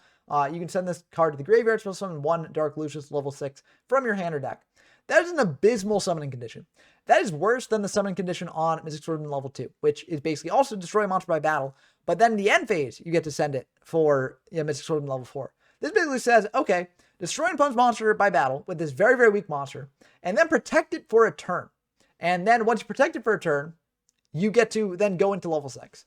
you can send this card to the graveyard to summon one Dark Lucius level 6 from your hand or deck. That is an abysmal summoning condition. That is worse than the summoning condition on Mystic Swordsman level 2, which is basically also destroy a monster by battle, but then the end phase, you get to send it for Mystic Swordsman level 4. This basically says, okay, destroy an opponent's monster by battle with this very, very weak monster, and then protect it for a turn. And then once you protect it for a turn, you get to then go into level 6.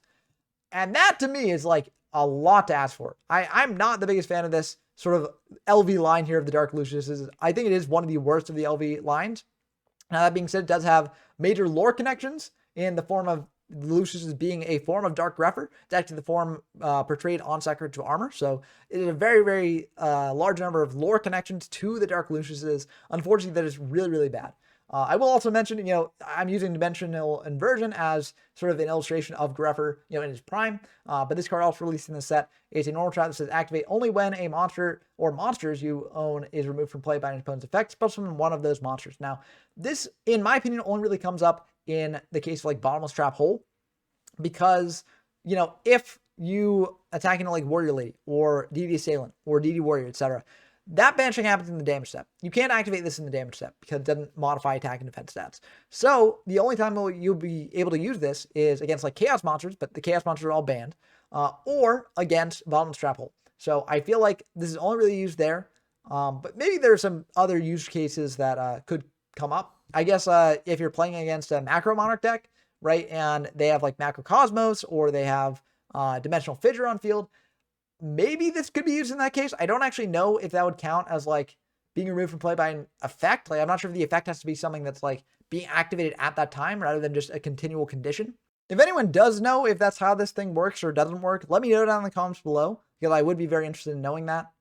And that to me is a lot to ask for. I'm not the biggest fan of this sort of LV line here of the Dark Lucius. I think it is one of the worst of the LV lines. Now, that being said, it does have major lore connections in the form of Lucius being a form of Dark Grepher. It's actually the form portrayed on Sacred to Armor. So it is a very, very large number of lore connections to the Dark Luciuses. Unfortunately, that is really, really bad. I will also mention, I'm using Dimensional Inversion as sort of an illustration of Grepher, in his prime. But this card also released in the set is a normal trap that says activate only when a monster or monsters you own is removed from play by an opponent's effect, especially from one of those monsters. Now, this, in my opinion, only really comes up in the case of Bottomless Trap Hole, because, if you attack into Warrior Lady or DD Assailant or DD Warrior, etc., that banishing happens in the damage step. You can't activate this in the damage step because it doesn't modify attack and defense stats. So the only time you'll be able to use this is against Chaos monsters, but the Chaos monsters are all banned, or against Bottomless Trap Hole. So I feel like this is only really used there, but maybe there are some other use cases that could come up. I guess if you're playing against a Macro Monarch deck, right, and they have Macro Cosmos or they have Dimensional Fissure on field, maybe this could be used in that case. I don't actually know if that would count as being removed from play by an effect. I'm not sure if the effect has to be something that's being activated at that time rather than just a continual condition. If anyone does know if that's how this thing works or doesn't work, let me know down in the comments below because I would be very interested in knowing that.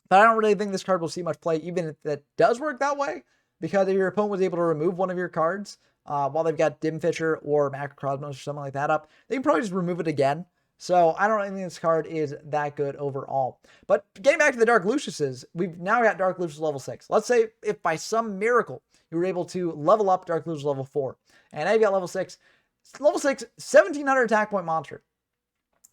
But I don't really think this card will see much play even if that does work that way, because if your opponent was able to remove one of your cards while they've got Dim Fissure or Macro Cosmos or something like that up, they can probably just remove it again. So I don't think this card is that good overall. But getting back to the Dark Luciuses, we've now got Dark Lucius level 6. Let's say if by some miracle you were able to level up Dark Lucius level 4, and now you got level 6, 1700 attack point monster.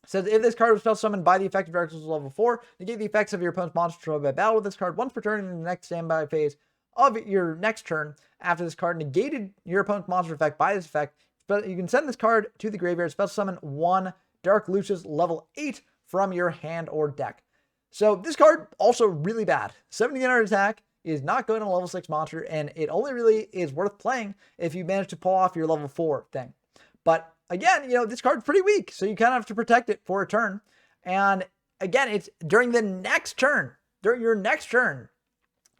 Says if this card was spell summoned by the effect of Dark Lucius level 4, negate the effects of your opponent's monster controlled by battle with this card once per turn in the next standby phase of your next turn. After this card negated your opponent's monster effect by this effect, but you can send this card to the graveyard, spell summon 1 Dark Lucius level 8 from your hand or deck. So this card also really bad. 1700 attack is not good on a level 6 monster, and it only really is worth playing if you manage to pull off your level 4 thing. But again, this card's pretty weak, so you kind of have to protect it for a turn. And again, it's during the next turn, during your next turn,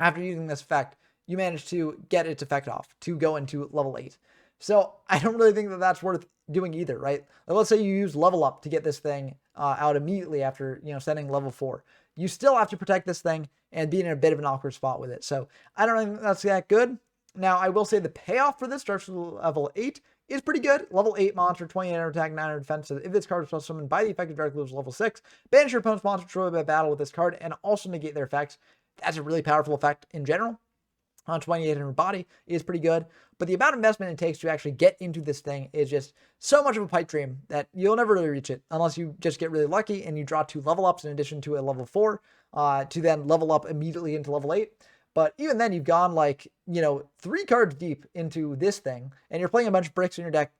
after using this effect, you manage to get its effect off to go into level 8. So I don't really think that that's worth doing either, right? Let's say you use level up to get this thing out immediately after, sending level 4. You still have to protect this thing and be in a bit of an awkward spot with it. So I don't think that's that good. Now, I will say the payoff for this starts with level 8 is pretty good. Level 8 monster, 2800 attack, 900 defense. So if this card is summoned by the effect of Dark Lucius level 6, banish your opponent's monster destroyed by battle with this card and also negate their effects. That's a really powerful effect in general. On 2800 body is pretty good, but the amount of investment it takes to actually get into this thing is just so much of a pipe dream that you'll never really reach it unless you just get really lucky and you draw 2 level ups in addition to a level 4 to then level up immediately into level 8. But even then, you've gone 3 cards deep into this thing, and you're playing a bunch of bricks in your deck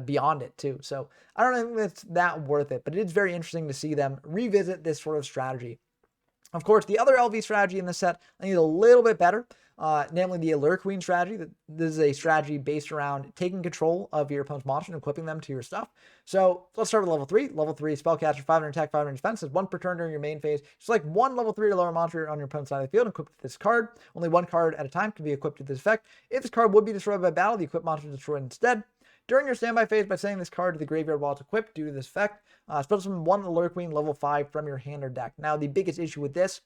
beyond it too. So I don't think it's that worth it, but it is very interesting to see them revisit this sort of strategy. Of course, the other LV strategy in this set, I think, is a little bit better, namely the Allure Queen strategy. This is a strategy based around taking control of your opponent's monster and equipping them to your stuff. So let's start with level 3. Level 3, Spellcaster, 500 attack, 500 defense. Is 1 per turn during your main phase. Select 1 level 3 or lower monster on your opponent's side of the field and equip with this card. Only 1 card at a time can be equipped with this effect. If this card would be destroyed by battle, the equipped monster is destroyed instead. During your standby phase, by sending this card to the graveyard while it's equipped due to this effect, spell summon 1 Allure Queen level 5 from your hand or deck. Now, the biggest issue with this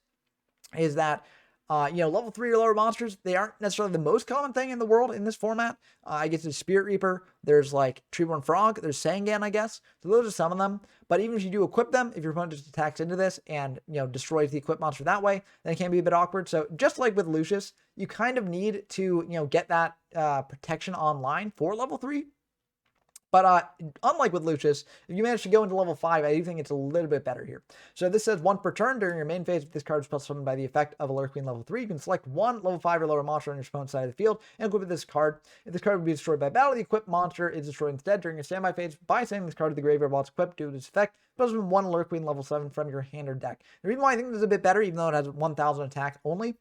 is that, level 3 or lower monsters, they aren't necessarily the most common thing in the world in this format. I guess there's Spirit Reaper, there's Treeborn Frog, there's Sangan, I guess. So those are some of them. But even if you do equip them, if your opponent just attacks into this and, destroys the equipped monster that way, then it can be a bit awkward. So just like with Lucius, you kind of need to, get that protection online for level 3. But unlike with Lucius, if you manage to go into level 5, I do think it's a little bit better here. So this says 1 per turn during your main phase. If this card is spell summoned by the effect of Allure Queen level 3, you can select 1 level 5 or lower monster on your opponent's side of the field and equip this card. If this card would be destroyed by battle, the equipped monster is destroyed instead during your standby phase by sending this card to the graveyard while it's equipped due to this effect. Spell summon 1 Allure Queen level 7 from your hand or deck. The reason why I think this is a bit better, even though it has 1000 attack only,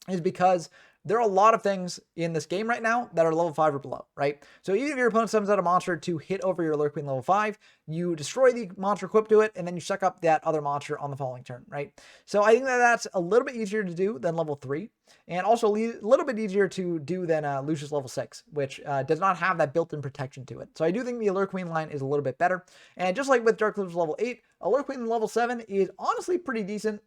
is because there are a lot of things in this game right now that are level 5 or below, right? So even if your opponent summons out a monster to hit over your Allure Queen level 5, you destroy the monster equipped to it, and then you suck up that other monster on the following turn, right? So I think that that's a little bit easier to do than level 3, and also a little bit easier to do than Lucius level 6, which does not have that built-in protection to it. So I do think the Allure Queen line is a little bit better. And just like with Dark Lucius level 8, Allure Queen level 7 is honestly pretty decent.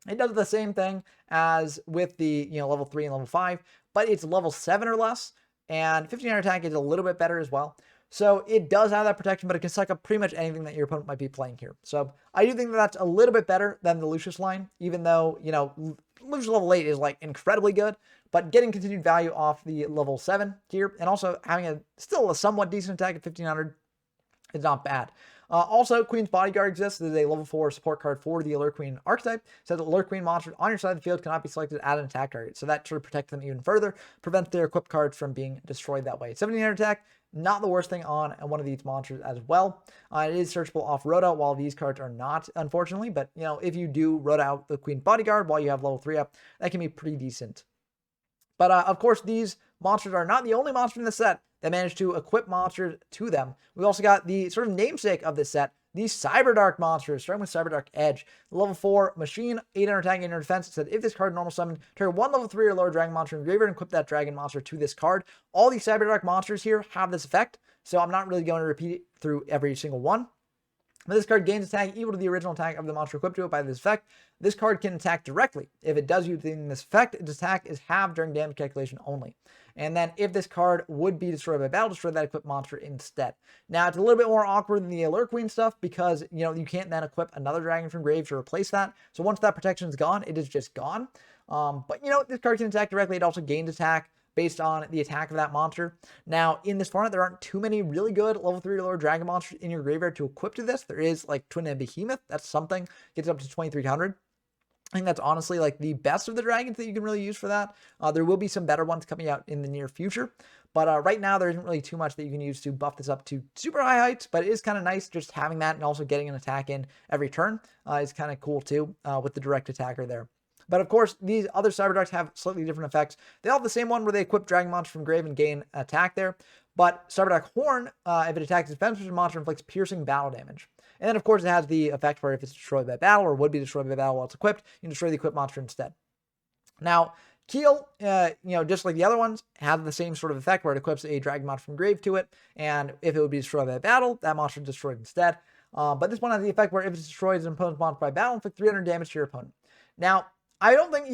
It does the same thing as with the level 3 and level 5, but it's level 7 or less, and 1500 attack is a little bit better as well. So it does have that protection, but it can suck up pretty much anything that your opponent might be playing here. So I do think that that's a little bit better than the Lucius line, even though, Lucius level 8 is incredibly good, but getting continued value off the level 7 here, and also having still a somewhat decent attack at 1500 is not bad. Also, Queen's Bodyguard exists. This is a level 4 support card for the Allure Queen archetype. It says that Allure Queen monsters on your side of the field cannot be selected as an attack target. So that sort of protects them even further, prevents their equipped cards from being destroyed that way. 1700 attack, not the worst thing on one of these monsters as well. It is searchable off Rhoda, while these cards are not, unfortunately. But, if you do Rhoda out the Queen's Bodyguard while you have level 3 up, that can be pretty decent. But, of course, these monsters are not the only monster in the set that managed to equip monsters to them. We also got the sort of namesake of this set, these Cyberdark monsters, starting with Cyberdark Edge. Level 4 machine, 800 attack, 800 defense. It said if this card normal summon, turn 1 level 3 or lower dragon monster in graveyard and equip that dragon monster to this card. All these Cyberdark monsters here have this effect, so I'm not really going to repeat it through every single one. But this card gains attack equal to the original attack of the monster equipped to it by this effect. This card can attack directly. If it does using this effect, its attack is halved during damage calculation only. And then if this card would be destroyed by battle, destroy that equipped monster instead. Now, it's a little bit more awkward than the Alert Queen stuff because, you can't then equip another dragon from grave to replace that. So once that protection is gone, it is just gone. But, this card can attack directly. It also gains attack based on the attack of that monster. Now, in this format, there aren't too many really good level 3 or lower dragon monsters in your graveyard to equip to this. There is like Twin-Head Behemoth. That's something. Gets up to 2,300. I think that's honestly like the best of the dragons that you can really use for that. There will be some better ones coming out in the near future. But right now, there isn't really too much that you can use to buff this up to super high heights. But it is kind of nice just having that and also getting an attack in every turn is kind of cool too with the direct attacker there. But of course, these other Cyberdarks have slightly different effects. They all have the same one where they equip Dragon Monster from grave and gain attack there. But Cyberdark Horn, if it attacks its defensive monster, inflicts piercing battle damage. And then, of course, it has the effect where if it's destroyed by battle or would be destroyed by battle while it's equipped, you can destroy the equipped monster instead. Now, Keel, just like the other ones, have the same sort of effect where it equips a Dragon Monster from grave to it. And if it would be destroyed by battle, that monster is destroyed instead. But this one has the effect where if it's destroyed as an opponent's monster by battle, inflict 300 damage to your opponent. Now, I don't think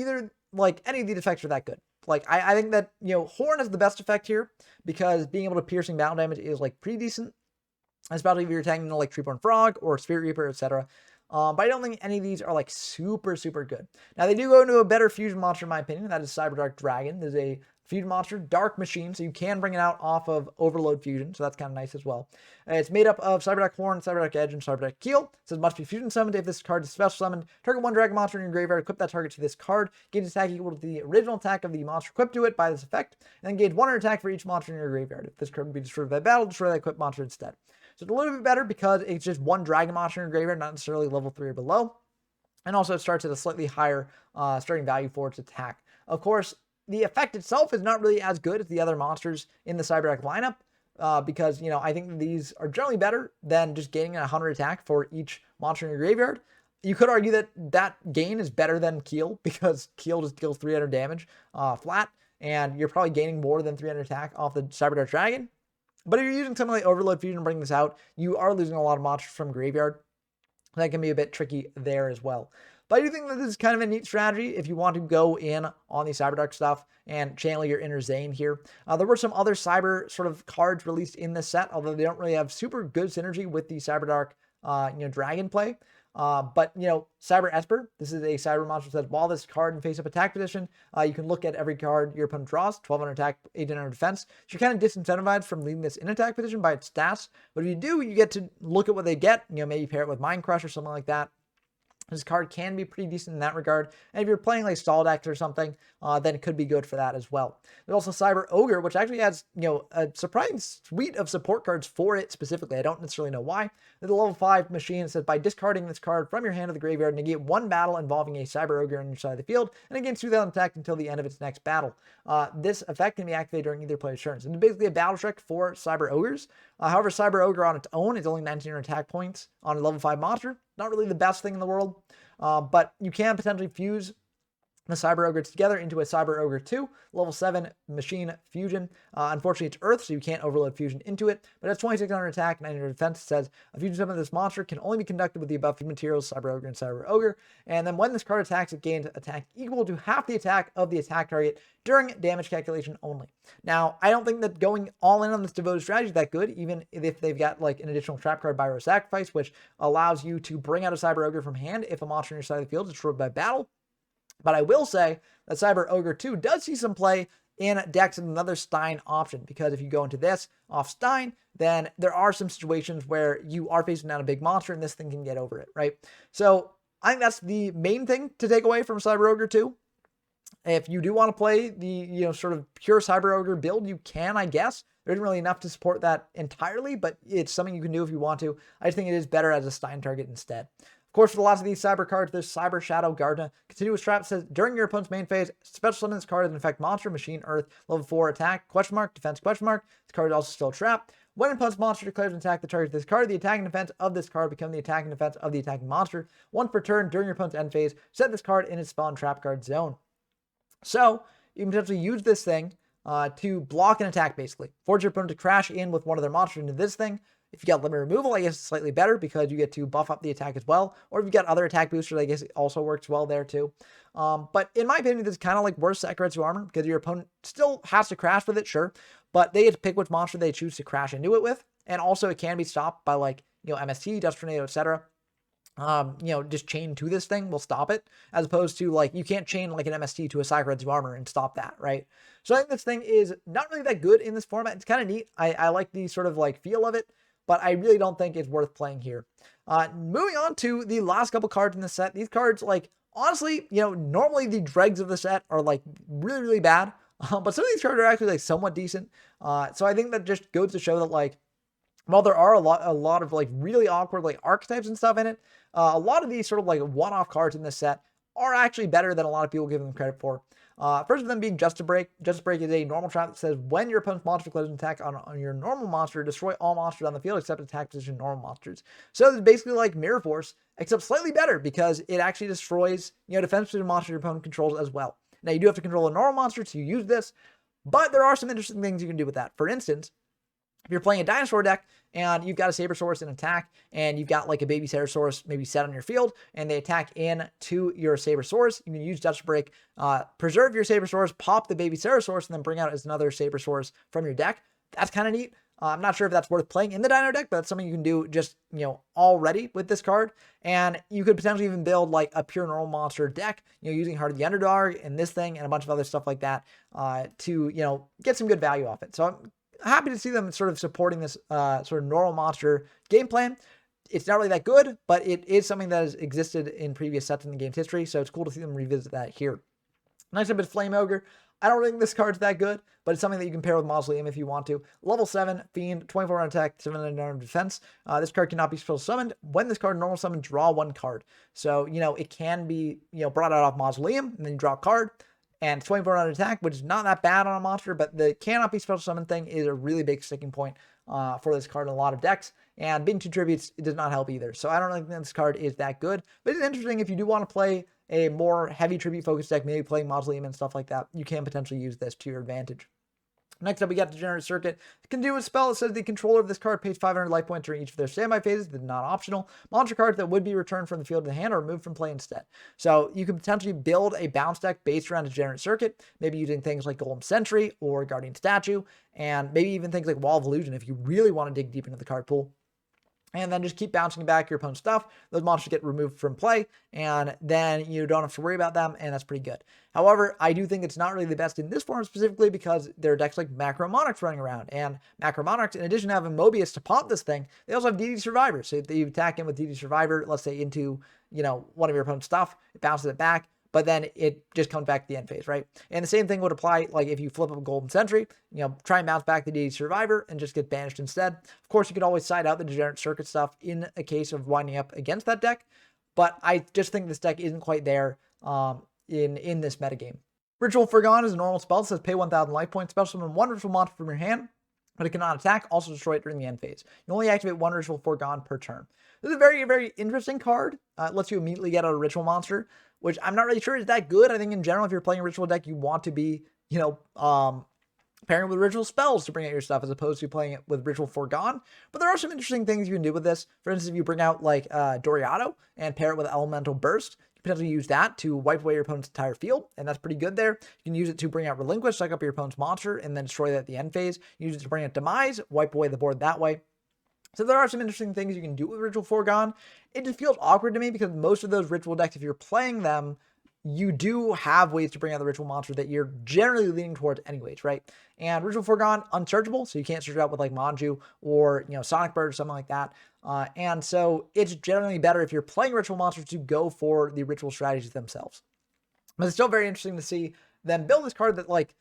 any of these effects are that good. I think that, Horn has the best effect here because being able to piercing battle damage is pretty decent, especially if you're attacking like Treeborn Frog or Spirit Reaper, etc. But I don't think any of these are super, super good. Now, they do go into a better fusion monster, in my opinion. That is Cyberdark Dragon. There's a fusion monster, Dark Machine, so you can bring it out off of Overload Fusion, so that's kind of nice as well. It's made up of Cyberdark Horn, Cyberdark Edge, and Cyberdark Keel. It says must be fusion summoned. If this card is special summoned, target one dragon monster in your graveyard, equip that target to this card, gain attack equal to the original attack of the monster equipped to it by this effect, and then gain 1 attack for each monster in your graveyard. If this card would be destroyed by battle, destroy that equipped monster instead. So it's a little bit better because it's just one dragon monster in your graveyard, not necessarily level 3 or below. And also it starts at a slightly higher starting value for its attack. Of course, the effect itself is not really as good as the other monsters in the Cyberdark lineup because, I think these are generally better than just gaining a 100 attack for each monster in your graveyard. You could argue that that gain is better than Keel because Keel just deals 300 damage flat, and you're probably gaining more than 300 attack off the Cyberdark Dragon. But if you're using something like Overload Fusion to bring this out, you are losing a lot of monsters from graveyard. That can be a bit tricky there as well. But I do think that this is kind of a neat strategy if you want to go in on the Cyberdark stuff and channel your inner Zane here. There were some other Cyber sort of cards released in this set, although they don't really have super good synergy with the Cyberdark, Dragon play. But Cyber Esper, this is a cyber monster that says while this card in face-up attack position, you can look at every card your opponent draws, 1200 attack, 1800 defense. So you're kind of disincentivized from leaving this in attack position by its stats. But if you do, you get to look at what they get, maybe pair it with Mind Crush or something like that. This card can be pretty decent in that regard. And if you're playing like Stall decks or something, then it could be good for that as well. There's also Cyber Ogre, which actually has, a surprising suite of support cards for it specifically. I don't necessarily know why. There's a level 5 machine that says by discarding this card from your hand to the graveyard, negate one battle involving a Cyber Ogre on your side of the field, and it gains 2,000 attack until the end of its next battle. This effect can be activated during either player's turns. And it's basically a battle trick for Cyber Ogres. However, Cyber Ogre on its own is only 1900 attack points on a level 5 monster. Not really the best thing in the world. But you can potentially fuse the Cyber Ogres together into a Cyber Ogre 2, level 7 machine fusion. Unfortunately, it's Earth, so you can't overload fusion into it, but it's 2600 attack, 900 defense. It says a fusion summon of this monster can only be conducted with the above materials, Cyber Ogre and Cyber Ogre. And then when this card attacks, it gains attack equal to half the attack of the attack target during damage calculation only. Now, I don't think that going all in on this devoted strategy is that good, even if they've got like an additional trap card, Pyro Sacrifice, which allows you to bring out a Cyber Ogre from hand if a monster on your side of the field is destroyed by battle. But I will say that Cyber Ogre 2 does see some play in decks and another Stein option, because if you go into this off Stein, then there are some situations where you are facing down a big monster and this thing can get over it, right? So I think that's the main thing to take away from Cyber Ogre 2. If you do want to play the, sort of pure Cyber Ogre build, you can, I guess. There isn't really enough to support that entirely, but it's something you can do if you want to. I just think it is better as a Stein target instead. Of course, for the last of these Cyber cards, there's Cyber Shadow Gardna. Continuous Trap says, during your opponent's main phase, special summon this card as an effect monster, machine, earth, level 4 attack, question mark, defense, question mark. This card is also still trapped. When an opponent's monster declares an attack that targets this card, the attack and defense of this card become the attack and defense of the attacking monster. Once per turn during your opponent's end phase, set this card in its spawn trap card zone. So, you can potentially use this thing to block an attack, basically. Force your opponent to crash in with one of their monsters into this thing. If you got limit removal, I guess it's slightly better because you get to buff up the attack as well. Or if you got other attack boosters, I guess it also works well there too. But in my opinion, this is kind of like worse Sekretsu armor because your opponent still has to crash with it, sure. But they get to pick which monster they choose to crash into it with. And also it can be stopped by like, MST, Dust Tornado, etc. Just chain to this thing will stop it, as opposed to like, you can't chain like an MST to a Sekretsu armor and stop that, right? So I think this thing is not really that good in this format. It's kind of neat. I like the sort of like feel of it, but I really don't think it's worth playing here. Moving on to the last couple cards in the set. These cards, like, honestly, normally the dregs of the set are like really, really bad. But some of these cards are actually like somewhat decent. So I think that just goes to show that like, while there are a lot of like really awkward like archetypes and stuff in it, a lot of these sort of like one-off cards in this set are actually better than a lot of people give them credit for. First of them being Just to Break. Just to Break is a normal trap that says when your opponent's monster declares an attack on your normal monster, destroy all monsters on the field except attack position normal monsters. So it's basically like Mirror Force, except slightly better because it actually destroys defense position monsters your opponent controls as well. Now you do have to control a normal monster to use this, but there are some interesting things you can do with that. For instance, if you're playing a dinosaur deck and you've got a Sabersaurus in attack and you've got like a baby Sabersaurus maybe set on your field and they attack into your Sabersaurus, you can use Dust to Break, preserve your Sabersaurus, pop the baby Sabersaurus, and then bring out as another Sabersaurus from your deck. That's kind of neat. I'm not sure if that's worth playing in the Dino deck, but that's something you can do just, already with this card. And you could potentially even build like a pure normal monster deck, using Heart of the Underdog and this thing and a bunch of other stuff like that to, get some good value off it. So I'm happy to see them sort of supporting this sort of normal monster game plan. It's not really that good, but it is something that has existed in previous sets in the game's history, so it's cool to see them revisit that here. Next up is Flame Ogre. I don't think this card's that good, but it's something that you can pair with Mausoleum if you want to. Level 7, Fiend, 24 on attack, 7 defense. This card cannot be special summoned. When this card normal summon, draw 1 card. So, it can be, brought out off Mausoleum, and then you draw a card. And 24 on attack, which is not that bad on a monster, but the cannot be special summon thing is a really big sticking point for this card in a lot of decks. And being 2 tributes, it does not help either. So I don't think this card is that good. But it's interesting if you do want to play a more heavy tribute focused deck, maybe playing Mausoleum and stuff like that, you can potentially use this to your advantage. Next up, we got Degenerate Circuit. It can do a spell that says the controller of this card pays 500 life points during each of their standby phases. They're not optional. Monster cards that would be returned from the field to the hand are removed from play instead. So you can potentially build a bounce deck based around Degenerate Circuit, maybe using things like Golem Sentry or Guardian Statue, and maybe even things like Wall of Illusion if you really want to dig deep into the card pool. And then just keep bouncing back your opponent's stuff. Those monsters get removed from play, and then you don't have to worry about them, and that's pretty good. However, I do think it's not really the best in this form specifically because there are decks like Macro Monarchs running around, and Macro Monarchs, in addition to having Mobius to pop this thing, they also have DD Survivor. So if you attack in with DD Survivor, let's say into, one of your opponent's stuff, it bounces it back, but then it just comes back to the end phase, right? And the same thing would apply, like if you flip up a Golden Sentry, try and bounce back the DD Survivor and just get banished instead. Of course, you could always side out the Degenerate Circuit stuff in a case of winding up against that deck, but I just think this deck isn't quite there in this metagame. Ritual Forgone is a normal spell that says pay 1,000 life points, special summon 1 ritual monster from your hand, but it cannot attack, also destroy it during the end phase. You only activate 1 Ritual Forgone per turn. This is a very, very interesting card. It lets you immediately get out a ritual monster, which I'm not really sure is that good. I think in general, if you're playing a ritual deck, you want to be, pairing with ritual spells to bring out your stuff as opposed to playing it with Ritual Forgone. But there are some interesting things you can do with this. For instance, if you bring out like Doriato and pair it with Elemental Burst, you can potentially use that to wipe away your opponent's entire field, and that's pretty good there. You can use it to bring out Relinquish, suck up your opponent's monster, and then destroy that at the end phase. Use it to bring out Demise, wipe away the board that way. So there are some interesting things you can do with Ritual Forgone. It just feels awkward to me because most of those ritual decks, if you're playing them, you do have ways to bring out the ritual monster that you're generally leaning towards anyways, right? And Ritual Forgone, unsearchable, so you can't search it out with like Manju or, Sonic Bird or something like that. And so it's generally better if you're playing ritual monsters to go for the ritual strategies themselves. But it's still very interesting to see them build this card that like,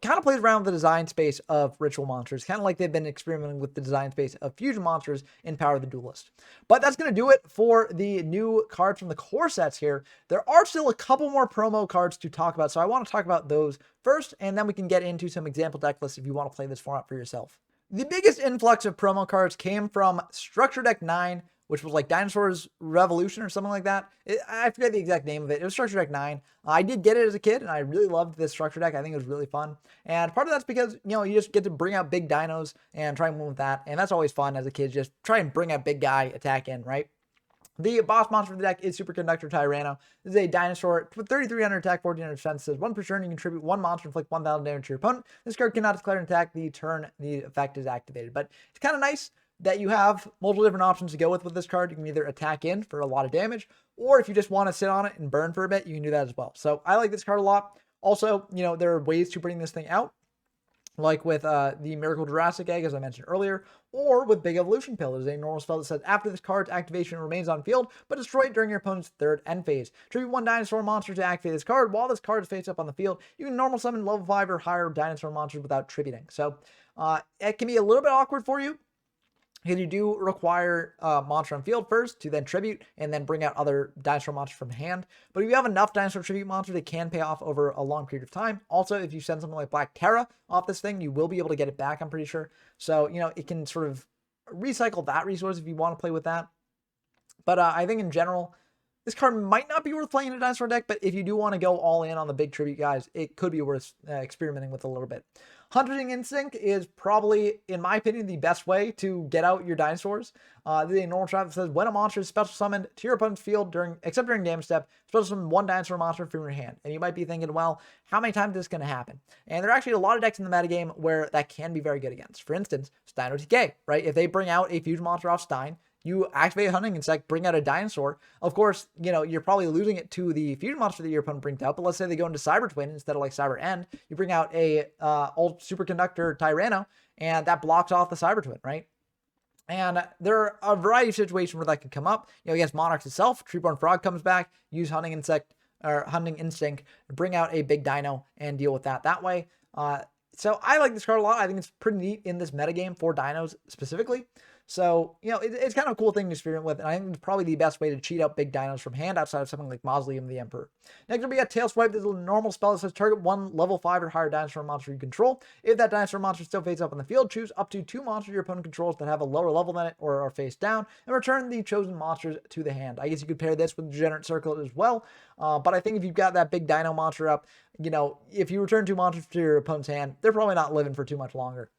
kind of plays around with the design space of ritual monsters, kind of like they've been experimenting with the design space of fusion monsters in Power of the Duelist. But that's going to do it for the new cards from the core sets here. There are still a couple more promo cards to talk about, so I want to talk about those first, and then we can get into some example deck lists if you want to play this format for yourself. The biggest influx of promo cards came from Structure Deck 9, which was like Dinosaurs Revolution or something like that. I forget the exact name of it. It was Structure Deck 9. I did get it as a kid, and I really loved this structure deck. I think it was really fun. And part of that's because, you just get to bring out big dinos and try and win with that. And that's always fun as a kid, just try and bring a big guy attack in, right? The boss monster of the deck is Superconductor Tyranno. This is a dinosaur with 3,300 attack, 1,400 defense. Says 1 per turn, you contribute 1 monster, inflict 1,000 damage to your opponent. This card cannot declare an attack the turn the effect is activated. But it's kind of nice that you have multiple different options to go with this card. You can either attack in for a lot of damage, or if you just want to sit on it and burn for a bit, you can do that as well. So I like this card a lot. Also, there are ways to bring this thing out, like with the Miracle Jurassic Egg, as I mentioned earlier, or with Big Evolution Pill. There's a normal spell that says after this card's activation remains on field, but destroyed during your opponent's third end phase. Tribute 1 dinosaur monster to activate this card. While this card is face up on the field, you can normal summon level 5 or higher dinosaur monsters without tributing. So it can be a little bit awkward for you, because you do require monster on field first to then tribute and then bring out other dinosaur monsters from hand. But if you have enough dinosaur tribute monsters, it can pay off over a long period of time. Also, if you send something like Black Terra off this thing, you will be able to get it back, I'm pretty sure. So, it can sort of recycle that resource if you want to play with that. But I think in general, this card might not be worth playing in a dinosaur deck, but if you do want to go all in on the big tribute guys, it could be worth experimenting with a little bit. Hunting Instinct is probably, in my opinion, the best way to get out your dinosaurs. This is a normal trap that says when a monster is special summoned to your opponent's field except during damage step, special summon 1 dinosaur monster from your hand. And you might be thinking, well, how many times is this going to happen? And there are actually a lot of decks in the metagame where that can be very good against. For instance, Stein OTK, right? If they bring out a fusion monster off Stein, you activate Hunting Instinct, bring out a dinosaur. Of course, you're probably losing it to the fusion monster that your opponent brings out. But let's say they go into Cyber Twin instead of like Cyber End. You bring out a old Superconductor Tyranno, and that blocks off the Cyber Twin, right? And there are a variety of situations where that could come up. Against Monarchs itself, Treeborn Frog comes back, use Hunting Instinct, bring out a big dino and deal with that way. So I like this card a lot. I think it's pretty neat in this metagame for dinos specifically. So, it's kind of a cool thing to experiment with, and I think it's probably the best way to cheat out big dinos from hand outside of something like Mausoleum of the Emperor. Next up, we got Tail Swipe. This is a normal spell that says target 1 level 5 or higher dinosaur monster you control. If that dinosaur monster still face up on the field, choose up to 2 monsters your opponent controls that have a lower level than it or are face down, and return the chosen monsters to the hand. I guess you could pair this with Degenerate Circle as well, but I think if you've got that big dino monster up, if you return 2 monsters to your opponent's hand, they're probably not living for too much longer.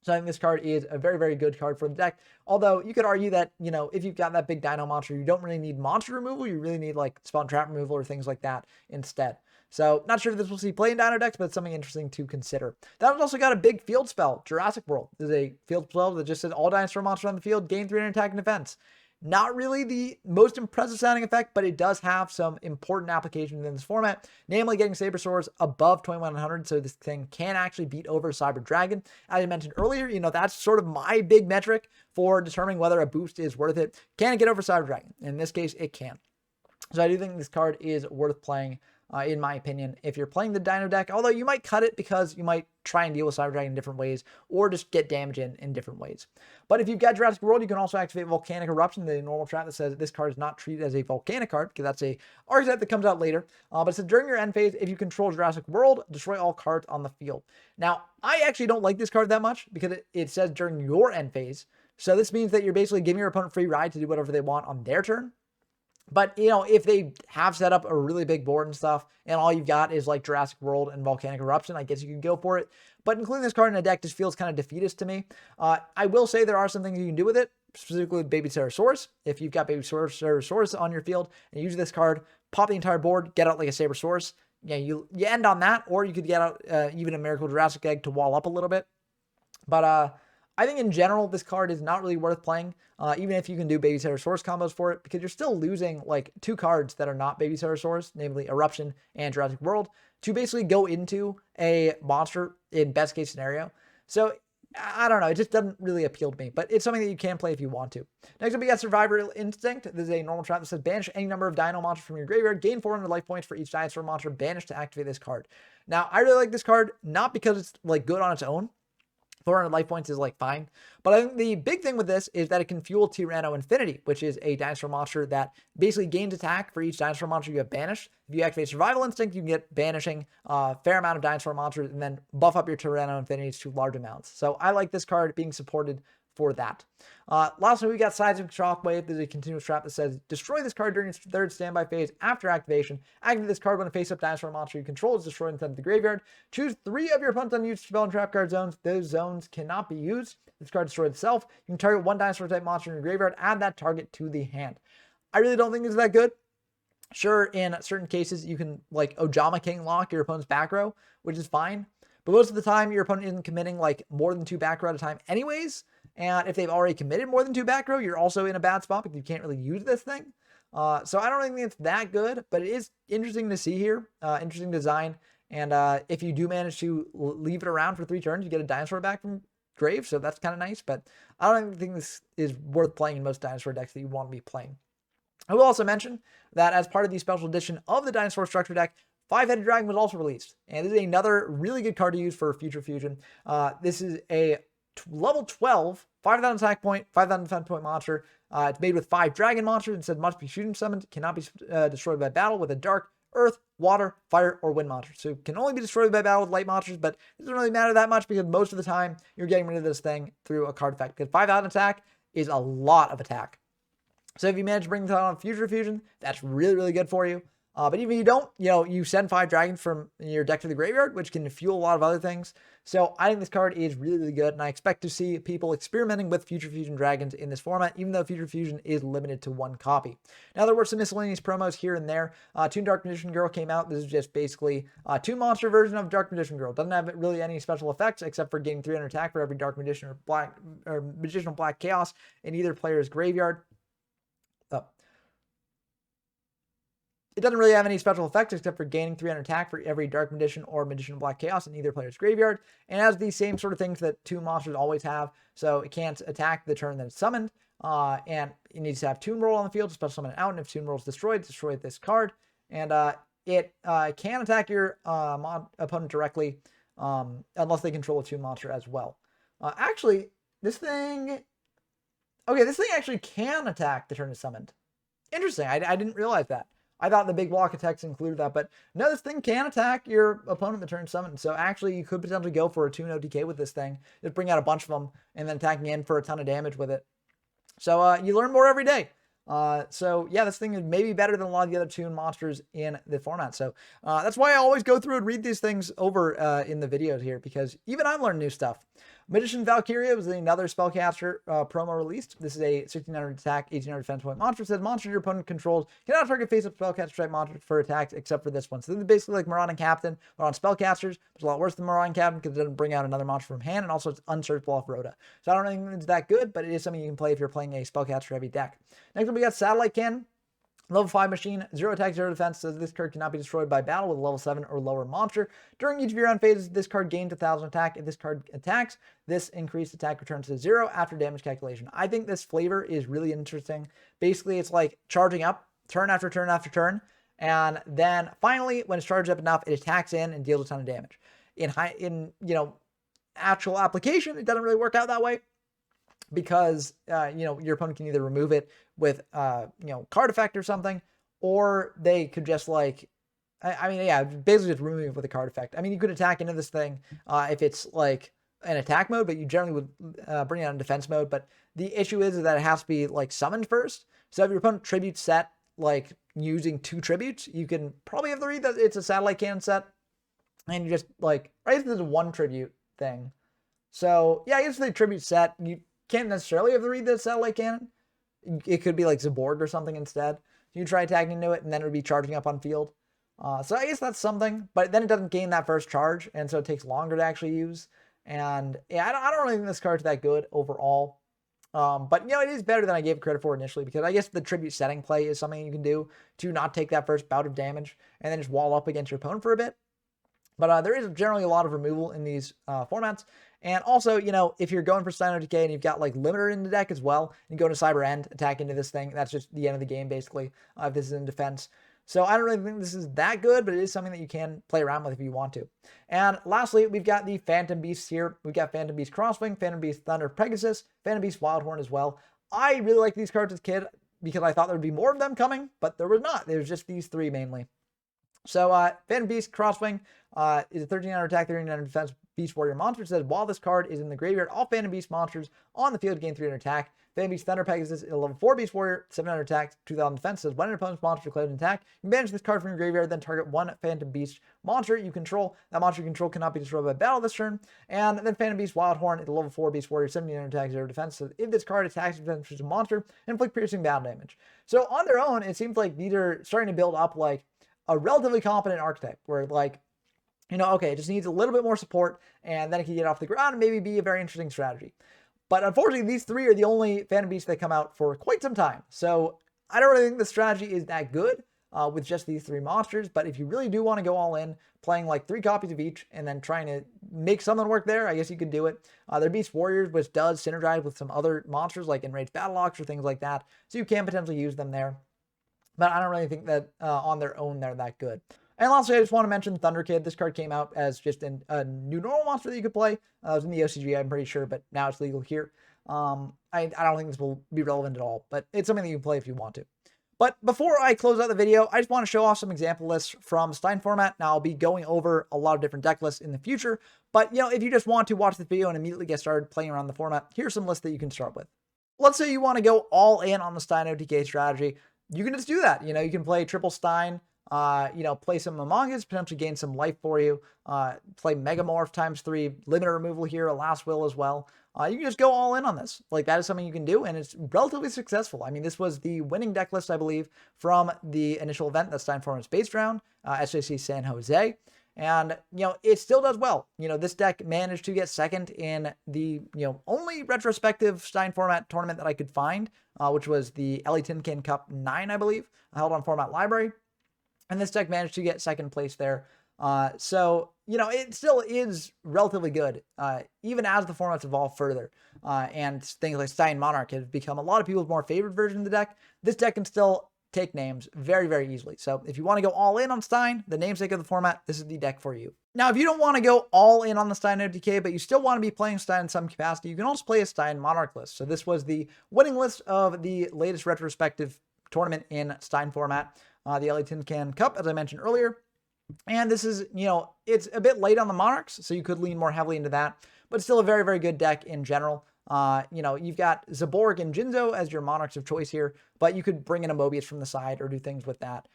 So I think this card is a very, very good card for the deck. Although you could argue that, if you've got that big dino monster, you don't really need monster removal. You really need like spell and trap removal or things like that instead. So not sure if this will see play in dino decks, but it's something interesting to consider. That one's also got a big field spell, Jurassic World. This is a field spell that just says all dinosaur monsters on the field gain 300 attack and defense. Not really the most impressive sounding effect, but it does have some important applications within this format, namely getting Sabersaurs above 2100, so this thing can actually beat over Cyber Dragon. As I mentioned earlier, that's sort of my big metric for determining whether a boost is worth it. Can it get over Cyber Dragon? In this case, it can. So I do think this card is worth playing, in my opinion, if you're playing the Dino deck, although you might cut it because you might try and deal with Cyber Dragon in different ways, or just get damage in different ways. But if you've got Jurassic World, you can also activate Volcanic Eruption, the normal trap that says this card is not treated as a volcanic card, because that's a archetype that comes out later. But it says during your end phase, if you control Jurassic World, destroy all cards on the field. Now, I actually don't like this card that much, because it says during your end phase. So this means that you're basically giving your opponent free ride to do whatever they want on their turn. But, if they have set up a really big board and stuff, and all you've got is like Jurassic World and Volcanic Eruption, I guess you could go for it. But including this card in a deck just feels kind of defeatist to me. I will say there are some things you can do with it, specifically with Baby Sabersaurus. If you've got Baby Sabersaurus on your field and you use this card, pop the entire board, get out like a Sabersaurus. Yeah, you end on that, or you could get out even a Miracle Jurassic Egg to wall up a little bit. But I think in general, this card is not really worth playing, even if you can do Baby Sabersaurus combos for it, because you're still losing like 2 cards that are not Baby Sabersaurus, namely Eruption and Jurassic World, to basically go into a monster in best case scenario. So I don't know, it just doesn't really appeal to me, but it's something that you can play if you want to. Next up, we got Survivor Instinct. This is a normal trap that says banish any number of dino monsters from your graveyard, gain 400 life points for each dinosaur monster banished to activate this card. Now, I really like this card, not because it's like good on its own. 400 life points is like fine. But I think the big thing with this is that it can fuel Tyranno Infinity, which is a dinosaur monster that basically gains attack for each dinosaur monster you have banished. If you activate Survival Instinct, you can get banishing a fair amount of dinosaur monsters and then buff up your Tyranno Infinities to large amounts. So I like this card being supported for that. Lastly, we got Seismic Shockwave. There's a continuous trap that says, destroy this card during its third standby phase after activation. Activate this card when a face-up dinosaur monster you control is destroyed inside the graveyard. Choose 3 of your opponent's unused spell and trap card zones. Those zones cannot be used. This card destroys itself. You can target 1 dinosaur-type monster in your graveyard. Add that target to the hand. I really don't think it's that good. Sure, in certain cases, you can, like, Ojama King lock your opponent's back row, which is fine. But most of the time, your opponent isn't committing, like, more than 2 back row at a time anyways. And if they've already committed more than 2 back row, you're also in a bad spot because you can't really use this thing. So I don't think it's that good, but it is interesting to see here. Interesting design. And if you do manage to leave it around for 3 turns, you get a dinosaur back from grave. So that's kind of nice. But I don't think this is worth playing in most dinosaur decks that you want to be playing. I will also mention that as part of the special edition of the Dinosaur Structure deck, 5-Headed Dragon was also released. And this is another really good card to use for Future Fusion. This is a level 12, 5,000 attack point, 5,000 defense point monster. It's made with 5 dragon monsters. Instead, must be fusion summoned, cannot be destroyed by battle with a dark, earth, water, fire, or wind monster. So it can only be destroyed by battle with light monsters, but it doesn't really matter that much because most of the time you're getting rid of this thing through a card effect. Because 5,000 attack is a lot of attack. So if you manage to bring this out on Future Fusion, that's really, really good for you. But even if you don't, you send 5 dragons from your deck to the graveyard, which can fuel a lot of other things. So I think this card is really, really good, and I expect to see people experimenting with Future Fusion dragons in this format, even though Future Fusion is limited to 1 copy. Now, there were some miscellaneous promos here and there. Toon Dark Magician Girl came out. This is just basically a Toon Monster version of Dark Magician Girl. Doesn't have really any special effects except for getting 300 attack for every Dark Magician or Magician Black Chaos in either player's graveyard. It doesn't really have any special effects except for gaining 300 attack for every Dark Magician or Magician Black Chaos in either player's graveyard, and has the same sort of things that Toon monsters always have. So it can't attack the turn that it's summoned, and it needs to have Toon roll on the field to special summon it out, and if Toon roll is destroyed, destroy this card. And it can attack your opponent directly unless they control a Toon monster as well. Actually, this thing actually can attack the turn it's summoned. Interesting. I didn't realize that. I thought the big block attacks included that, but no, this thing can attack your opponent the turn summoned. So actually, you could potentially go for a Toon OTK with this thing. Just bring out a bunch of them and then attacking in for a ton of damage with it. So you learn more every day. So yeah, this thing is maybe better than a lot of the other Toon monsters in the format. So that's why I always go through and read these things over in the videos here, because even I learn new stuff. Magician Valkyria was another spellcaster promo released. This is a 1,600 attack, 1,800 defense point monster. It says monster your opponent controls cannot target face-up spellcaster type monster for attacks except for this one. So this is basically like Marauding Captain, but on spellcasters. It's a lot worse than Marauding Captain because it doesn't bring out another monster from hand, and also it's unsearchable off Rhoda. So I don't think it's that good, but it is something you can play if you're playing a spellcaster heavy deck. Next up, we got Satellite Cannon. Level 5 machine, 0 attack, 0 defense, says this card cannot be destroyed by battle with a level 7 or lower monster. During each of your round phases, this card gains 1,000 attack. If this card attacks, this increased attack returns to 0 after damage calculation. I think this flavor is really interesting. Basically, it's like charging up turn after turn after turn, and then finally, when it's charged up enough, it attacks in and deals a ton of damage. In actual application, it doesn't really work out that way, because your opponent can either remove it with card effect or something, or they could just basically just remove it with a card effect. I mean, you could attack into this thing if it's like an attack mode, but you generally would bring it out in defense mode. But the issue is that it has to be like summoned first. So if your opponent tribute set like using 2 tributes, you can probably have the read that it's a Satellite Cannon set, and you just right, this is a 1 tribute thing. So yeah, I guess the tribute set, you can't necessarily have the read that it's Satellite Cannon. It could be like Zaborg or something instead. You try attacking into it, and then it would be charging up on field. So I guess that's something, but then it doesn't gain that first charge, and so it takes longer to actually use. And yeah, I don't really think this card's that good overall. But it is better than I gave credit for initially, because I guess the tribute setting play is something you can do to not take that first bout of damage and then just wall up against your opponent for a bit. But there is generally a lot of removal in these formats. And also, if you're going for Stein OTK and you've got like Limiter in the deck as well, and you go to Cyber End, attack into this thing, that's just the end of the game basically, if this is in defense. So I don't really think this is that good, but it is something that you can play around with if you want to. And lastly, we've got the Phantom Beasts here. We've got Phantom Beast Crosswing, Phantom Beast Thunder Pegasus, Phantom Beast Wildhorn as well. I really like these cards as a kid because I thought there would be more of them coming, but there was not. There's just these 3 mainly. So Phantom Beast Crosswing is a 1300 attack, 1300 defense Beast Warrior monster. It says while this card is in the graveyard, all Phantom Beast monsters on the field gain 300 attack. Phantom Beast Thunder Pegasus is a level 4 Beast Warrior, 700 attack, 2000 defense. Says when an opponent's monster declares an attack, you banish this card from your graveyard, then target one Phantom Beast monster you control. That monster you control cannot be destroyed by battle this turn. And then Phantom Beast Wildhorn is a level 4 Beast Warrior, 1700 attack, 0 defense. So if this card attacks a monster, inflict piercing battle damage. So on their own, it seems like these are starting to build up like a relatively competent archetype where like, you know, okay, it just needs a little bit more support and then it can get off the ground and maybe be a very interesting strategy. But unfortunately, these three are the only Phantom Beasts that come out for quite some time. So I don't really think the strategy is that good with just these three monsters. But if you really do want to go all in, playing like 3 copies of each and then trying to make something work there, I guess you could do it. They're Beast Warriors, which does synergize with some other monsters like Enraged Battlelocks or things like that. So you can potentially use them there. But I don't really think that on their own they're that good. And lastly, I just want to mention Thunder Kid. This card came out as just a new normal monster that you could play. It was in the OCG, I'm pretty sure, but now it's legal here. I don't think this will be relevant at all, but it's something that you can play if you want to. But before I close out the video, I just want to show off some example lists from Stein Format. Now, I'll be going over a lot of different deck lists in the future, but you know, if you just want to watch this video and immediately get started playing around the format, here's some lists that you can start with. Let's say you want to go all in on the Stein OTK strategy. You can just do that. You know, you can play triple Stein, you know, play some Among Us, potentially gain some life for you, play Megamorph ×3, limiter removal here, a Last Will as well. You can just go all in on this. Like, that is something you can do, and it's relatively successful. I mean, this was the winning deck list, I believe, from the initial event that Stein Format is based around, SJC San Jose. And, you know, it still does well. You know, this deck managed to get second in the, you know, only retrospective Stein Format tournament that I could find, which was the LA Tin Can Cup 9, I believe, held on Format Library. And this deck managed to get second place there. So, you know, it still is relatively good, even as the formats evolve further. And things like Stein Monarch have become a lot of people's more favorite version of the deck. This deck can still take names very, very easily. So if you want to go all in on Stein, the namesake of the format, this is the deck for you. Now, if you don't want to go all in on the Stein OTK, but you still want to be playing Stein in some capacity, you can also play a Stein Monarch list. So this was the winning list of the latest retrospective tournament in Stein Format, the LA Tin Can Cup, as I mentioned earlier. And this is, you know, it's a bit late on the Monarchs, so you could lean more heavily into that, but it's still a very, very good deck in general. You know, you've got Zaborg and Jinzo as your Monarchs of choice here, but you could bring in a Mobius from the side or do things with that.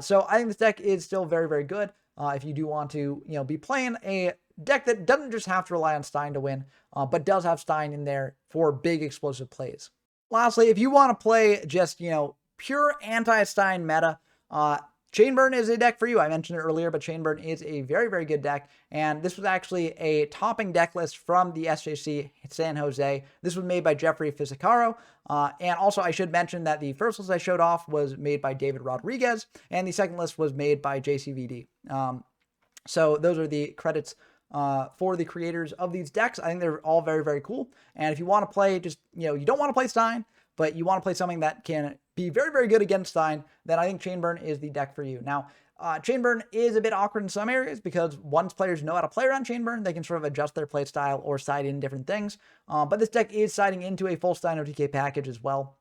So I think this deck is still very, very good. If you do want to, you know, be playing a deck that doesn't just have to rely on Stein to win, but does have Stein in there for big explosive plays. Lastly, if you want to play just, you know, pure anti-Stein meta, Chainburn is a deck for you. I mentioned it earlier, but Chainburn is a very, very good deck. And this was actually a topping deck list from the SJC San Jose. This was made by Jeffrey Fisicaro. And also, I should mention that the first list I showed off was made by David Rodriguez, and the second list was made by JCVD. So those are the credits for the creators of these decks. I think they're all very, very cool. And if you want to play just, you know, you don't want to play Stein, but you want to play something that can be very, very good against Stein, then I think Chainburn is the deck for you. Now, Chainburn is a bit awkward in some areas because once players know how to play around Chainburn, they can sort of adjust their play style or side in different things. But this deck is siding into a full Stein OTK package as well.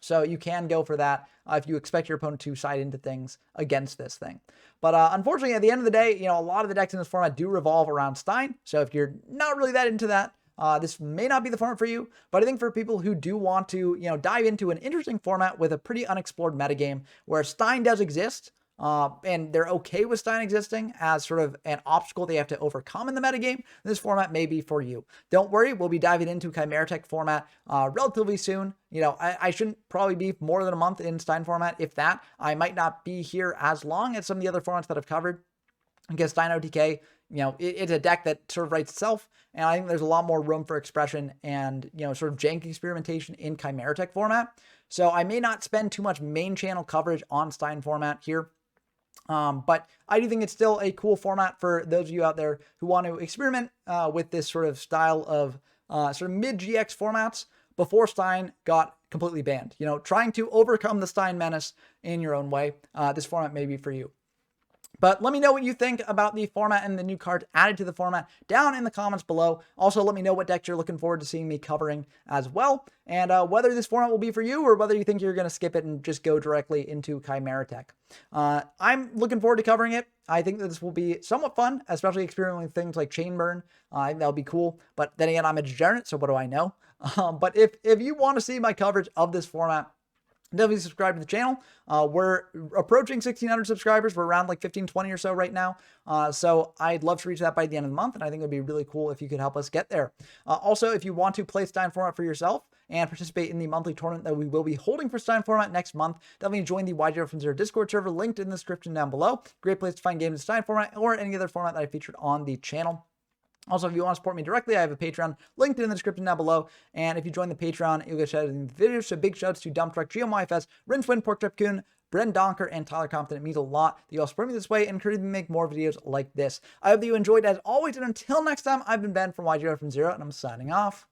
So you can go for that if you expect your opponent to side into things against this thing. But unfortunately, at the end of the day, you know, a lot of the decks in this format do revolve around Stein. So if you're not really that into that, this may not be the format for you, but I think for people who do want to, you know, dive into an interesting format with a pretty unexplored metagame where Stein does exist, and they're okay with Stein existing as sort of an obstacle they have to overcome in the metagame, this format may be for you. Don't worry, we'll be diving into Chimera Tech format relatively soon. You know, I shouldn't probably be more than a month in Stein format, if that. I might not be here as long as some of the other formats that I've covered, because Stein OTK, you know, it's a deck that sort of writes itself, and I think there's a lot more room for expression and, you know, sort of jank experimentation in Chimera Tech format. So I may not spend too much main channel coverage on Stein format here. But I do think it's still a cool format for those of you out there who want to experiment with this sort of style of sort of mid-GX formats before Stein got completely banned. You know, trying to overcome the Stein menace in your own way. This format may be for you. But let me know what you think about the format and the new cards added to the format down in the comments below. Also, let me know what decks you're looking forward to seeing me covering as well, and whether this format will be for you or whether you think you're going to skip it and just go directly into Chimera Tech. I'm looking forward to covering it. I think that this will be somewhat fun, especially experimenting with things like Chain Burn. I think that'll be cool. But then again, I'm a degenerate, so what do I know? But if you want to see my coverage of this format, definitely subscribe to the channel. We're approaching 1,600 subscribers. We're around like 1,520 or so right now. So I'd love to reach that by the end of the month, and I think it would be really cool if you could help us get there. Also, if you want to play Stein Format for yourself and participate in the monthly tournament that we will be holding for Stein Format next month, definitely join the YGO from Zero Discord server linked in the description down below. Great place to find games in Stein Format or any other format that I featured on the channel. Also, if you want to support me directly, I have a Patreon linked in the description down below. And if you join the Patreon, you'll get shout out in the video. So big shouts to Dump Truck, GeoMyFS, Rinswin, Porkchop Coon, Bren Donker, and Tyler Compton. It means a lot that you all support me this way and encourage me to make more videos like this. I hope that you enjoyed as always. And until next time, I've been Ben from YGO from Zero, and I'm signing off.